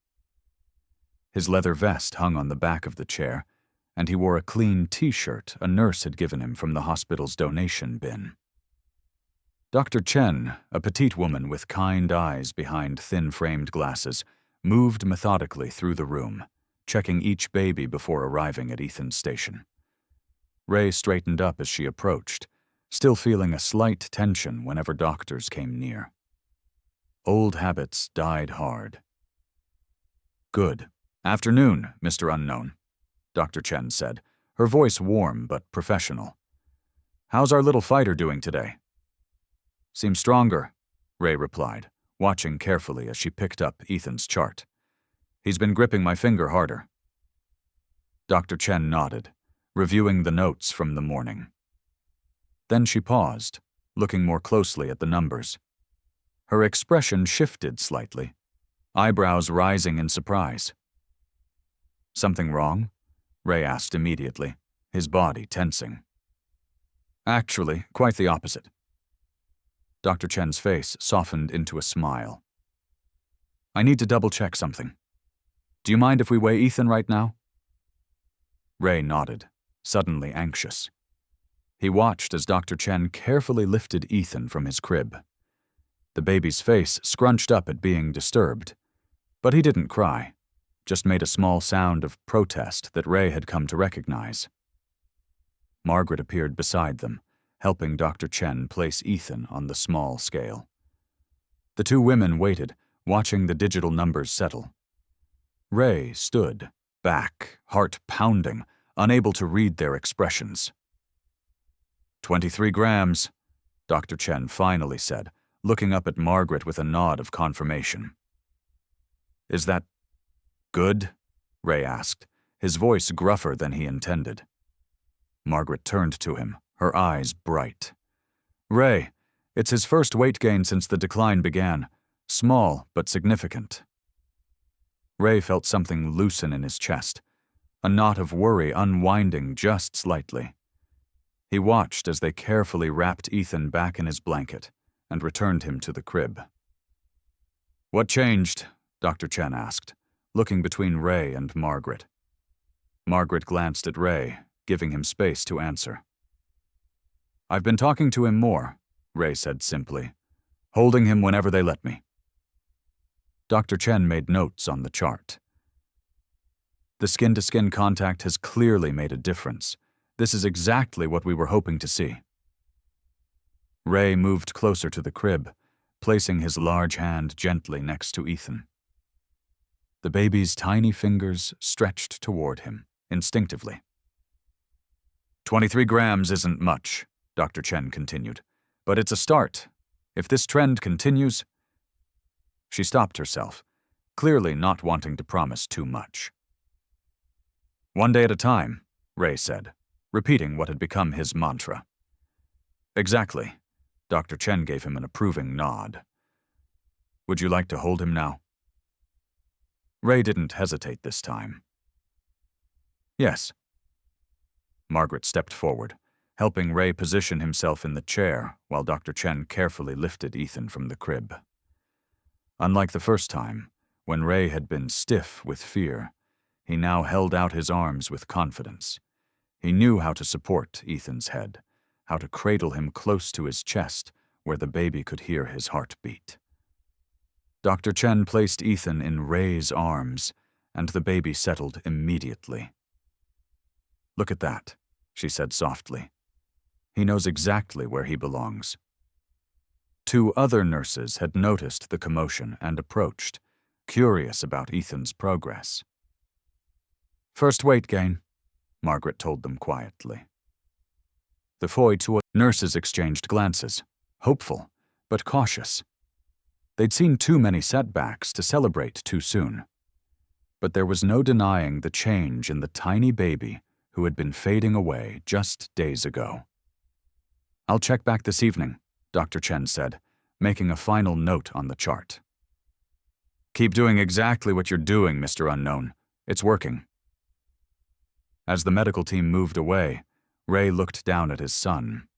His leather vest hung on the back of the chair, and he wore a clean T-shirt a nurse had given him from the hospital's donation bin. Dr. Chen, a petite woman with kind eyes behind thin-framed glasses, moved methodically through the room, checking each baby before arriving at Ethan's station. Ray straightened up as she approached, still feeling a slight tension whenever doctors came near. Old habits died hard. "Good afternoon, Mr. Unknown," Dr. Chen said, her voice warm but professional. "How's our little fighter doing today?" "Seems stronger," Ray replied, watching carefully as she picked up Ethan's chart. "He's been gripping my finger harder." Dr. Chen nodded, reviewing the notes from the morning. Then she paused, looking more closely at the numbers. Her expression shifted slightly, eyebrows rising in surprise. "Something wrong?" Ray asked immediately, his body tensing. "Actually, quite the opposite." Dr. Chen's face softened into a smile. "I need to double-check something. Do you mind if we weigh Ethan right now?" Ray nodded, suddenly anxious. He watched as Dr. Chen carefully lifted Ethan from his crib. The baby's face scrunched up at being disturbed, but he didn't cry, just made a small sound of protest that Ray had come to recognize. Margaret appeared beside them, helping Dr. Chen place Ethan on the small scale. The two women waited, watching the digital numbers settle. Ray stood, back, heart pounding, unable to read their expressions. 23 grams, Dr. Chen finally said, looking up at Margaret with a nod of confirmation. "Is that good?" Ray asked, his voice gruffer than he intended. Margaret turned to him, her eyes bright. "Ray, it's his first weight gain since the decline began. Small, but significant." Ray felt something loosen in his chest, a knot of worry unwinding just slightly. He watched as they carefully wrapped Ethan back in his blanket and returned him to the crib. "What changed?" Dr. Chen asked, looking between Ray and Margaret. Margaret glanced at Ray, giving him space to answer. "I've been talking to him more," Ray said simply, "holding him whenever they let me." Dr. Chen made notes on the chart. "The skin-to-skin contact has clearly made a difference. This is exactly what we were hoping to see." Ray moved closer to the crib, placing his large hand gently next to Ethan. The baby's tiny fingers stretched toward him, instinctively. 23 grams isn't much," Dr. Chen continued, "but it's a start. If this trend continues—" She stopped herself, clearly not wanting to promise too much. "One day at a time," Ray said, repeating what had become his mantra. "Exactly." Dr. Chen gave him an approving nod. "Would you like to hold him now?" Ray didn't hesitate this time. "Yes." Margaret stepped forward, helping Ray position himself in the chair while Dr. Chen carefully lifted Ethan from the crib. Unlike the first time, when Ray had been stiff with fear, he now held out his arms with confidence. He knew how to support Ethan's head, how to cradle him close to his chest where the baby could hear his heartbeat. Dr. Chen placed Ethan in Ray's arms, and the baby settled immediately. "Look at that," she said softly. "He knows exactly where he belongs." 2 other nurses had noticed the commotion and approached, curious about Ethan's progress. "First weight gain," Margaret told them quietly. The 2 nurses exchanged glances, hopeful, but cautious. They'd seen too many setbacks to celebrate too soon. But there was no denying the change in the tiny baby who had been fading away just days ago. "I'll check back this evening," Dr. Chen said, making a final note on the chart. "Keep doing exactly what you're doing, Mr. Unknown. It's working." As the medical team moved away, Ray looked down at his son.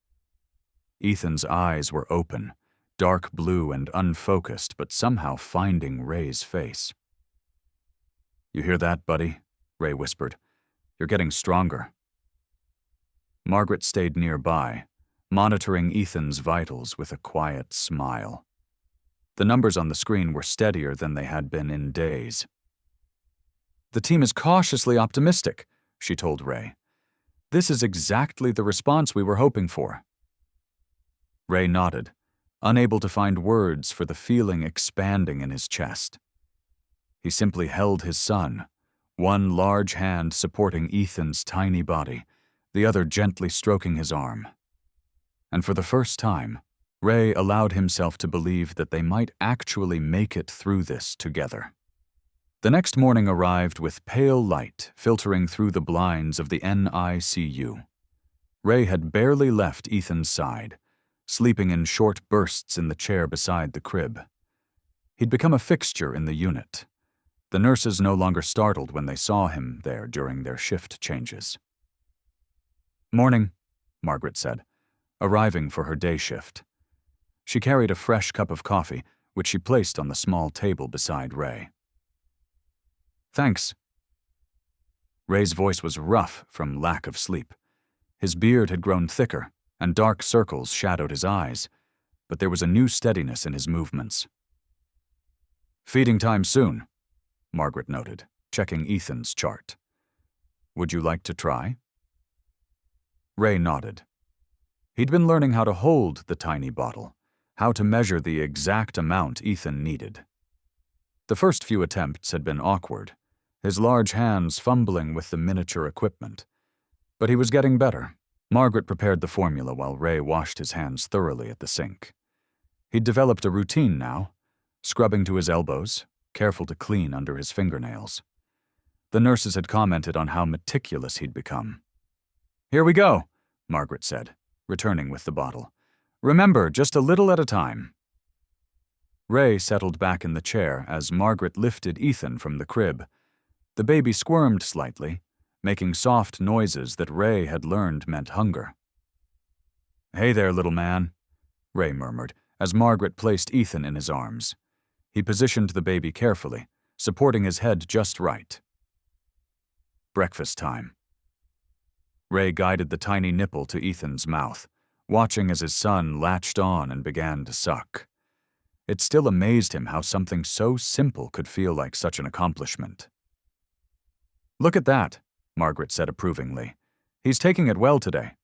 Ethan's eyes were open, dark blue and unfocused, but somehow finding Ray's face. "You hear that, buddy?" Ray whispered. "You're getting stronger." Margaret stayed nearby, monitoring Ethan's vitals with a quiet smile. The numbers on the screen were steadier than they had been in days. "The team is cautiously optimistic," she told Ray. "This is exactly the response we were hoping for." Ray nodded, unable to find words for the feeling expanding in his chest. He simply held his son, one large hand supporting Ethan's tiny body, the other gently stroking his arm. And for the first time, Ray allowed himself to believe that they might actually make it through this together. The next morning arrived with pale light filtering through the blinds of the NICU. Ray had barely left Ethan's side, sleeping in short bursts in the chair beside the crib. He'd become a fixture in the unit. The nurses no longer startled when they saw him there during their shift changes. "Morning," Margaret said, arriving for her day shift. She carried a fresh cup of coffee, which she placed on the small table beside Ray. "Thanks." Ray's voice was rough from lack of sleep. His beard had grown thicker, and dark circles shadowed his eyes, but there was a new steadiness in his movements. "Feeding time soon," Margaret noted, checking Ethan's chart. "Would you like to try?" Ray nodded. He'd been learning how to hold the tiny bottle, how to measure the exact amount Ethan needed. The first few attempts had been awkward, his large hands fumbling with the miniature equipment. But he was getting better. Margaret prepared the formula while Ray washed his hands thoroughly at the sink. He'd developed a routine now, scrubbing to his elbows, careful to clean under his fingernails. The nurses had commented on how meticulous he'd become. "Here we go," Margaret said, returning with the bottle. "Remember, just a little at a time." Ray settled back in the chair as Margaret lifted Ethan from the crib. The baby squirmed slightly, making soft noises that Ray had learned meant hunger. "Hey there, little man," Ray murmured as Margaret placed Ethan in his arms. He positioned the baby carefully, supporting his head just right. Breakfast time. Ray guided the tiny nipple to Ethan's mouth, watching as his son latched on and began to suck. It still amazed him how something so simple could feel like such an accomplishment. "Look at that," Margaret said approvingly. "He's taking it well today."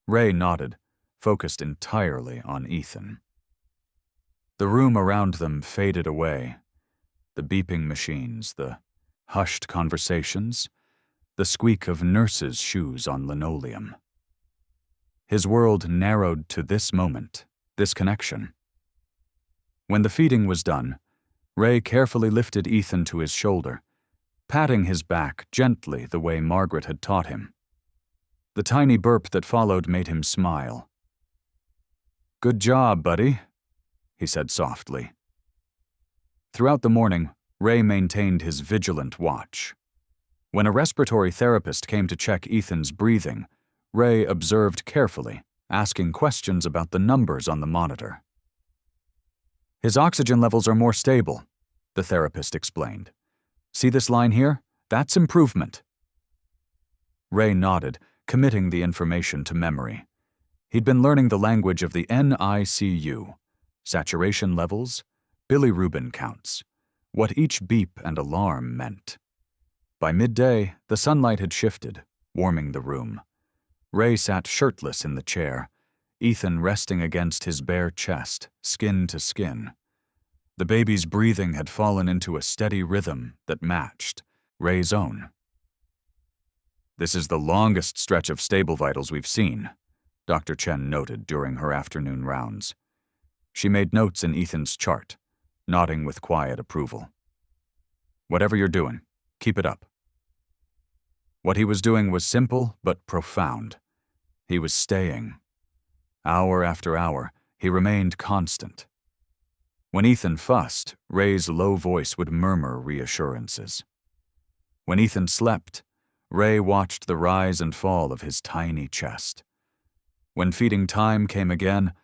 Ray nodded, focused entirely on Ethan. The room around them faded away. The beeping machines, the hushed conversations, the squeak of nurses' shoes on linoleum. His world narrowed to this moment, this connection. When the feeding was done, Ray carefully lifted Ethan to his shoulder, patting his back gently the way Margaret had taught him. The tiny burp that followed made him smile. "Good job, buddy," he said softly. Throughout the morning, Ray maintained his vigilant watch. When a respiratory therapist came to check Ethan's breathing, Ray observed carefully, asking questions about the numbers on the monitor. "His oxygen levels are more stable," the therapist explained. "See this line here? That's improvement." Ray nodded, committing the information to memory. He'd been learning the language of the NICU, saturation levels, bilirubin counts, what each beep and alarm meant. By midday, the sunlight had shifted, warming the room. Ray sat shirtless in the chair, Ethan resting against his bare chest, skin to skin. The baby's breathing had fallen into a steady rhythm that matched Ray's own. "This is the longest stretch of stable vitals we've seen," Dr. Chen noted during her afternoon rounds. She made notes in Ethan's chart, nodding with quiet approval. "Whatever you're doing, keep it up." What he was doing was simple but profound. He was staying. Hour after hour, he remained constant. When Ethan fussed, Ray's low voice would murmur reassurances. When Ethan slept, Ray watched the rise and fall of his tiny chest. When feeding time came again,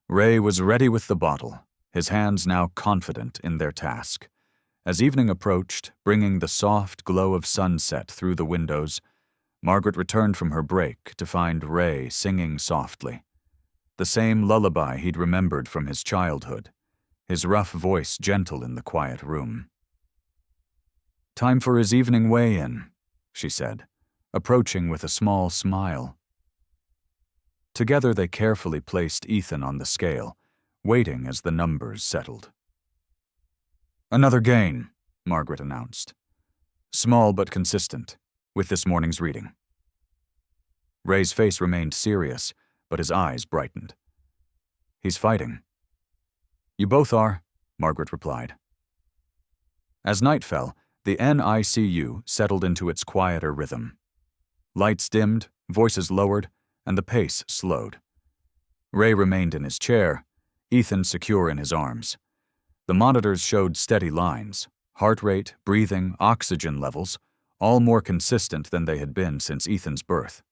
Ray was ready with the bottle, his hands now confident in their task. As evening approached, bringing the soft glow of sunset through the windows, Margaret returned from her break to find Ray singing softly. The same lullaby he'd remembered from his childhood, his rough voice gentle in the quiet room. "Time for his evening weigh-in," she said, approaching with a small smile. Together they carefully placed Ethan on the scale, waiting as the numbers settled. "Another gain," Margaret announced. "Small but consistent, with this morning's reading." Ray's face remained serious, but his eyes brightened. "He's fighting." "You both are," Margaret replied. As night fell, the NICU settled into its quieter rhythm. Lights dimmed, voices lowered, and the pace slowed. Ray remained in his chair, Ethan secure in his arms. The monitors showed steady lines, heart rate, breathing, oxygen levels, all more consistent than they had been since Ethan's birth.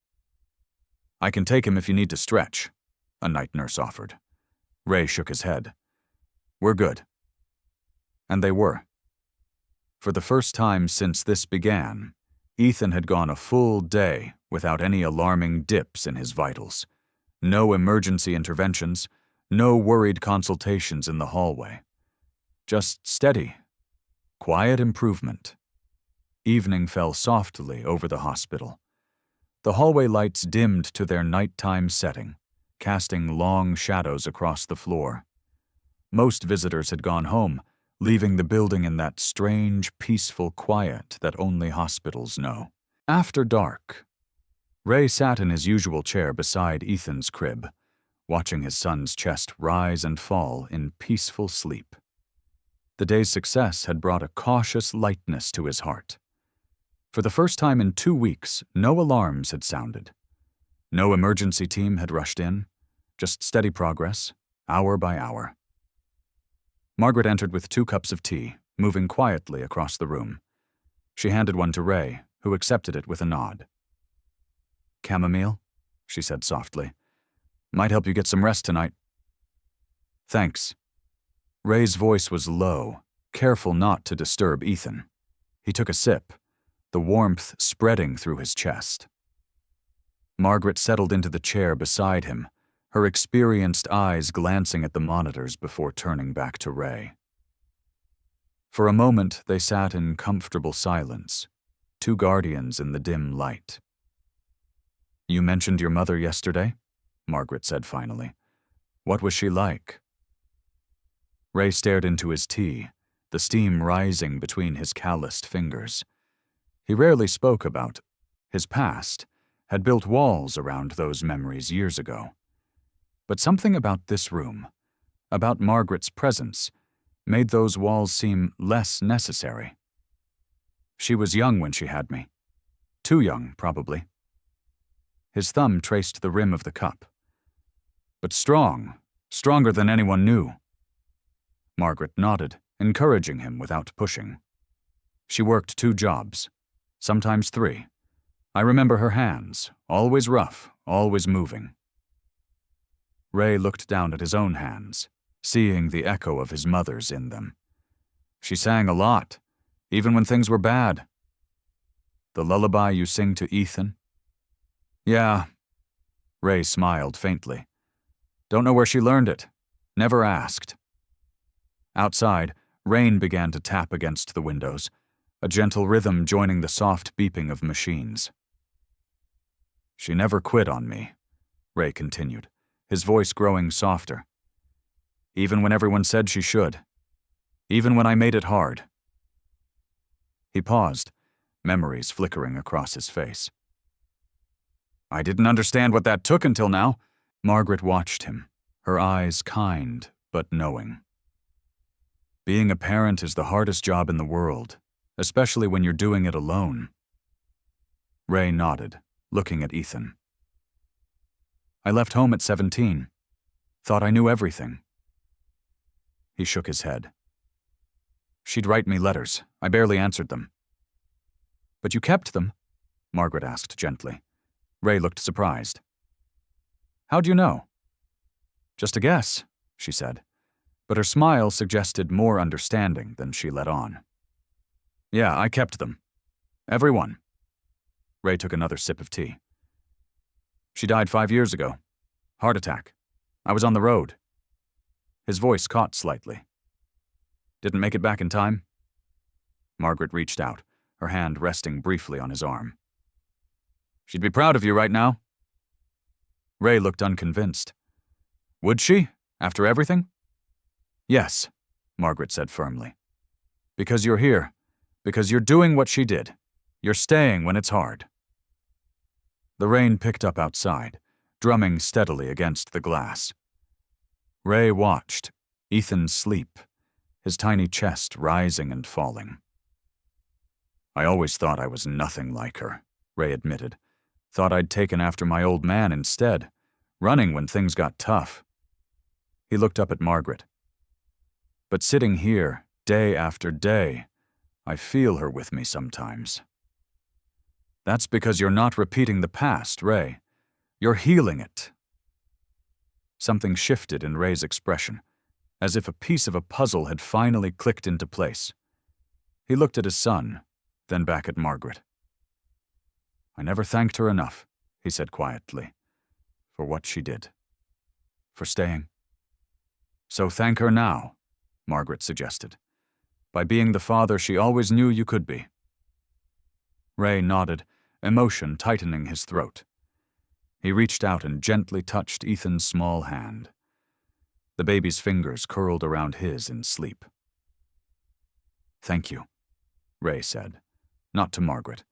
"I can take him if you need to stretch," a night nurse offered. Ray shook his head. "We're good." And they were. For the first time since this began, Ethan had gone a full day without any alarming dips in his vitals. No emergency interventions, no worried consultations in the hallway. Just steady, quiet improvement. Evening fell softly over the hospital. The hallway lights dimmed to their nighttime setting, casting long shadows across the floor. Most visitors had gone home, leaving the building in that strange, peaceful quiet that only hospitals know. After dark, Ray sat in his usual chair beside Ethan's crib, watching his son's chest rise and fall in peaceful sleep. The day's success had brought a cautious lightness to his heart. For the first time in 2 weeks, no alarms had sounded. No emergency team had rushed in, just steady progress, hour by hour. Margaret entered with 2 cups of tea, moving quietly across the room. She handed one to Ray, who accepted it with a nod. "Chamomile?" she said softly. "Might help you get some rest tonight." "Thanks." Ray's voice was low, careful not to disturb Ethan. He took a sip, the warmth spreading through his chest. Margaret settled into the chair beside him, her experienced eyes glancing at the monitors before turning back to Ray. For a moment, they sat in comfortable silence, 2 guardians in the dim light. "You mentioned your mother yesterday?" Margaret said finally. "What was she like?" Ray stared into his tea, the steam rising between his calloused fingers. He rarely spoke about his past, had built walls around those memories years ago. But something about this room, about Margaret's presence, made those walls seem less necessary. "She was young when she had me. Too young, probably." His thumb traced the rim of the cup. "But strong, stronger than anyone knew." Margaret nodded, encouraging him without pushing. "She worked 2 jobs, sometimes 3. I remember her hands, always rough, always moving." Ray looked down at his own hands, seeing the echo of his mother's in them. "She sang a lot, even when things were bad." "The lullaby you sing to Ethan?" "Yeah." Ray smiled faintly. "Don't know where she learned it. Never asked." Outside, rain began to tap against the windows, a gentle rhythm joining the soft beeping of machines. "She never quit on me," Ray continued, his voice growing softer. "Even when everyone said she should. Even when I made it hard." He paused, memories flickering across his face. "I didn't understand what that took until now." Margaret watched him, her eyes kind but knowing. "Being a parent is the hardest job in the world, especially when you're doing it alone." Ray nodded, looking at Ethan. "I left home at 17. Thought I knew everything." He shook his head. "She'd write me letters. I barely answered them." "But you kept them?" Margaret asked gently. Ray looked surprised. "How'd you know?" "Just a guess," she said, but her smile suggested more understanding than she let on. "Yeah, I kept them. Every one." Ray took another sip of tea. "She died 5 years ago. Heart attack. I was on the road." His voice caught slightly. "Didn't make it back in time?" Margaret reached out, her hand resting briefly on his arm. "She'd be proud of you right now." Ray looked unconvinced. "Would she, after everything?" "Yes," Margaret said firmly. "Because you're here. Because you're doing what she did. You're staying when it's hard." The rain picked up outside, drumming steadily against the glass. Ray watched, Ethan sleep, his tiny chest rising and falling. "I always thought I was nothing like her," Ray admitted. "Thought I'd taken after my old man instead, running when things got tough." He looked up at Margaret. "But sitting here, day after day, I feel her with me sometimes." "That's because you're not repeating the past, Ray. You're healing it." Something shifted in Ray's expression, as if a piece of a puzzle had finally clicked into place. He looked at his son, then back at Margaret. "I never thanked her enough," he said quietly, "for what she did. For staying." "So thank her now," Margaret suggested, "by being the father she always knew you could be." Ray nodded, emotion tightening his throat. He reached out and gently touched Ethan's small hand. The baby's fingers curled around his in sleep. "Thank you," Ray said, not to Margaret,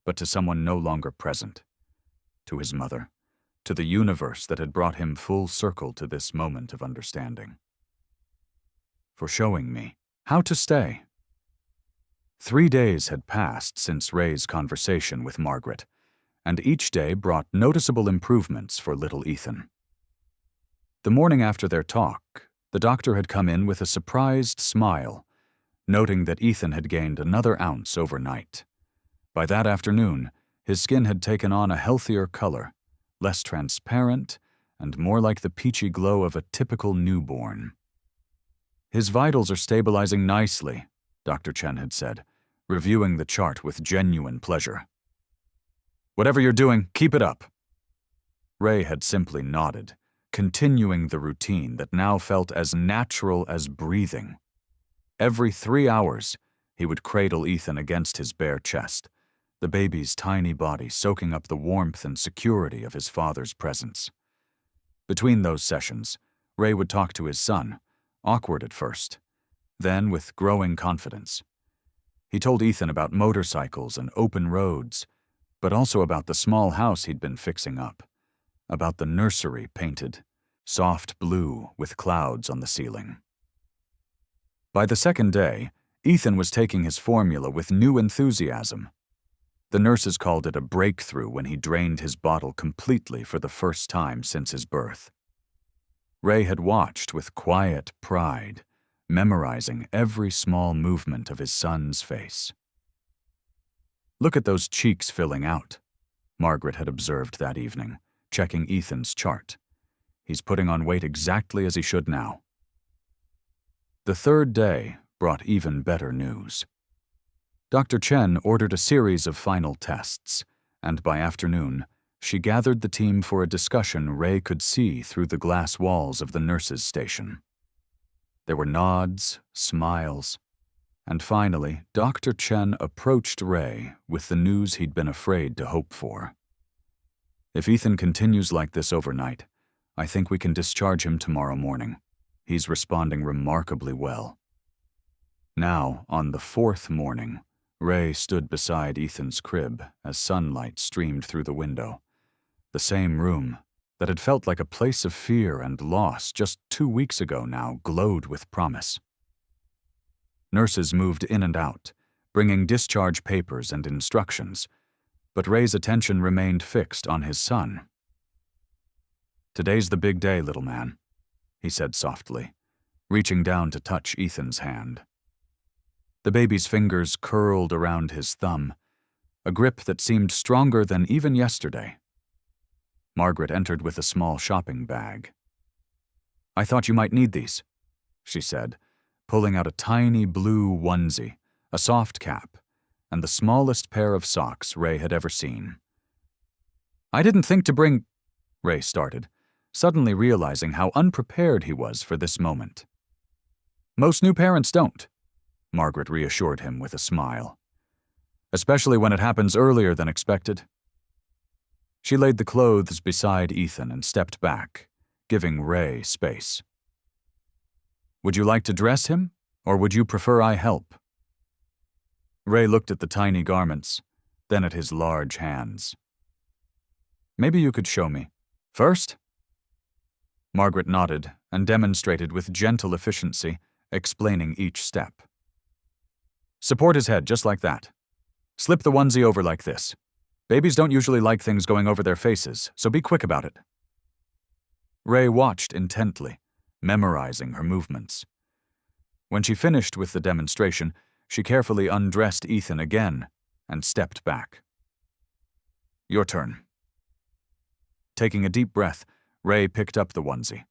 but to someone no longer present. To his mother, to the universe that had brought him full circle to this moment of understanding. For showing me how to stay. 3 days had passed since Ray's conversation with Margaret, and each day brought noticeable improvements for little Ethan. The morning after their talk, the doctor had come in with a surprised smile, noting that Ethan had gained another ounce overnight. By that afternoon, his skin had taken on a healthier color, less transparent, and more like the peachy glow of a typical newborn. "His vitals are stabilizing nicely," Dr. Chen had said, reviewing the chart with genuine pleasure. "Whatever you're doing, keep it up." Ray had simply nodded, continuing the routine that now felt as natural as breathing. Every 3 hours, he would cradle Ethan against his bare chest, the baby's tiny body soaking up the warmth and security of his father's presence. Between those sessions, Ray would talk to his son, awkward at first, then with growing confidence. He told Ethan about motorcycles and open roads, but also about the small house he'd been fixing up, about the nursery painted soft blue with clouds on the ceiling. By the second day, Ethan was taking his formula with new enthusiasm. The nurses called it a breakthrough when he drained his bottle completely for the first time since his birth. Ray had watched with quiet pride, memorizing every small movement of his son's face. "Look at those cheeks filling out," Margaret had observed that evening, checking Ethan's chart. "He's putting on weight exactly as he should now." The third day brought even better news. Dr. Chen ordered a series of final tests, and by afternoon, she gathered the team for a discussion Ray could see through the glass walls of the nurses' station. There were nods, smiles, and finally, Dr. Chen approached Ray with the news he'd been afraid to hope for. "If Ethan continues like this overnight, I think we can discharge him tomorrow morning. He's responding remarkably well." Now, on the 4th morning, Ray stood beside Ethan's crib as sunlight streamed through the window. The same room that had felt like a place of fear and loss just 2 weeks ago now glowed with promise. Nurses moved in and out, bringing discharge papers and instructions, but Ray's attention remained fixed on his son. "Today's the big day, little man," he said softly, reaching down to touch Ethan's hand. The baby's fingers curled around his thumb, a grip that seemed stronger than even yesterday. Margaret entered with a small shopping bag. "I thought you might need these," she said, pulling out a tiny blue onesie, a soft cap, and the smallest pair of socks Ray had ever seen. "I didn't think to bring—" Ray started, suddenly realizing how unprepared he was for this moment. "Most new parents don't," Margaret reassured him with a smile. "Especially when it happens earlier than expected." She laid the clothes beside Ethan and stepped back, giving Ray space. "Would you like to dress him, or would you prefer I help?" Ray looked at the tiny garments, then at his large hands. "Maybe you could show me. First?" Margaret nodded and demonstrated with gentle efficiency, explaining each step. "Support his head just like that. Slip the onesie over like this. Babies don't usually like things going over their faces, so be quick about it." Ray watched intently, memorizing her movements. When she finished with the demonstration, she carefully undressed Ethan again and stepped back. "Your turn." Taking a deep breath, Ray picked up the onesie.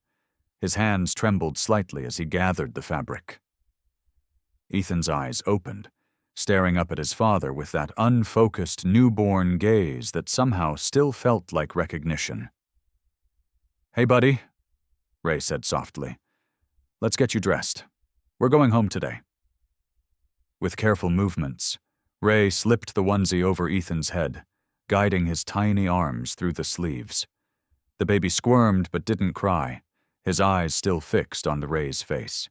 His hands trembled slightly as he gathered the fabric. Ethan's eyes opened, staring up at his father with that unfocused newborn gaze that somehow still felt like recognition. "Hey, buddy," Ray said softly. "Let's get you dressed. We're going home today." With careful movements, Ray slipped the onesie over Ethan's head, guiding his tiny arms through the sleeves. The baby squirmed but didn't cry, his eyes still fixed on Ray's face.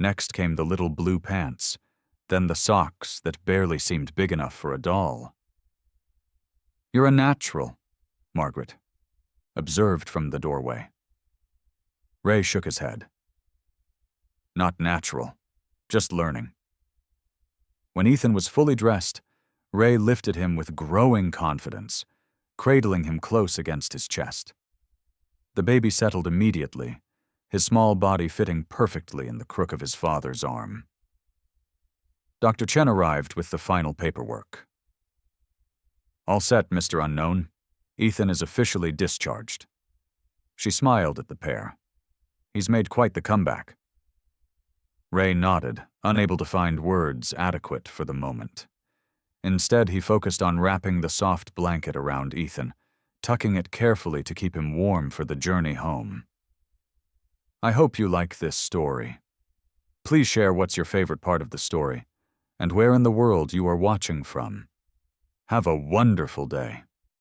Next came the little blue pants, then the socks that barely seemed big enough for a doll. "You're a natural, Margaret," observed from the doorway. Ray shook his head. Not natural, just learning. When Ethan was fully dressed, Ray lifted him with growing confidence, cradling him close against his chest. The baby settled immediately, his small body fitting perfectly in the crook of his father's arm. Dr. Chen arrived with the final paperwork. All set, Mr. Unknown. Ethan is officially discharged. She smiled at the pair. He's made quite the comeback. Ray nodded, unable to find words adequate for the moment. Instead, he focused on wrapping the soft blanket around Ethan, tucking it carefully to keep him warm for the journey home. I hope you like this story. Please share what's your favorite part of the story, and where in the world you are watching from. Have a wonderful day.